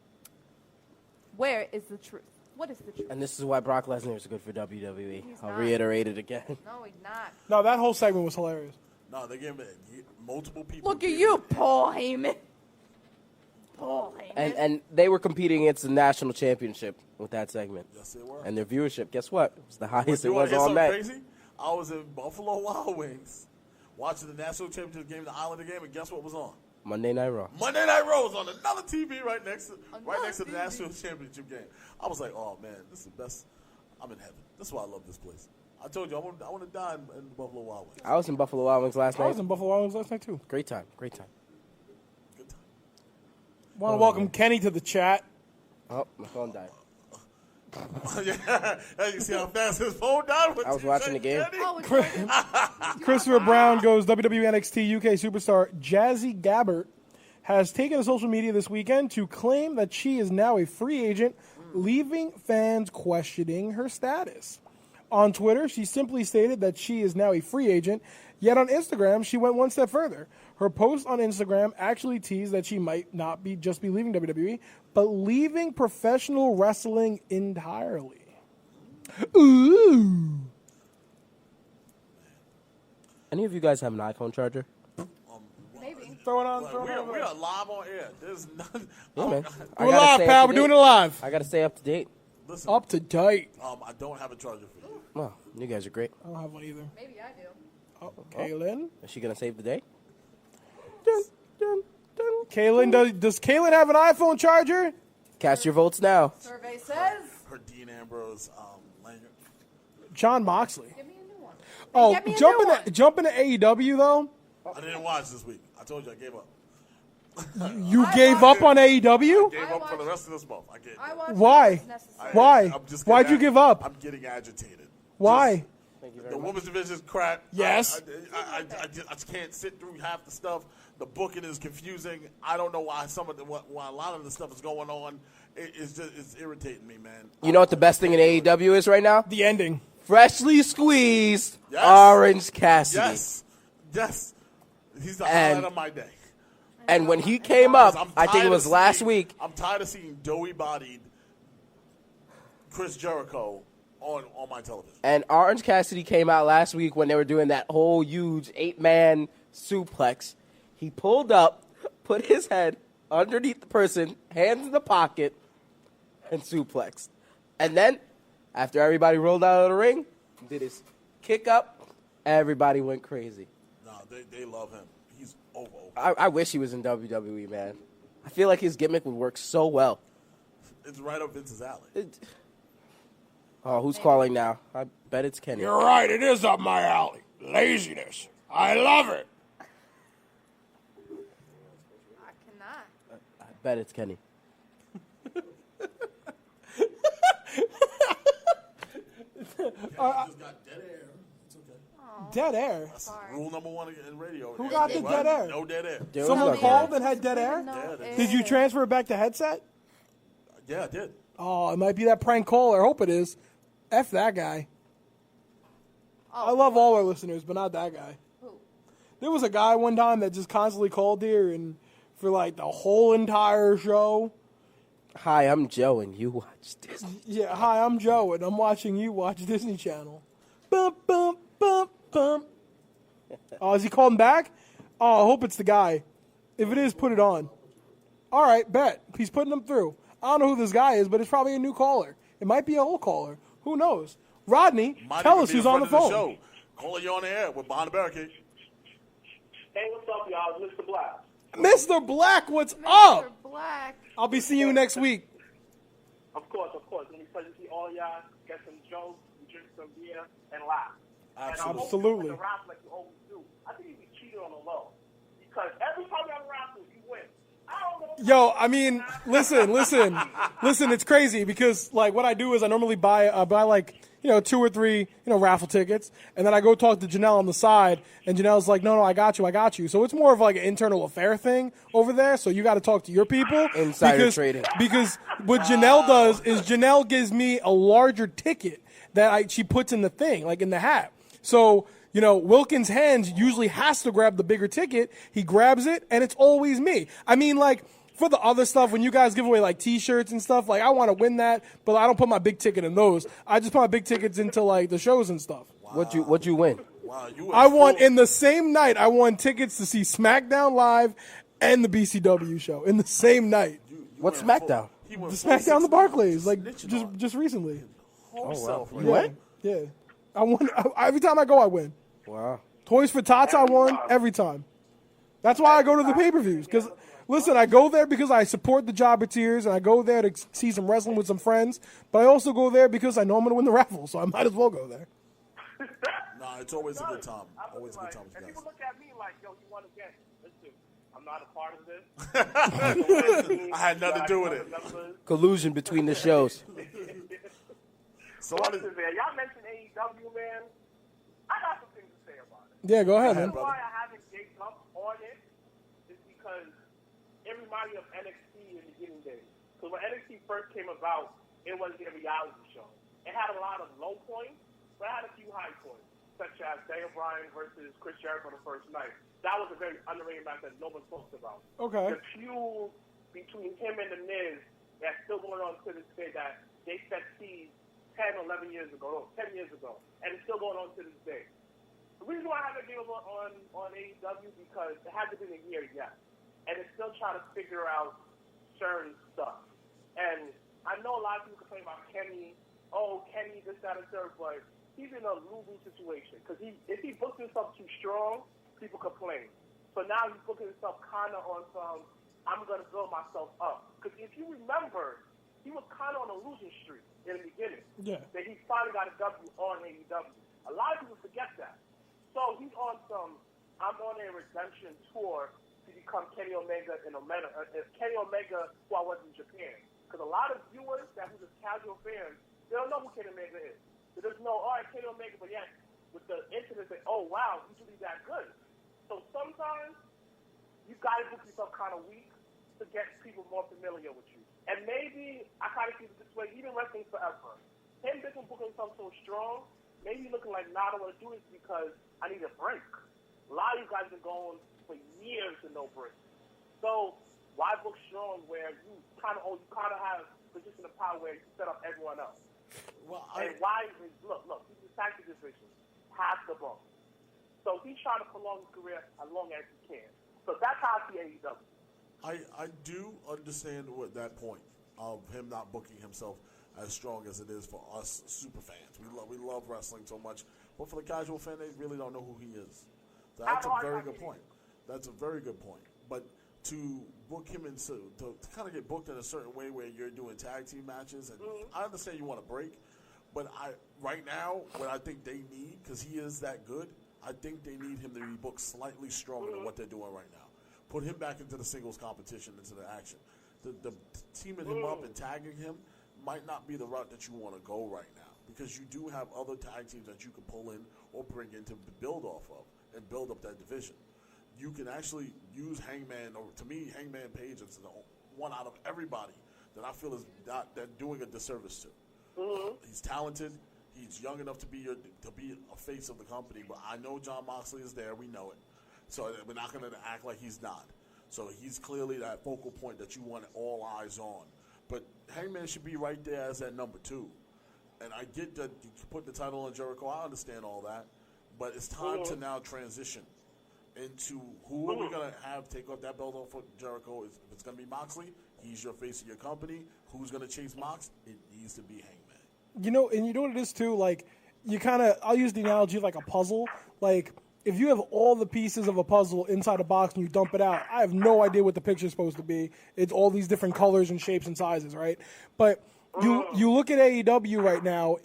S4: Where is the truth? What is the truth?
S6: And this is why Brock Lesnar is good for WWE.
S4: He's
S6: I'll
S4: not.
S6: reiterate it again.
S4: No, he's not.
S5: No, that whole segment was hilarious.
S3: No, they gave multiple people.
S4: Look at you, Paul Heyman. Paul Heyman.
S6: And they were competing against the national championship with that segment.
S3: Yes, they were.
S6: And their viewership, guess what? It was the highest it
S3: You wanna
S6: was
S3: hear
S6: all
S3: something
S6: night.
S3: crazy? I was in Buffalo Wild Wings watching the national championship game, the Islander game, and guess what was on?
S6: Monday Night Raw.
S3: Monday Night Raw was on another TV right next to the
S4: TV.
S3: national championship game. I was like, oh man, this is the best. I'm in heaven. This is why I love this place. I told you I want to die in Buffalo Wild Wings.
S6: I was in Buffalo Wild Wings last
S5: I
S6: night.
S5: was in Buffalo Wild Wings last night, too.
S6: Great time. Great time.
S3: Good time.
S5: Want to welcome Kenny to the chat.
S6: Oh, my phone died.
S3: Yeah, you see how fast his phone died?
S6: I was watching the game.
S4: Oh, it's working.
S5: Christopher Brown goes WWE NXT UK superstar Jazzy Gabbert has taken to social media this weekend to claim that she is now a free agent, leaving fans questioning her status. On Twitter, she simply stated that she is now a free agent, yet on Instagram, she went one step further. Her post on Instagram actually teased that she might not be just be leaving WWE, but leaving professional wrestling entirely. Ooh.
S6: Any of you guys have an iPhone charger?
S4: Maybe.
S5: Throw it on.
S3: Like,
S5: Throw it on.
S3: we are live on air. There's nothing.
S6: Yeah, man.
S5: Do
S6: I
S5: it
S6: gotta
S5: live,
S6: stay
S5: pal.
S6: up
S5: We're
S6: to
S5: doing it
S6: date.
S5: live.
S6: I got to stay up to date.
S3: Listen,
S5: Up to date.
S3: I don't have a charger for you.
S6: Well, you guys are great.
S5: I don't have one either.
S4: Maybe I do.
S5: Oh, Kaylin.
S6: Is she going to save the day?
S5: Dun, dun, dun. Kaylin, does Kaylin have an iPhone charger?
S6: Cast your votes now.
S4: Survey says.
S3: Her Dean Ambrose lanyard.
S5: John Moxley.
S4: Give me a new one.
S5: Oh,
S4: Get me a new one.
S5: jumping to AEW though.
S3: I didn't watch this week. I told you I gave up.
S5: You gave up on AEW?
S3: Gave up for the rest of this month. I gave
S4: I
S3: up.
S4: watched
S5: Why?
S4: it as necessary.
S5: Why?
S3: I'm just
S5: Why'd
S3: getting
S5: you give up?
S3: I'm getting agitated.
S5: Why?
S3: The women's division is crap.
S5: Yes.
S3: I just can't sit through half the stuff. The booking is confusing. I don't know why why a lot of the stuff is going on. It's irritating me, man.
S6: You know what the best thing in AEW is right now?
S5: The ending.
S6: Freshly squeezed
S3: Yes.
S6: Orange Cassidy.
S3: Yes. He's the
S6: And-
S3: highlight of my day.
S6: And when he came up,
S3: I'm
S6: I think it
S3: tired
S6: was
S3: of
S6: last
S3: seeing-
S6: week.
S3: I'm tired of seeing doughy-bodied Chris Jericho on my television.
S6: And Orange Cassidy came out last week when they were doing that whole huge 8-man suplex. He pulled up, put his head underneath the person, hands in the pocket, and suplexed. And then, after everybody rolled out of the ring, did his kick up, everybody went crazy.
S3: No, they love him. He's over.
S6: I wish he was in WWE, man. I feel like his gimmick would work so well.
S3: It's right up Vince's alley.
S6: Oh, who's calling now? I bet it's Kenny.
S5: You're right. It is up my alley. Laziness. I love it.
S4: I cannot.
S6: I bet it's Kenny.
S3: Just got dead air. It's okay.
S5: Dead air.
S3: That's rule number one in radio.
S5: Who got the dead air?
S3: No dead air.
S6: There was
S5: Someone
S6: no
S5: called
S6: Kenny.
S5: and had dead air?
S4: No,
S3: Yeah,
S5: Did you transfer it back to headset?
S3: Yeah, I did.
S5: Oh, it might be that prank caller. I hope it is. F that guy. I love all our listeners, but not that guy.
S4: Who?
S5: There was a guy one time that just constantly called here and for like the whole entire show.
S6: Hi, I'm Joe, and you watch Disney.
S5: Yeah, hi, I'm Joe, and I'm watching you watch Disney Channel. Bump, bump, bump, bump. Oh, is he calling back? Oh, I hope it's the guy. If it is, put it on. All right, bet. He's putting them through. I don't know who this guy is, but it's probably a new caller. It might be a old caller. Who knows? Rodney,
S3: Might
S5: tell
S3: even
S5: us
S3: be a
S5: who's on
S3: friend
S5: the
S3: of
S5: phone.
S3: show. Calling you on the air with Behind the Barricade.
S10: Hey, what's up, y'all? It's Mr. Black.
S5: Mr. Black, what's
S4: Mr.
S5: up?
S4: Black.
S5: I'll be seeing you next week.
S10: Of course. It's going to be pleasure to see all y'all, get some jokes, drink some beer, and laugh.
S5: Absolutely.
S10: And I hope you like you always do. I think you be cheated on the low. Because every time you have a raffle, you win. I don't know.
S5: Yo, I mean, listen. It's crazy because like what I do is I normally buy like 2 or 3 raffle tickets, and then I go talk to Janelle on the side, and Janelle's like, no, I got you. So it's more of like an internal affair thing over there. So you got to talk to your people.
S6: Insider trading.
S5: Because what Janelle does is Janelle gives me a larger ticket that she puts in the thing, like in the hat. So. Wilkins' hands usually has to grab the bigger ticket. He grabs it, and it's always me. I mean, like, for the other stuff, when you guys give away, like, T-shirts and stuff, like, I want to win that, but I don't put my big ticket in those. I just put my big tickets into, like, the shows and stuff.
S3: Wow.
S6: What'd you win?
S3: Wow,
S5: I won, in the same night, I won tickets to see SmackDown Live and the BCW show in the same night.
S6: What's SmackDown?
S5: The SmackDown the Barclays, like, just recently.
S3: Oh, wow.
S6: You went?
S5: Yeah. I won. Every time I go, I win.
S6: Wow.
S5: Toys for Tots, I won every time. That's why I go to the pay-per-views. Because, listen, I go there because I support the Jobbeteers, and I go there to see some wrestling with some friends. But I also go there because I know I'm going to win the raffle, so I might as well go there.
S3: Nah, it's always a good time. Always a good time with you
S10: And
S3: guys.
S10: people look at me like, yo, you want to get. Listen, I'm not a part of this.
S3: I had nothing to do with it.
S6: Collusion between the shows.
S3: So
S10: Listen, man, y'all mentioned AEW, man. I got some things to say about it.
S5: Yeah, go ahead,
S10: The
S5: man.
S10: reason why I haven't gave up on it is because it reminded me of NXT in the beginning days. So when NXT first came about, it wasn't a reality show. It had a lot of low points, but it had a few high points, such as Daniel Bryan versus Chris Jericho the first night. That was a very underrated match that no one talks about.
S5: Okay.
S10: The feud between him and The Miz that's still going on to this day that they set seeds 10 or 11 years ago, 10 years ago, and it's still going on to this day. The reason why I haven't given up on AEW because it hasn't been a year yet, and it's still trying to figure out certain stuff. And I know a lot of people complain about Kenny, Kenny, this, that, and third, but he's in a losing situation because if he books himself too strong, people complain. So now he's booking himself kind of on some, I'm going to build myself up. Because if you remember, he was kind of on a losing streak in the beginning.
S5: Yeah.
S10: That he finally got a W on AEW. A lot of people forget that. So he's on some, I'm on a redemption tour to become Kenny Omega Kenny Omega who I was in Japan. Because a lot of viewers that were just casual fans, they don't know who Kenny Omega is. They just know, all right, Kenny Omega, but yet with the internet, they oh wow, he's really that good. So sometimes you got to book yourself kind of weak to get people more familiar with you. And maybe I kind of keep it this way, even wrestling forever. Him booking himself so strong, maybe looking like, nah, I don't want to do this because I need a break. A lot of you guys have been going for years with no break. So why book strong where you kind of have position of power where you set up everyone else?
S3: Well,
S10: And why is look, he's a tactic division, half the bump. So he's trying to prolong his career as long as he can. So that's how I see AEW.
S3: I do understand what that point of him not booking himself as strong as it is for us super fans. We love wrestling so much, but for the casual fan, they really don't know who he is. That's a very good point. That's a very good point. But to book him to kind of get booked in a certain way where you're doing tag team matches, and I understand you want to break, but right now what I think they need, because he is that good, I think they need him to be booked slightly stronger than what they're doing right now. Put him back into the singles competition, into the action. The teaming him up and tagging him might not be the route that you want to go right now, because you do have other tag teams that you can pull in or bring in to build off of and build up that division. You can actually use Hangman, or to me, Hangman Page is the one out of everybody that I feel is that doing a disservice to. He's talented. He's young enough to be a face of the company, but I know John Moxley is there. We know it. So we're not going to act like he's not. So he's clearly that focal point that you want all eyes on. But Hangman should be right there as that number 2. And I get that you put the title on Jericho. I understand all that. But it's time to now transition into who are we going to have take off that belt off of Jericho. If it's going to be Moxley, he's your face of your company. Who's going to chase Mox? It needs to be Hangman.
S5: You know, and you know what it is too? Like, you kind of, I'll use the analogy of like a puzzle. Like, if you have all the pieces of a puzzle inside a box and you dump it out, I have no idea what the picture's supposed to be. It's all these different colors and shapes and sizes, right? But you look at AEW right now,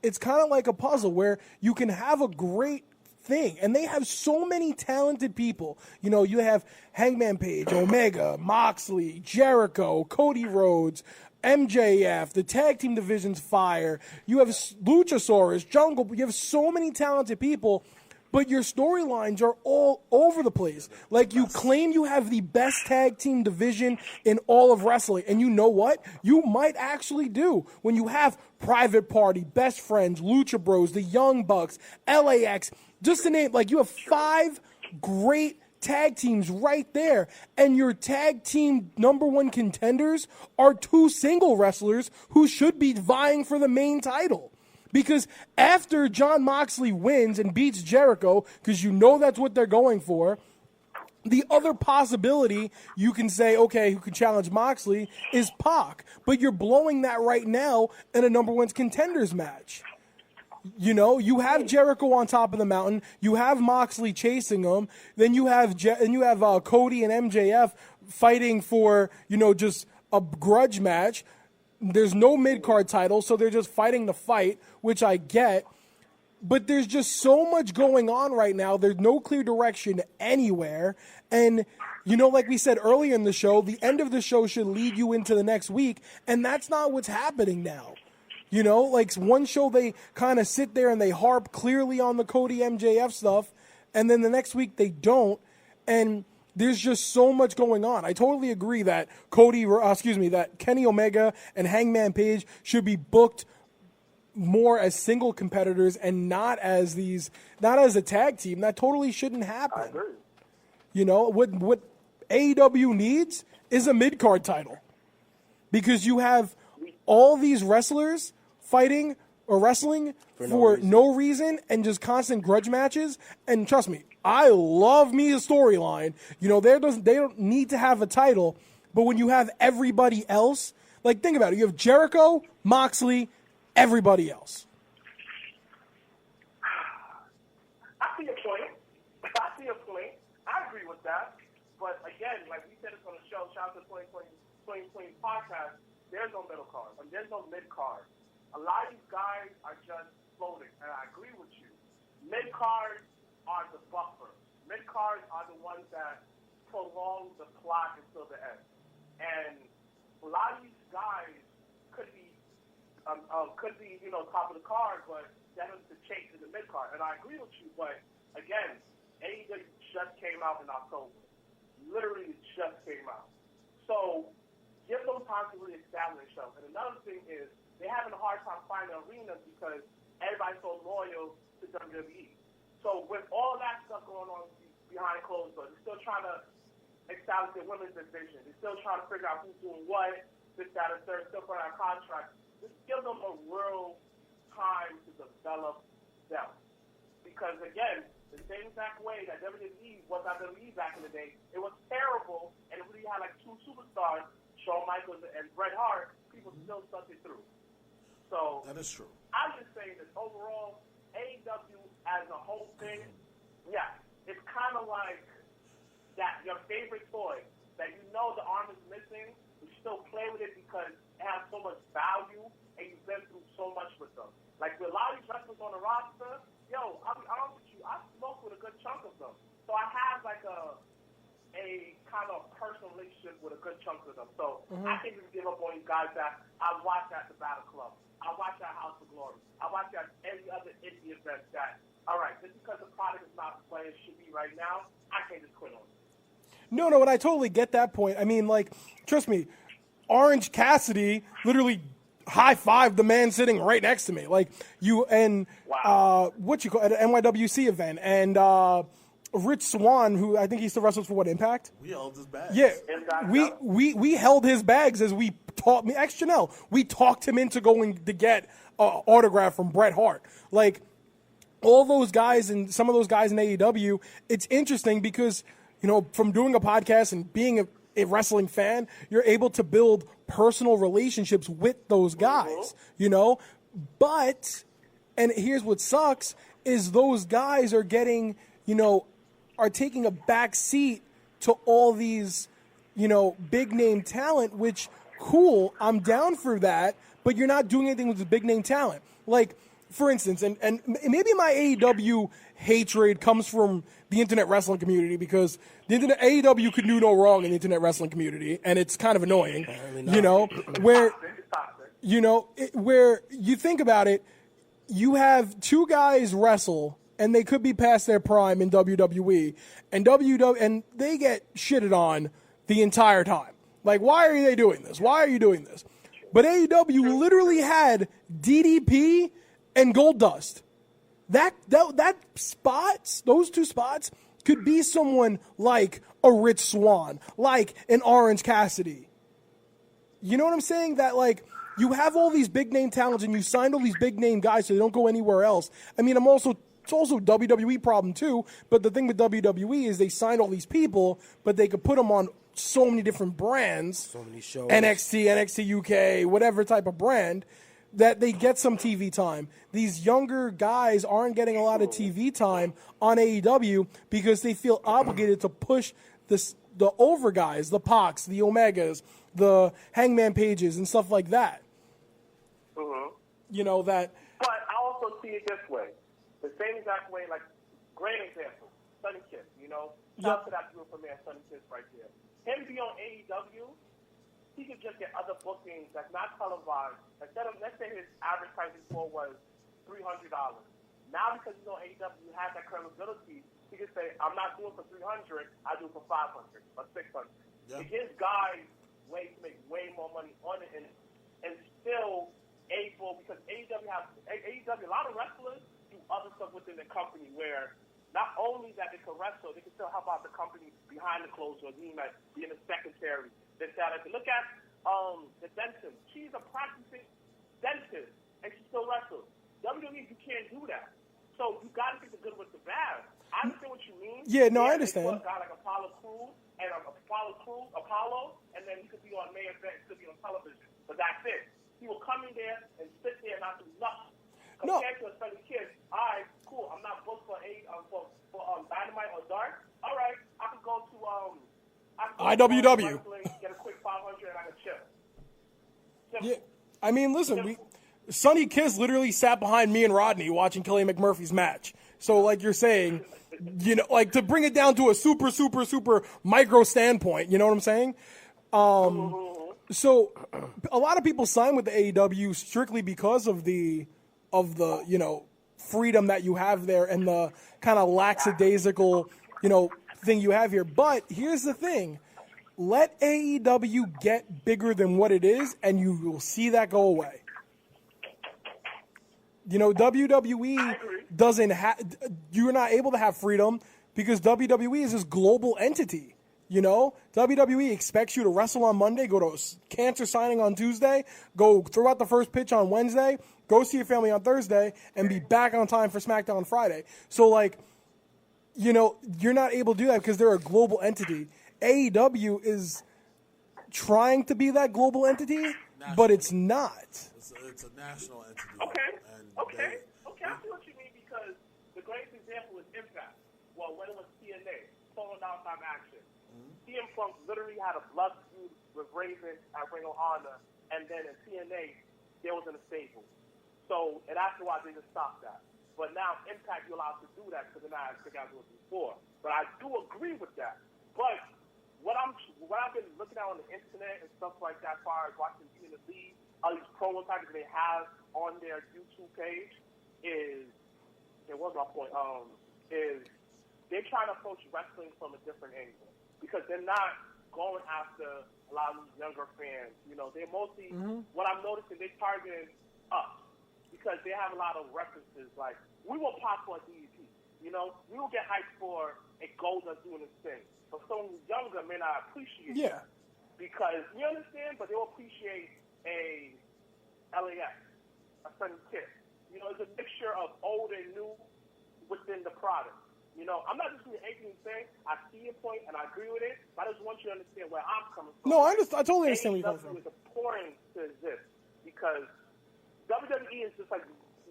S5: it's kind of like a puzzle where you can have a great thing, and they have so many talented people. You know, you have Hangman Page, Omega, Moxley, Jericho, Cody Rhodes, MJF, the tag team division's fire. You have Luchasaurus, Jungle. You have so many talented people, but your storylines are all over the place. Like, you claim you have the best tag team division in all of wrestling, and you know what? You might actually do. When you have Private Party, Best Friends, Lucha Bros, the Young Bucks, LAX, just to name, like, you have 5 great tag teams right there, and your tag team number 1 contenders are 2 single wrestlers who should be vying for the main title. Because after John Moxley wins and beats Jericho, because you know that's what they're going for, the other possibility you can say, okay, who can challenge Moxley is Pac. But you're blowing that right now in a number 1 contenders match. You know, you have Jericho on top of the mountain. You have Moxley chasing him. Then you have Cody and MJF fighting for, you know, just a grudge match. There's no mid-card title, so they're just fighting the fight, which I get. But there's just so much going on right now. There's no clear direction anywhere. And, you know, like we said earlier in the show, the end of the show should lead you into the next week, and that's not what's happening now. You know, like one show they kind of sit there and they harp clearly on the Cody MJF stuff, and then the next week they don't, and there's just so much going on. I totally agree that that Kenny Omega and Hangman Page should be booked more as single competitors and not as a tag team. That totally shouldn't happen.
S10: I agree.
S5: You know, what AEW needs is a mid-card title, because you have all these wrestlers fighting or wrestling for no reason and just constant grudge matches. And trust me, I love me a storyline. You know, they don't need to have a title, but when you have everybody else, like, think about it. You have Jericho, Moxley, everybody else.
S10: I see a point. I agree with that. But again, like we said it's on the show, shout out to 2020 podcast, there's no middle card. And there's no mid card. A lot of these guys are just floating, and I agree with you. Mid cards are the buffer. Mid cards are the ones that prolong the plot until the end. And a lot of these guys could be top of the card, but that is the chase in the mid card. And I agree with you, but again, AEW just came out in October. Literally just came out. So give them time to really establish themselves. And another thing is, they're having a hard time finding arenas because everybody's so loyal to WWE. So with all that stuff going on behind closed doors, they're still trying to establish their women's division. They're still trying to figure out who's doing what, this, that, and third, still putting out contracts. Just give them a real time to develop them. Because again, the same exact way that WWE was at WWE back in the day, it was terrible, and it really had like 2 superstars, Shawn Michaels and Bret Hart. People still stuck it through. So
S3: that is true.
S10: I'm just saying that overall, AEW as a whole thing, yeah, it's kind of like that your favorite toy that you know the arm is missing, but you still play with it because it has so much value and you've been through so much with them. Like with a lot of these wrestlers on the roster, I'll be honest with you, I smoked with a good chunk of them. So I have like a kind of personal relationship with a good chunk of them. So I can't just give up on these guys that I watch at the Battle Club. I watch at House of Glory. I watch at every other indie event that, all right, just because the product is not the way it should be right now, I can't just quit on it.
S5: No, and I totally get that point. I mean, like, trust me, Orange Cassidy literally high five the man sitting right next to me. Like you and what you call at an NYWC event, and Rich Swann, who I think he still wrestles for what, Impact?
S3: We held his bags.
S5: Yeah, we held his bags as we taught me ex Janelle. We talked him into going to get an autograph from Bret Hart. Like all those guys and some of those guys in AEW, it's interesting because from doing a podcast and being a wrestling fan, you're able to build personal relationships with those guys. But and here's what sucks is those guys are getting are taking a back seat to all these, big name talent, which cool, I'm down for that, but you're not doing anything with the big name talent. Like, for instance, and maybe my AEW hatred comes from the internet wrestling community because the internet AEW could do no wrong in the internet wrestling community, and it's kind of annoying, where where you think about it, you have two guys wrestle and they could be past their prime in WWE, and they get shitted on the entire time. Like, why are they doing this? Why are you doing this? But AEW literally had DDP and Goldust. That spots, those two spots, could be someone like a Rich Swann, like an Orange Cassidy. You know what I'm saying? That, like, you have all these big name talents and you signed all these big name guys so they don't go anywhere else. I mean, it's also a WWE problem too, but the thing with WWE is they signed all these people, but they could put them on so many different brands.
S6: So many shows.
S5: NXT UK, whatever type of brand, that they get some TV time. These younger guys aren't getting a lot of TV time on AEW because they feel obligated to push the over guys, the Pacs, the Omegas, the Hangman Pages, and stuff like that. That.
S10: But I also see it this way. The same exact way, like, great example, Sonny Kiss, Shout out to that group of man, Sonny Kiss right there. Him be on AEW, he could just get other bookings that's not televised. Instead of, let's say his advertising for was $300. Now because he's on AEW, you have that credibility. He can say, I'm not doing for $300, I do it for $500 or $600.
S3: Yeah.
S10: It gives guys ways to make way more money on it and still able, because AEW, a lot of wrestlers do other stuff within the company where not only that they can wrestle, they can still help out the company behind the clothes or being a secretary. Look at the dentist. She's a practicing dentist, and she still wrestles. WWE, you can't do that. So you got to take the good with the bad. I understand what you mean.
S5: Yeah, no, I understand.
S10: A guy like Apollo, and then he could be on main event, he could be on television, but that's it. He will come in there and sit there and not do nothing. Compared to a Sonny Kiss, all right, cool. I'm not booked for Dynamite or Dark. All right, I can go to
S5: IWW.
S10: Get a quick 500 and I can chill.
S5: Yeah, I mean, listen, Sonny Kiss literally sat behind me and Rodney watching Kelly McMurphy's match. So, like you're saying, like to bring it down to a super, super, super micro standpoint, you know what I'm saying? So, a lot of people sign with the AEW strictly because of the freedom that you have there and the kind of lackadaisical, thing you have here. But here's the thing. Let AEW get bigger than what it is, and you will see that go away. WWE doesn't have, you're not able to have freedom because WWE is this global entity. WWE expects you to wrestle on Monday, go to cancer signing on Tuesday, go throw out the first pitch on Wednesday, go see your family on Thursday, and be back on time for SmackDown on Friday. So, you're not able to do that because they're a global entity. AEW is trying to be that global entity, but it's not.
S3: It's a national entity.
S10: Okay. I see what you mean because the greatest example is Impact. Well, when it was TNA, Total Downtime Action. CM Punk literally had a blood feud with Raven at Ring of Honor, and then in TNA, there was in a stable. So, and afterwards, they just stopped that. But now, Impact, you're allowed to do that because they're not as big as it was before. But I do agree with that. But what I've been looking at on the internet and stuff like that, as far as watching Being the League, all these promo titles they have on their YouTube page is they're trying to approach wrestling from a different angle because they're not going after a lot of these younger fans. You know, they're mostly, what I'm noticing, they're targeting us because they have a lot of references. Like, we will pop for a DEP. You know, we will get hyped for a Golda doing his thing. But someone who's younger may not appreciate that. Because, you understand, but they'll appreciate a LAX, a Sunny Kid. You know, it's a mixture of old and new within the product. You know, I'm not just doing anything saying. I see your point and I agree with it, but I just want you to understand where I'm coming from.
S5: No, I totally understand where you're coming from.
S10: AEW is important to exist because WWE is just like,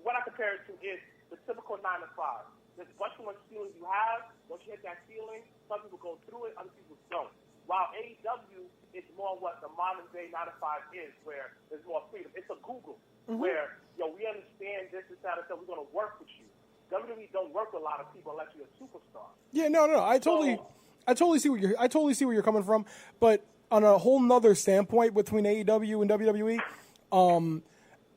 S10: what I compare it to is the typical 9 to 5. There's a bunch of much feelings you have. Once you hit that ceiling, some people go through it, other people don't. While AEW is more what the modern day 9 to 5 is, where there's more freedom. It's a Google where, we understand this, that, and so we're going to work with you. WWE don't work with a lot of people unless you're a superstar.
S5: Yeah, no. I totally see where you're coming from. But on a whole nother standpoint between AEW and WWE,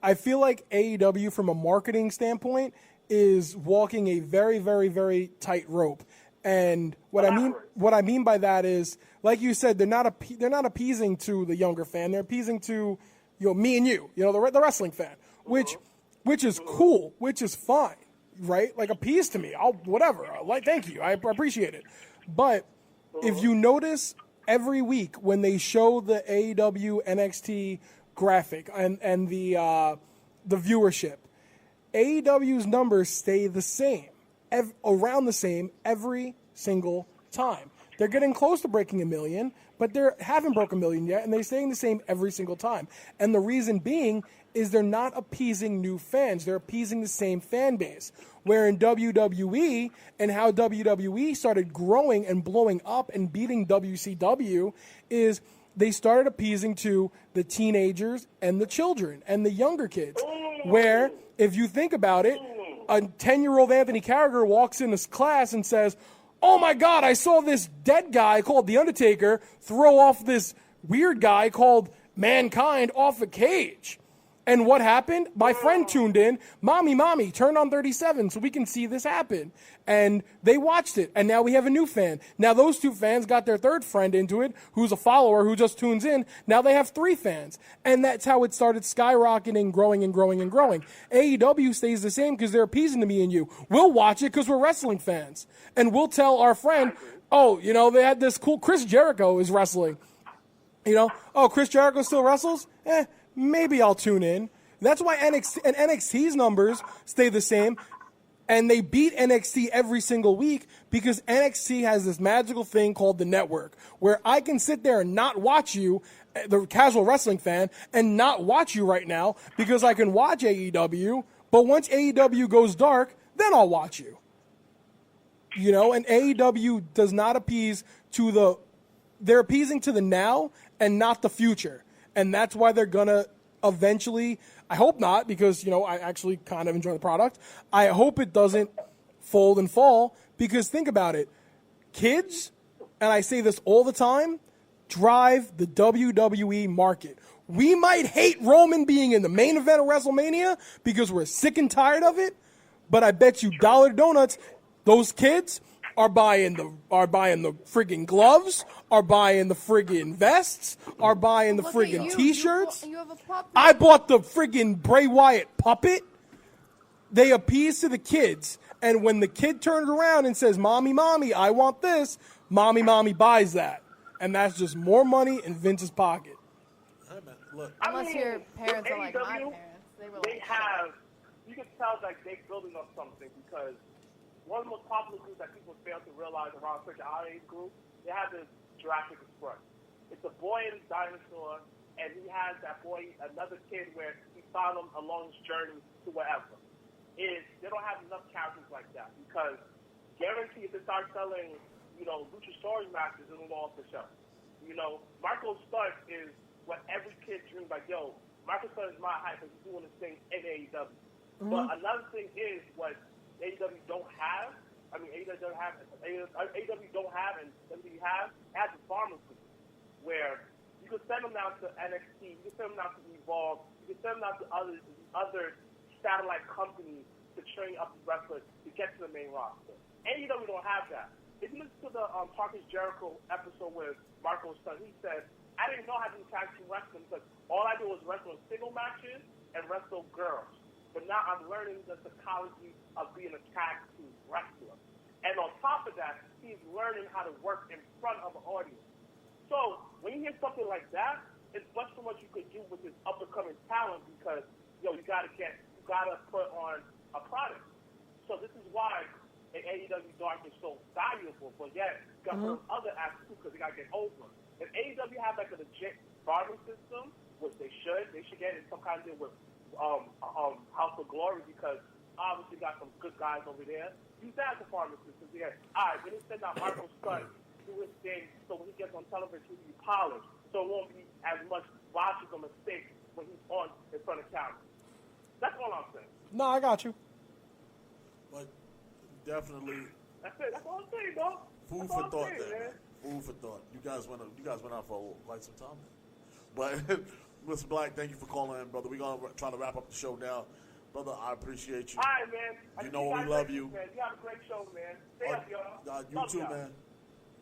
S5: I feel like AEW from a marketing standpoint is walking a very, very, very tight rope. And what I mean by that is, like you said, they're not appeasing to the younger fan. They're appeasing to me and you, the wrestling fan, which is cool, which is fine. Right? Like, appease to me. Thank you. I appreciate it. But if you notice every week when they show the AEW NXT graphic and the viewership, AEW's numbers stay the same, around the same every single time. They're getting close to breaking 1 million, but they haven't broken 1 million yet, and they're staying the same every single time. And the reason being is they're not appeasing new fans. They're appeasing the same fan base. Where in WWE and how WWE started growing and blowing up and beating WCW is they started appeasing to the teenagers and the children and the younger kids. Where, if you think about it, a 10-year-old Anthony Carragher walks in this class and says, "Oh my God, I saw this dead guy called The Undertaker throw off this weird guy called Mankind off a cage." And what happened? My friend tuned in. Mommy, turn on 37 so we can see this happen. And they watched it. And now we have a new fan. Now those 2 fans got their third friend into it, who's a follower who just tunes in. Now they have 3 fans. And that's how it started skyrocketing, growing and growing and growing. AEW stays the same because they're appeasing to me and you. We'll watch it because we're wrestling fans. And we'll tell our friend, they had this cool Chris Jericho is wrestling. Chris Jericho still wrestles? Maybe I'll tune in. That's why NXT's numbers stay the same, and they beat NXT every single week because NXT has this magical thing called the network, where I can sit there and not watch you, the casual wrestling fan, and not watch you right now because I can watch AEW, but once AEW goes dark, then I'll watch you. And AEW does not appease they're appeasing to the now and not the future. And that's why they're going to eventually, I hope not, because, I actually kind of enjoy the product. I hope it doesn't fold and fall because think about it. Kids, and I say this all the time, drive the WWE market. We might hate Roman being in the main event of WrestleMania because we're sick and tired of it, but I bet you dollar donuts, those kids are buying the friggin' gloves, are buying the friggin' vests, are buying the friggin' T-shirts.
S4: You have a puppet.
S5: I bought the friggin' Bray Wyatt puppet. They appease to the kids, and when the kid turns around and says, "Mommy, I want this," mommy buys that, and that's just more money in Vince's pocket.
S3: Look,
S4: Unless your parents are like my parents,
S10: you can tell like they're building up something because one of the most popular groups that people fail to realize around such our age group, they have this Jurassic Express. It's a boy and a dinosaur, and he has that boy, another kid, where he found him along his journey to wherever. They don't have enough characters like that because guarantee if they start selling, Luchasaurus matches, it'll go off the shelf. Marco Stunt is what every kid dreams like, Marco Stunt is my hype because he's doing this thing in AEW. But another thing is what AEW don't have. AEW don't have, and WWE has a pharmacy where you can send them now to NXT, you can send them now to Evolve, you can send them now to other satellite companies to train up the wrestlers to get to the main roster. AEW don't have that. if you listen to the Parker's Jericho episode with Marco's son, he said, I didn't know how to do tag team wrestling because all I did was wrestle in single matches and wrestle girls. But now I'm learning the psychology of being a tag team wrestler. And on top of that, he's learning how to work in front of an audience. So when you hear something like that, it's much too much you could do with this up-and-coming talent because, you gotta put on a product. So this is why an AEW Dark is so valuable, but yet you got to put on other acts too because they gotta get over. If AEW have like a legit farming system, which they should get in some kind of deal with House of Glory because obviously got some good guys over there. Use that as a farming system. Yeah. All right, when they send out Marco's son do his thing, so when he gets on television, he'll be polished, so it won't be as much botches or mistakes when he's on in front of camera. That's all I'm saying.
S5: No, I got you.
S3: But definitely.
S10: That's it. That's all I'm saying, dog.
S3: Food for thought, man. Food for thought. You guys went out for quite some time. But Mr. Black, thank you for calling in, brother. We're gonna try to wrap up the show now, brother. I appreciate you.
S10: All right, man.
S3: You know we love you.
S10: Man. You have a great show, man. Stay up, y'all.
S3: You
S10: love
S3: too,
S10: y'all.
S3: man.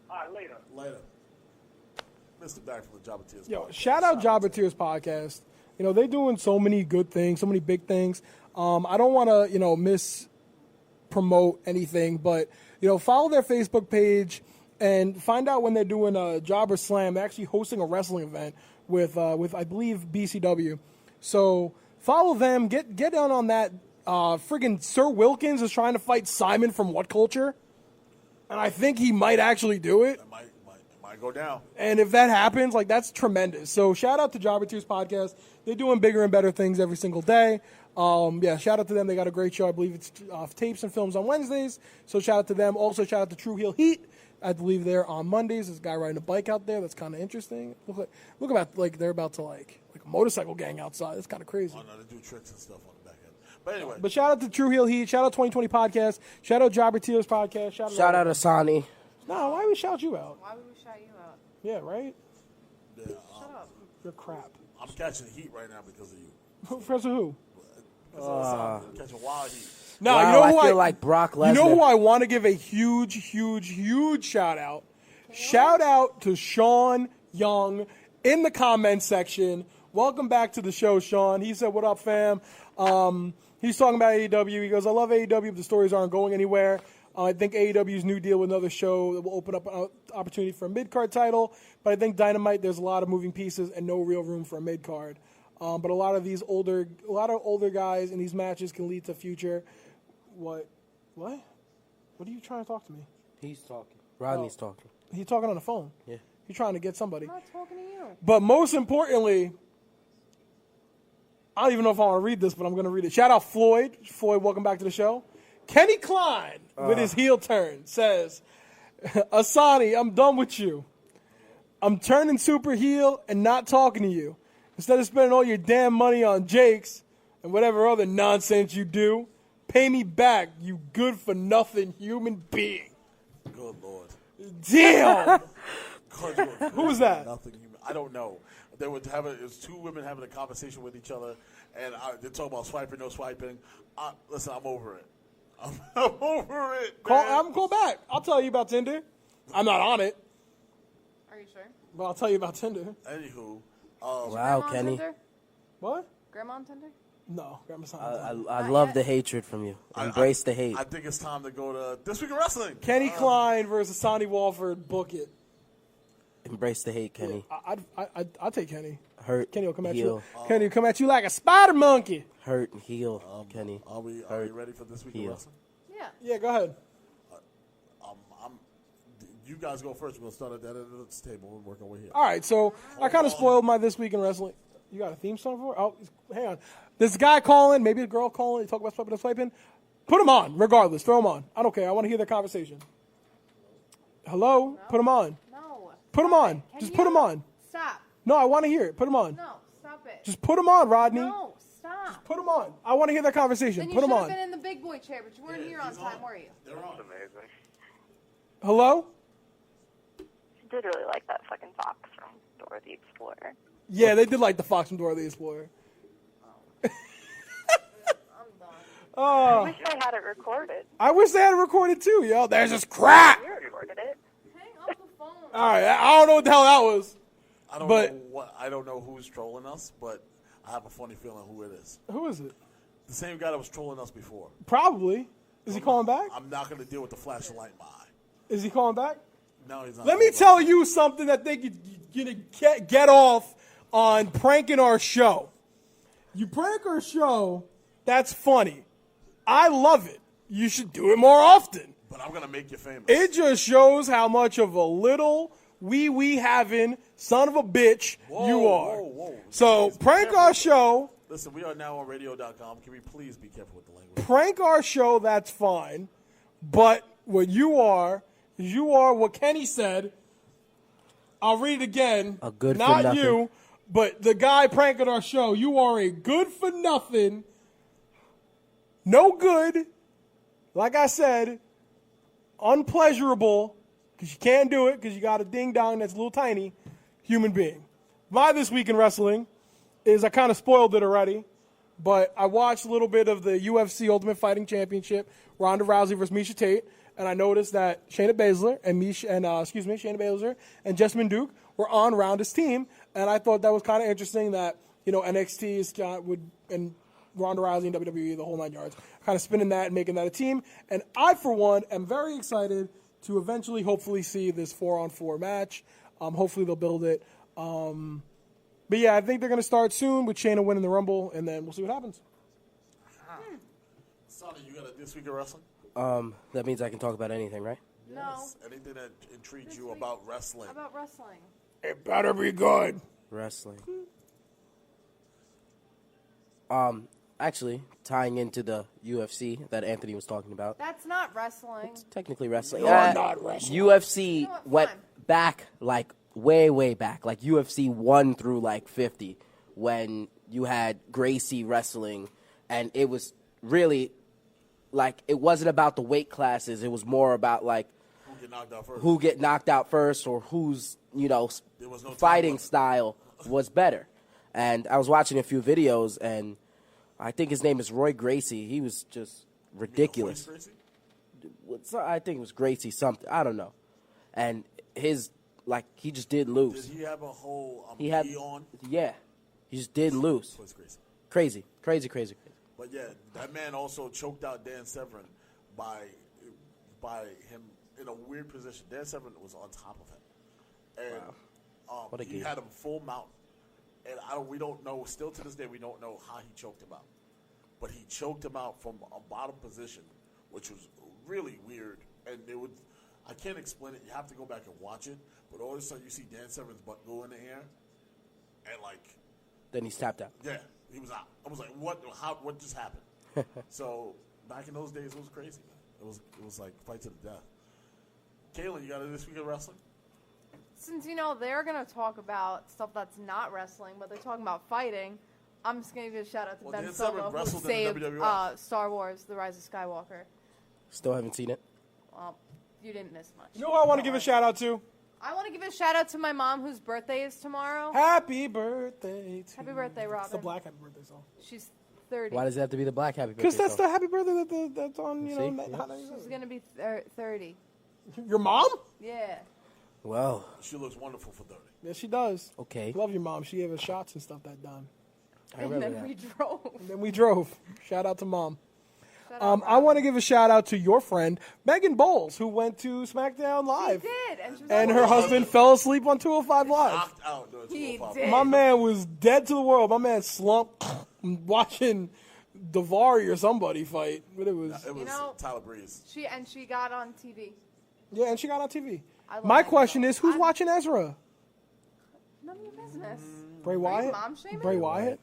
S10: All right, later.
S3: Later. Mr. Back from the Jobber Tears.
S5: Yo, shout out Jobber Tears podcast. They're doing so many good things, so many big things. I don't want to, promote anything, but, follow their Facebook page and find out when they're doing a Jobber Slam. They're actually hosting a wrestling event with I believe, BCW. So follow them. Get down on that. Friggin' Sir Wilkins is trying to fight Simon from What Culture, and I think he might actually do it.
S3: It might go down.
S5: And if that happens, that's tremendous. So shout out to Jobber Tears podcast. They're doing bigger and better things every single day. Shout out to them. They got a great show. I believe it's tapes and films on Wednesdays. So shout out to them. Also shout out to True Heel Heat. I believe they're on Mondays. There's a guy riding a bike out there. That's kind of interesting. Look about they're about to like a motorcycle gang outside. It's kind of crazy.
S3: Oh no, they do tricks and stuff on the back end. But anyway.
S5: But shout out to True Heel Heat. Shout out 2020 podcast. Shout out Jobber Tears podcast.
S6: Shout out Asani.
S5: No, why would we shout you out?
S8: Why would we shout you out?
S5: Yeah, right?
S3: Yeah,
S8: Shut up.
S5: You're crap.
S3: I'm catching heat right now because of you.
S5: Professor who?
S3: I'm catching wild heat.
S5: No,
S6: wow,
S5: you know who
S6: I feel like Brock Lesnar.
S5: You know who I want to give a huge shout out? Shout out to Sean Young in the comment section. Welcome back to the show, Sean. He said, "What up, fam?" He's talking about AEW. He goes, "I love AEW, but the stories aren't going anywhere. I think AEW's new deal with another show that will open up an opportunity for a mid-card title. But I think Dynamite, there's a lot of moving pieces and no real room for a mid-card. But a lot of older guys in these matches can lead to future." What? What are you trying to talk to me?
S6: He's talking. Rodney's talking.
S5: He's talking on the phone.
S6: Yeah.
S5: He's trying to get somebody.
S4: I'm not talking to you.
S5: But most importantly, I don't even know if I want to read this, but I'm going to read it. Shout out Floyd. Floyd, welcome back to the show. Kenny Klein, with his heel turn, says, "Asani, I'm done with you. I'm turning super heel and not talking to you. Instead of spending all your damn money on Jakes and whatever other nonsense you do, pay me back, you good-for-nothing human being."
S3: Good Lord.
S5: Damn!
S3: Who
S5: Who was that?
S3: Nothing human. I don't know. They were it was two women having a conversation with each other, and they're talking about swiping, no swiping. Listen, I'm over it. I'm over it.
S5: I'm call back. I'll tell you about Tinder. I'm not on it,
S4: Are you sure?
S5: but I'll tell you about Tinder.
S3: Anywho,
S6: Wow,
S4: Grandma on
S6: Kenny.
S4: Tinder?
S5: What?
S4: Grandma on Tinder?
S5: No, Grandma's not on Tinder.
S6: I love the hatred from you. Embrace the hate.
S3: I think it's time to go to This Week in Wrestling.
S5: Kenny Klein versus Sonny Walford. Book it.
S6: Embrace the hate, Kenny.
S5: I'd take Kenny.
S6: Hurt.
S5: Kenny will come at
S6: heel.
S5: you. Kenny will come at you like a spider monkey.
S6: Hurt and heal, Kenny.
S3: Are we ready for This Week in
S6: Heel.
S3: Wrestling?
S4: Yeah.
S5: Yeah, go ahead.
S3: You guys go first. We're going to start at that end of this table and work our way here.
S5: All right, so I kind of spoiled my This Week in Wrestling. You got a theme song for it? Oh, hang on. This guy calling, maybe a girl calling, they talk about swiping and swiping. Put them on, regardless. Throw them on. I don't care. I want to hear their conversation. Hello?
S4: No.
S5: Put them on.
S4: No.
S5: Put them on. Just put them on.
S4: Stop.
S5: No, I want to hear it. Put them on.
S4: No, stop it.
S5: Just put them on, Rodney.
S4: No, stop.
S5: Put them on. I want to hear their conversation.
S4: Then you
S5: Put them
S4: should
S5: on.
S4: have been in the big boy chair, but you weren't here on time, were you?
S3: They're on.
S9: Amazing.
S5: Hello?
S11: I did really like that fucking fox from Dora the Explorer.
S5: Yeah, they did like the Fox from Dora the Explorer.
S4: I'm
S11: I wish I had it recorded.
S5: I wish they had it recorded too, yo. There's this crap.
S11: You recorded it.
S4: Hang up the phone.
S5: All right, I don't know what the hell that was.
S3: I don't know who's trolling us, but I have a funny feeling who it is.
S5: Who is it?
S3: The same guy that was trolling us before.
S5: Probably. Is he calling back?
S3: I'm not going to deal with the flashing light in my eye.
S5: Is he calling back?
S3: No, he's not.
S5: Let me tell you something that they could get off on pranking our show. You prank our show, that's funny. I love it. You should do it more often.
S3: But I'm going to make you famous.
S5: It just shows how much of a little wee having son of a bitch you are.
S3: Whoa.
S5: So
S3: Please be
S5: prank
S3: careful.
S5: our show.
S3: Listen, we are now on radio.com. Can we please be careful with the language?
S5: Prank our show, that's fine. But what you are what Kenny said. I'll read it again.
S6: A good for
S5: Not
S6: nothing.
S5: you, but the guy pranking our show. You are a good for nothing. No good. Like I said, unpleasurable, because you can't do it because you got a ding-dong that's a little tiny human being. My This Week in Wrestling is I kind of spoiled it already, but I watched a little bit of the UFC Ultimate Fighting Championship, Ronda Rousey versus Misha Tate, and I noticed that Shayna Baszler and Jessamine Duke were on Ronda's team, and I thought that was kind of interesting that NXT is and Ronda Rousey and WWE, the whole 9 yards, kind of spinning that and making that a team. And I, for one, am very excited to eventually, hopefully, see this 4-on-4 match. Hopefully, they'll build it. But yeah, I think they're going to start soon with Shayna winning the Rumble, and then we'll see what happens.
S3: Sonny, you got a This Week in Wrestling?
S6: That means I can talk about anything, right?
S4: No.
S3: Yes. Anything that intrigues you about wrestling?
S4: How about wrestling?
S5: It better be good.
S6: Wrestling. Actually, tying into the UFC that Anthony was talking about.
S4: That's not wrestling.
S6: It's technically wrestling.
S5: You're not wrestling.
S6: UFC
S4: You know what,
S6: went
S4: fine.
S6: back, like, way back. Like, UFC 1 through, like, 50, when you had Gracie wrestling, and it was really, like, it wasn't about the weight classes. It was more about, like, who get knocked out first or whose,
S3: There was no
S6: fighting
S3: time
S6: style was better. And I was watching a few videos, and I think his name is Roy Gracie. He was just ridiculous.
S3: Gracie?
S6: I think it was Gracie something. I don't know. And his, like, he just didn't lose.
S3: Did he have a whole
S6: He had,
S3: on?
S6: yeah. He just didn't lose.
S3: Royce Gracie.
S6: Crazy.
S3: But yeah, that man also choked out Dan Severn by him in a weird position. Dan Severn was on top of him, and
S6: What a
S3: he
S6: game.
S3: had him full mount. And we don't know. Still to this day, we don't know how he choked him out. But he choked him out from a bottom position, which was really weird. And I can't explain it. You have to go back and watch it. But all of a sudden, you see Dan Severn's butt go in the air, and
S6: Then he's tapped out.
S3: yeah, he was out. I was like, what just happened? So back in those days, it was crazy, man. It was like fight to the death. Kayla, you got it this week in wrestling?
S4: Since they're gonna talk about stuff that's not wrestling, but they're talking about fighting, I'm just gonna give a shout out to Ben
S3: Dan Severn
S4: Solo who
S3: wrestled in
S4: saved
S3: WWF.
S4: Star Wars: The Rise of Skywalker.
S6: Still haven't seen it.
S4: Well, you didn't miss much.
S5: You know who I want to give a shout out to?
S4: I want to give a shout out to my mom, whose birthday is tomorrow.
S5: Happy birthday to
S4: Happy birthday, Robin.
S5: It's the black happy birthday song.
S4: She's 30.
S6: Why does it have to be the black happy birthday?
S5: Because that's
S6: song?
S5: the happy birthday that's on,
S6: See?
S4: She's gonna be 30.
S5: Your mom?
S4: Yeah.
S6: Well,
S3: She looks wonderful for 30.
S5: Yes, she does.
S6: okay.
S5: Love your mom. She gave us shots and stuff that done.
S6: I
S4: And
S6: remember
S4: then
S6: that.
S4: we drove.
S5: And then we drove. Shout out to mom.
S4: Shout out,
S5: I want to give a shout out to your friend Megan Bowles, who went to SmackDown Live,
S4: She did, and she was
S5: and
S4: like,
S5: her husband fell asleep on 205 Live.
S3: Knocked out during
S4: He
S3: 205.
S4: did.
S5: My man was dead to the world. My man slumped watching Davari or somebody fight, but it was
S3: It was
S4: know-
S3: Tyler Breeze.
S4: She got on TV.
S5: yeah, and she got on TV.
S4: I love
S5: My
S4: Megan
S5: question
S4: Bowles.
S5: is, who's
S4: I'm-
S5: watching Ezra?
S4: None of your business.
S5: Bray Wyatt?
S4: mom shaming?
S5: Bray Wyatt?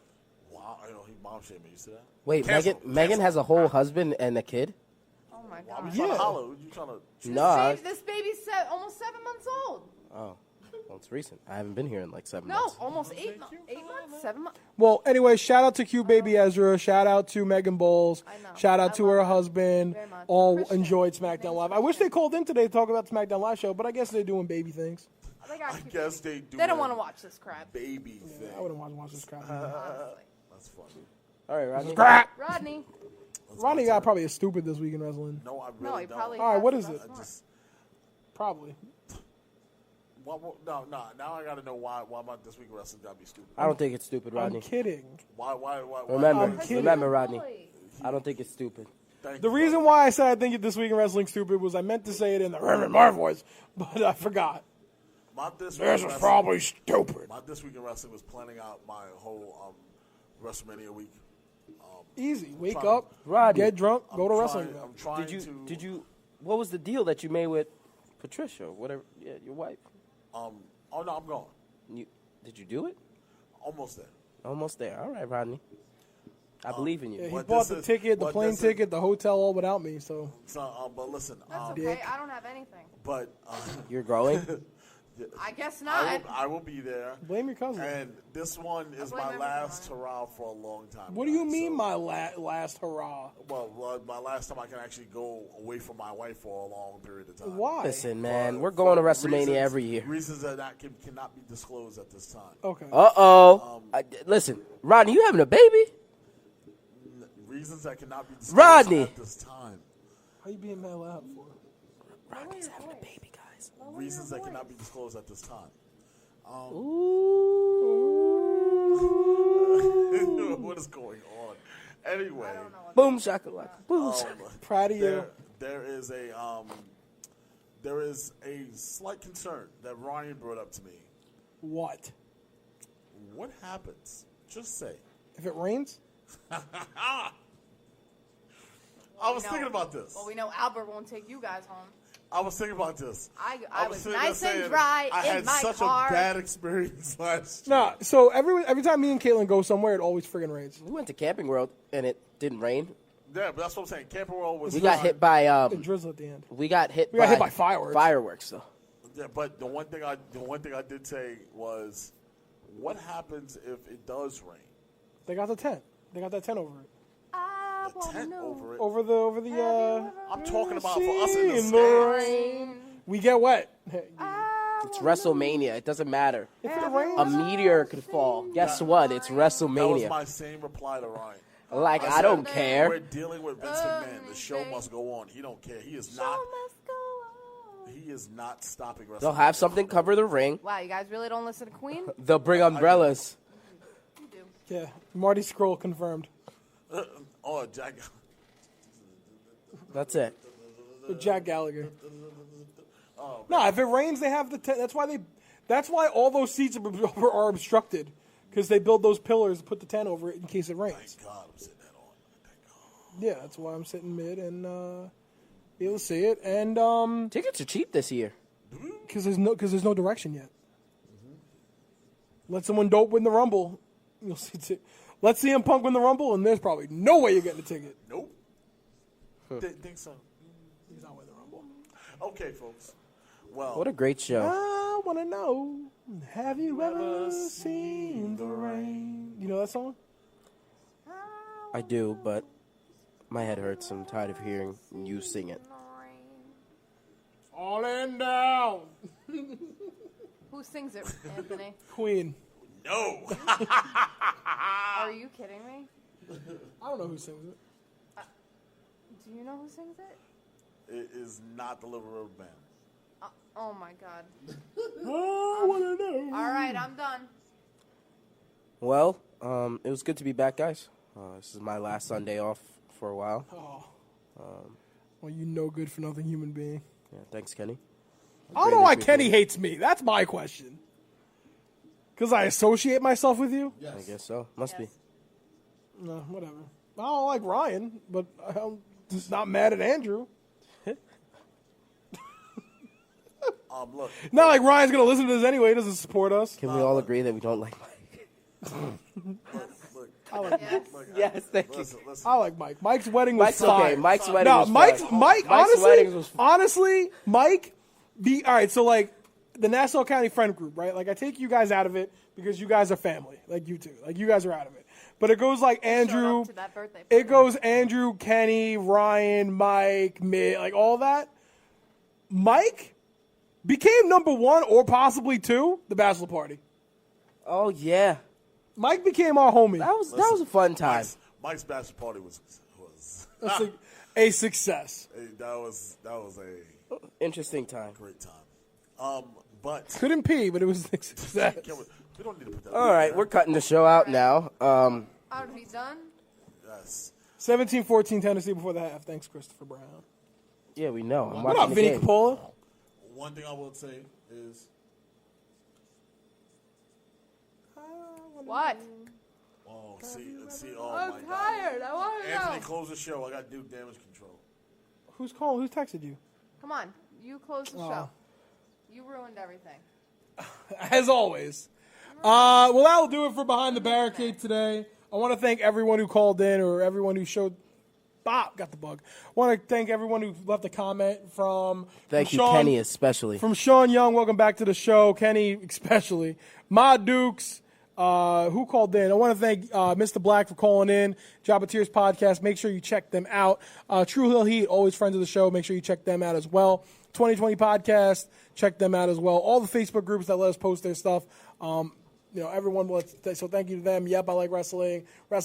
S3: Wow, I know he mom shamed me. You see that?
S6: Wait,
S3: Cancel.
S6: Megan has a whole husband and a kid?
S4: Oh my
S3: Why
S4: god.
S3: you trying
S5: Yeah.
S3: to holler? You trying to?
S6: No.
S4: This baby's almost 7 months old.
S6: Oh, well, it's recent. I haven't been here in like 7
S4: No,
S6: months.
S4: almost 8 months. 8 months? 7 months?
S5: Well, anyway, shout out to Q Baby Ezra. Shout out to Megan Bowles.
S4: I know.
S5: Shout out
S4: I
S5: to
S4: love
S5: her
S4: her
S5: husband.
S4: very much.
S5: All
S4: Christian.
S5: enjoyed
S4: His
S5: SmackDown
S4: name's
S5: Live. I wish they
S4: Christian.
S5: called in today to talk about the SmackDown Live show, but I guess they're doing baby things.
S4: They got
S3: I
S4: cute
S3: guess
S4: babies.
S3: they do.
S4: They don't want to watch this crap.
S3: baby thing.
S5: I wouldn't want to watch this crap.
S4: Honestly.
S3: That's funny.
S6: All right, Rodney.
S5: Crap!
S4: Rodney.
S5: Ronnie got probably a stupid this week in wrestling.
S3: No, I
S4: No,
S3: really
S4: he
S3: don't.
S4: probably
S5: All right,
S4: has
S5: what
S4: the
S5: is
S4: best
S5: it?
S3: I
S4: one.
S3: just
S5: Probably.
S3: no. Now I got to know why my this week wrestling got to be stupid.
S6: I don't think it's stupid, Rodney.
S5: I'm kidding.
S3: Why?
S6: Remember,
S5: kidding.
S6: remember, Rodney. I don't think it's stupid.
S3: Thank
S5: The
S3: you,
S5: reason
S3: brother.
S5: why I said I think this week in wrestling stupid was I meant to say it in the Reverend Mar voice, but I forgot.
S3: My this week
S5: This
S3: in
S5: was
S3: wrestling-
S5: probably stupid.
S3: My this week in wrestling was planning out my whole WrestleMania week.
S5: Easy. Wake
S3: trying-
S5: up,
S6: Rodney.
S5: get drunk, go to
S3: I'm
S5: wrestling.
S3: trying- I'm trying to.
S6: Did you? What was the deal that you made with Patricia? Whatever. Yeah, your wife.
S3: Oh no, I'm going.
S6: Did you do it?
S3: Almost there.
S6: Almost there. All right, Rodney. I believe in you.
S5: Yeah, he
S3: What
S5: bought
S3: this
S5: the
S3: is-
S5: ticket, the
S3: what
S5: plane
S3: this is-
S5: ticket, the hotel all without me. So
S3: So, but listen.
S4: That's okay.
S5: Dick.
S4: I don't have anything.
S3: But
S6: You're growing.
S4: I guess not.
S3: I will be there.
S5: blame your cousin.
S3: And this one is
S4: blame
S3: my
S4: everything
S3: last
S4: on
S3: hurrah for a long time.
S5: What do you
S3: guys.
S5: mean,
S3: So-
S5: my last hurrah?
S3: Well, my last time I can actually go away from my wife for a long period of time.
S5: Why?
S6: Listen, man,
S3: For-
S6: we're going to
S3: for
S6: WrestleMania
S3: reasons-
S6: every year.
S3: Reasons that cannot be disclosed at this time.
S5: Okay.
S6: Uh-oh. Listen, Rodney, you having a baby?
S3: Reasons that cannot be disclosed
S6: Rodney.
S3: at this time.
S5: How you being mad loud for?
S6: Rodney's having a baby, guys.
S3: Reasons that cannot be disclosed at this time. What is going on? Anyway,
S6: Boom shakalaka. Boom.
S5: Proud of you.
S3: there is a slight concern that Ryan brought up to me.
S5: What?
S3: What happens? Just say.
S5: If it rains?
S3: I was thinking about this.
S4: Well, we know Albert won't take you guys home.
S3: I was thinking about this.
S4: I was
S3: sitting there
S4: nice and
S3: saying,
S4: dry
S3: I
S4: in
S3: had
S4: my
S3: such
S4: car.
S3: a bad experience last year.
S5: Nah. So every time me and Caitlin go somewhere, it always friggin' rains.
S6: We went to Camping World, and it didn't rain.
S3: Yeah, but that's what I'm saying. Camper World was
S6: We got
S3: fine.
S6: hit by
S5: It drizzled at the end.
S6: we got hit
S5: by fireworks.
S6: Fireworks, though.
S3: Yeah, but the one thing I did say was, what happens if it does rain?
S5: They got the tent. They got that tent over it.
S4: I
S3: The
S4: wanna
S3: tent
S4: know.
S3: over it.
S5: Over the.
S3: I'm talking about for us in the
S5: in
S3: stands.
S5: rain. We get wet.
S6: It's WrestleMania. It doesn't matter.
S5: If it rains,
S6: A meteor could fall. Guess what? It's
S3: That was
S6: WrestleMania.
S3: my same reply to Ryan.
S6: Like, I
S3: said,
S6: don't
S3: We're
S6: care.
S3: dealing with Vince McMahon. The show must go on. He don't care. He is not. He is not stopping WrestleMania.
S6: They'll have something cover the ring.
S4: Wow, you guys really don't listen to Queen?
S6: They'll bring umbrellas.
S4: You do.
S5: yeah. Marty Scurll confirmed.
S3: Oh, Jack.
S6: That's it.
S5: With Jack Gallagher. No, if it rains, they have the tent. That's why all those seats are obstructed, because they build those pillars, put the tent over it in case it rains.
S3: Thank God I'm sitting that on. Thank God.
S5: Yeah, that's why I'm sitting mid and be able to see it. And
S6: Tickets are cheap this year.
S5: because there's no direction yet. Let someone dope win the Rumble, you'll see. Let CM Punk win the Rumble, and there's probably no way you're getting a ticket.
S3: Nope. Didn't think so.
S5: He's not winning the Rumble.
S3: Okay, folks. Well,
S6: What a great show.
S5: I want to know, have you ever seen the rain? You know that song?
S6: I do, but my head hurts. I'm tired of hearing you sing it.
S5: Falling down.
S4: Who sings it, Anthony?
S5: Queen.
S3: no.
S4: Are you kidding me?
S5: I don't know who sings it.
S4: Do you know who sings it?
S3: It is not the Little River Band.
S4: Oh my God.
S5: I want to know.
S4: All right, I'm done.
S6: Well, it was good to be back, guys. This is my last Sunday off for a while.
S5: Well, you no good for nothing human being.
S6: Yeah, thanks, Kenny.
S5: I don't know why Kenny hates me. That's my question. Because I associate myself with you?
S6: I guess so. Must be.
S5: No, whatever. I don't like Ryan, but I'm just not mad at Andrew.
S3: Look.
S5: Not like Ryan's going to listen to this anyway. He doesn't support us.
S6: Can we all agree that we don't like Mike?
S3: Look.
S5: I like Mike.
S3: Look,
S6: Yes, thank you.
S3: Listen.
S5: I like Mike. Mike's wedding was
S6: Mike's
S5: fire.
S6: okay. Mike's wedding
S5: No,
S6: was
S5: Mike's
S6: fine.
S5: Mike.
S6: Mike's wedding was
S5: Honestly, Mike. All right. So like the Nassau County Friend Group, right? Like I take you guys out of it because you guys are family, like you two. Like you guys are out of it. But it goes like Andrew.
S4: up to that birthday
S5: It
S4: party.
S5: goes Andrew, Kenny, Ryan, Mike, Mitt, like all that. Mike became number 1 or possibly 2, the bachelor party.
S6: Oh, yeah.
S5: Mike became our homie.
S6: That was a fun time.
S3: Mike's bachelor party was
S5: a success.
S3: Hey, that was a
S6: Interesting time.
S3: great time. But
S5: Couldn't pee, but it was a success.
S3: we don't need to put that.
S6: All right, we're cutting the show out now.
S4: Are we done?
S3: Yes.
S5: 17-14 Tennessee before the half. Thanks, Christopher Brown.
S6: Yeah, we know. I'm
S5: What
S6: watching
S5: up,
S6: the
S5: Vinny
S6: game.
S5: Capola?
S3: One thing I will say is,
S4: What?
S3: oh, oh
S4: I'm
S3: my God.
S4: tired. I want to
S3: Anthony,
S4: know.
S3: close the show. I got to do damage control.
S5: Who's calling? Who's texted you?
S4: Come on. You close the
S5: Oh.
S4: show. You ruined everything.
S5: As always. Well, that will do it for Behind the Barricade today. I want to thank everyone who called in or everyone who showed. Bob got the bug. I want to thank everyone who left a comment
S6: Thank you,
S5: Sean,
S6: Kenny, especially.
S5: From Sean Young, welcome back to the show. Kenny, especially. Ma Dukes, who called in. I want to thank Mr. Black for calling in. Jabba Tears Podcast. Make sure you check them out. True Hill Heat, always friends of the show. Make sure you check them out as well. 2020 Podcast, check them out as well. All the Facebook groups that let us post their stuff. Everyone, so thank you to them. Yep, I like wrestling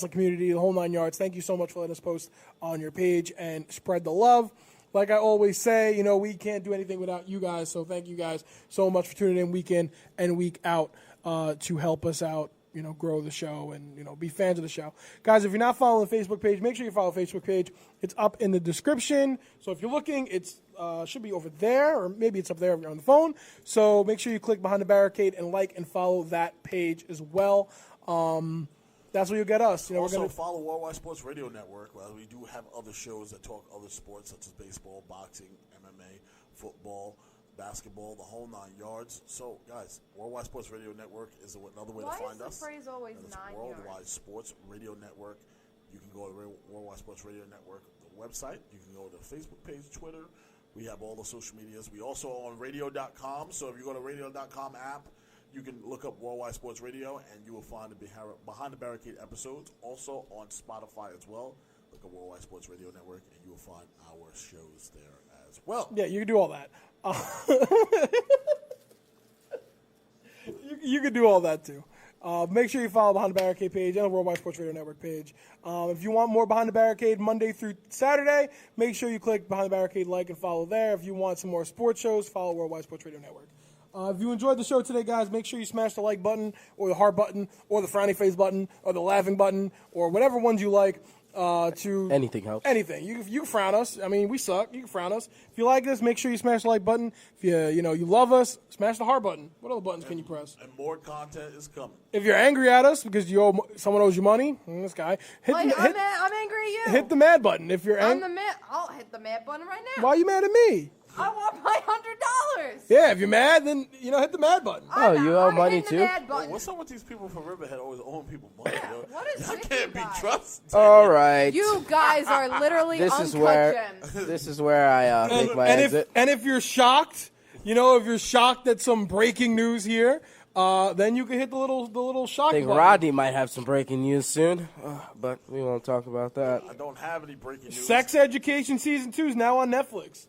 S5: community, the whole 9 yards. Thank you so much for letting us post on your page and spread the love. Like I always say, we can't do anything without you guys, so thank you guys so much for tuning in week in and week out to help us out, grow the show and, be fans of the show. Guys, if you're not following the Facebook page, make sure you follow the Facebook page. It's up in the description. So if you're looking, it's should be over there, or maybe it's up there if you're on the phone. So make sure you click Behind the Barricade and like and follow that page as well. That's where you'll get us.
S3: Also, follow Worldwide Sports Radio Network. Well, we do have other shows that talk other sports, such as baseball, boxing, MMA, football, basketball, the whole 9 yards. So, guys, Worldwide Sports Radio Network is another way to find us.
S4: Why is the phrase always
S3: And it's
S4: 9
S3: Worldwide
S4: yards?
S3: Sports Radio Network. You can go to Worldwide Sports Radio Network, the website. You can go to the Facebook page, Twitter. We have all the social medias. We also are on radio.com. So if you go to radio.com app, you can look up Worldwide Sports Radio, and you will find the Behind the Barricade episodes. Also on Spotify as well. Look at Worldwide Sports Radio Network, and you will find our shows there as well.
S5: Yeah, you can do all that. You can do all that too. Make sure you follow Behind the Barricade page and the Worldwide Sports Radio Network page. If you want more Behind the Barricade Monday through Saturday, make sure you click Behind the Barricade, like, and follow there. If you want some more sports shows, follow Worldwide Sports Radio Network. If you enjoyed the show today, guys, make sure you smash the like button or the heart button or the frowny face button or the laughing button or whatever ones you like.
S6: Anything helps.
S5: Anything. You can frown us. I mean, we suck. You can frown us. If you like us, make sure you smash the like button. If you love us, smash the heart button. What other buttons can you press?
S3: And more content is coming.
S5: If you're angry at us because someone owes you money, this guy,
S4: I'm angry at you.
S5: hit the mad button. If you're angry,
S4: I'll hit the mad button right now.
S5: why are you mad at me?
S4: I want my $100.
S5: Yeah, if you're mad, then hit the mad button.
S6: Oh, you owe money too?
S3: What's up with these people from Riverhead always owing people money? Yo?
S4: What is
S3: I
S4: with
S3: can't
S4: you
S3: be
S4: guys?
S3: trusted.
S6: All right.
S4: You guys are literally
S6: This
S4: uncut
S6: is where
S4: gems.
S6: this is where I make my exit.
S5: If you're shocked, if you're shocked at some breaking news here, then you can hit the little shock
S6: I think
S5: button.
S6: Rodney might have some breaking news soon, but we won't talk about that.
S3: I don't have any breaking news.
S5: Sex Education Season 2 is now on Netflix.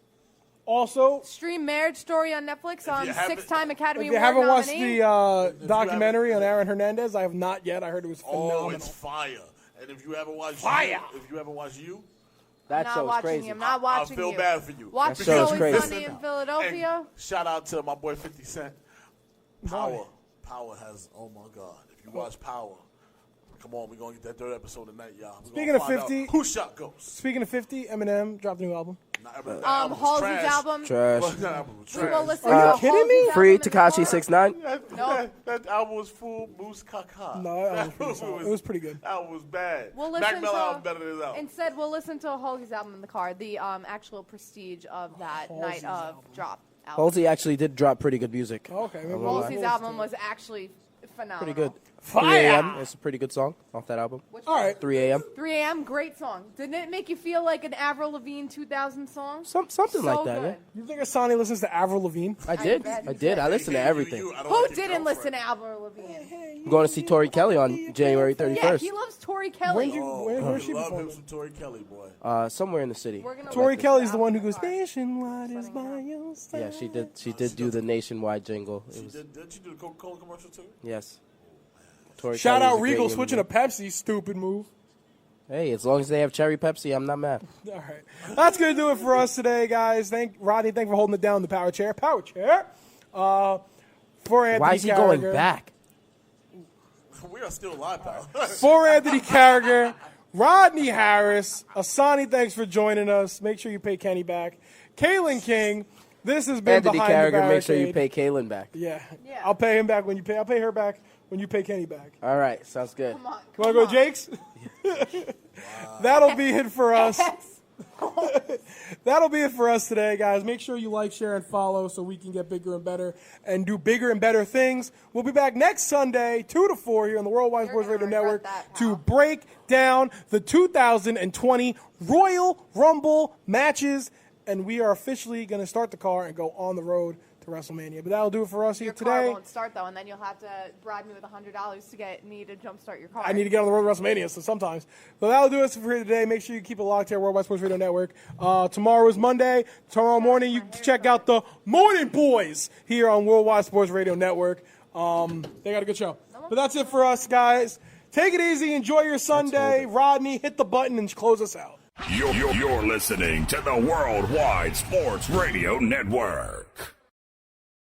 S5: Also,
S4: Stream Marriage Story on Netflix on
S3: you haven't-
S4: 6-time Academy
S5: if you
S4: Award
S5: haven't watched
S4: nominee.
S5: the documentary on Aaron Hernandez, I have not yet. I heard it was phenomenal.
S3: Oh, it's fire! And if you haven't watched
S5: Fire!
S3: you,
S6: That
S4: not
S6: show's
S4: watching
S6: crazy.
S4: you. I'm not watching
S3: I feel
S4: you.
S3: bad for you.
S4: Watch
S6: That show's
S4: Always
S6: crazy.
S4: Sunny in Philadelphia.
S3: And shout out to my boy 50 Cent. Power has. Oh my God! If you watch Power, come on, we're gonna get that third episode tonight, y'all. We're
S5: Speaking
S3: gonna
S5: of
S3: find out
S5: 50
S3: who shot Ghost?
S5: Speaking of 50, Eminem dropped a new album.
S4: Halsey's album.
S6: Trash.
S3: That album was
S4: We will
S3: trash.
S4: listen
S5: Are you
S4: to
S5: kidding me?
S4: Halsey's
S6: Free
S4: album in the car.
S6: Tekashi 6ix9ine.
S4: No.
S3: That album was full moose caca.
S5: No, that album was pretty solid. It was pretty good.
S3: That album was bad.
S4: We'll
S3: Mac
S4: listen
S3: Miller
S4: to.
S3: album better than his album.
S4: Instead, we'll listen to Halsey's album in the car. The actual prestige of that night of drop. Album.
S6: Halsey actually did drop pretty good music.
S5: Okay, maybe
S4: Halsey's album was actually phenomenal.
S6: Pretty good.
S5: Fire!
S6: 3 a.m. It's a pretty good song off that album.
S5: All right.
S6: 3 a.m.
S4: 3 a.m. Great song. Didn't it make you feel like an Avril Lavigne 2000 song?
S6: Something
S4: So
S6: like that,
S4: good.
S5: You think Asani listens to Avril Lavigne?
S6: yeah. I did.
S4: bet
S6: I
S4: you
S6: did.
S4: did.
S6: I listened to everything.
S3: I don't
S4: Who
S3: like your
S4: didn't listen
S3: girlfriend.
S4: to Avril Lavigne?
S6: I'm going to see Tori Kelly on January 31st.
S4: Yeah, he loves Tori Kelly.
S5: Where's she
S3: Love him
S5: performing?
S3: some Tori Kelly, boy.
S6: Somewhere in the city.
S4: We're gonna
S5: Tori
S4: listen
S5: Kelly's
S4: to
S5: the one who
S4: album
S5: goes,
S4: in the car.
S5: Nationwide is by your side.
S6: Yeah, she did do the nationwide jingle. It was,
S3: Did she do the Coca-Cola commercial too?
S6: yes. Tori
S5: Shout
S6: Kelly is
S5: out
S6: a great
S5: Regal
S6: human
S5: switching to
S6: being.
S5: Pepsi. Stupid move.
S6: Hey, as long as they have cherry Pepsi, I'm not mad.
S5: All right. That's going to do it for us today, guys. Rodney, thank you for holding it down in the power chair. Power chair. For Anthony
S6: Why is he
S5: Carragher,
S6: going back?
S3: We are still live, pal.
S5: For Anthony Carragher, Rodney Harris, Asani, thanks for joining us. Make sure you pay Kenny back. Kaylin King, this has been
S6: Anthony
S5: Behind the
S6: Carragher,
S5: Barricade.
S6: make sure you pay Kaylin back.
S5: Yeah. I'll pay him back when you pay. I'll pay her back when you pay Kenny back.
S6: All right, sounds good.
S4: Come on.
S5: You want to go, Jakes? That'll be it for us. That'll be it for us today, guys. Make sure you like, share, and follow so we can get bigger and better and do bigger and better things. We'll be back next Sunday, 2 to 4 here on the Worldwide Sports Radio Network to break down the 2020 Royal Rumble matches. And we are officially going to start the car and go on the road to WrestleMania. But that'll do it for us here
S4: Your
S5: today.
S4: car won't start, though, and then you'll have to bribe me with $100 to get me to jumpstart your car.
S5: I need to get on the road to WrestleMania, so sometimes. But that'll do it for here today. Make sure you keep it locked here, Worldwide Sports Radio Network. Tomorrow is Monday. Tomorrow morning, you can check out the Morning Boys here on Worldwide Sports Radio Network. They got a good show. But that's it for us, guys. Take it easy. Enjoy your Sunday. Rodney, hit the button and close us out.
S1: You're listening to the Worldwide Sports Radio Network.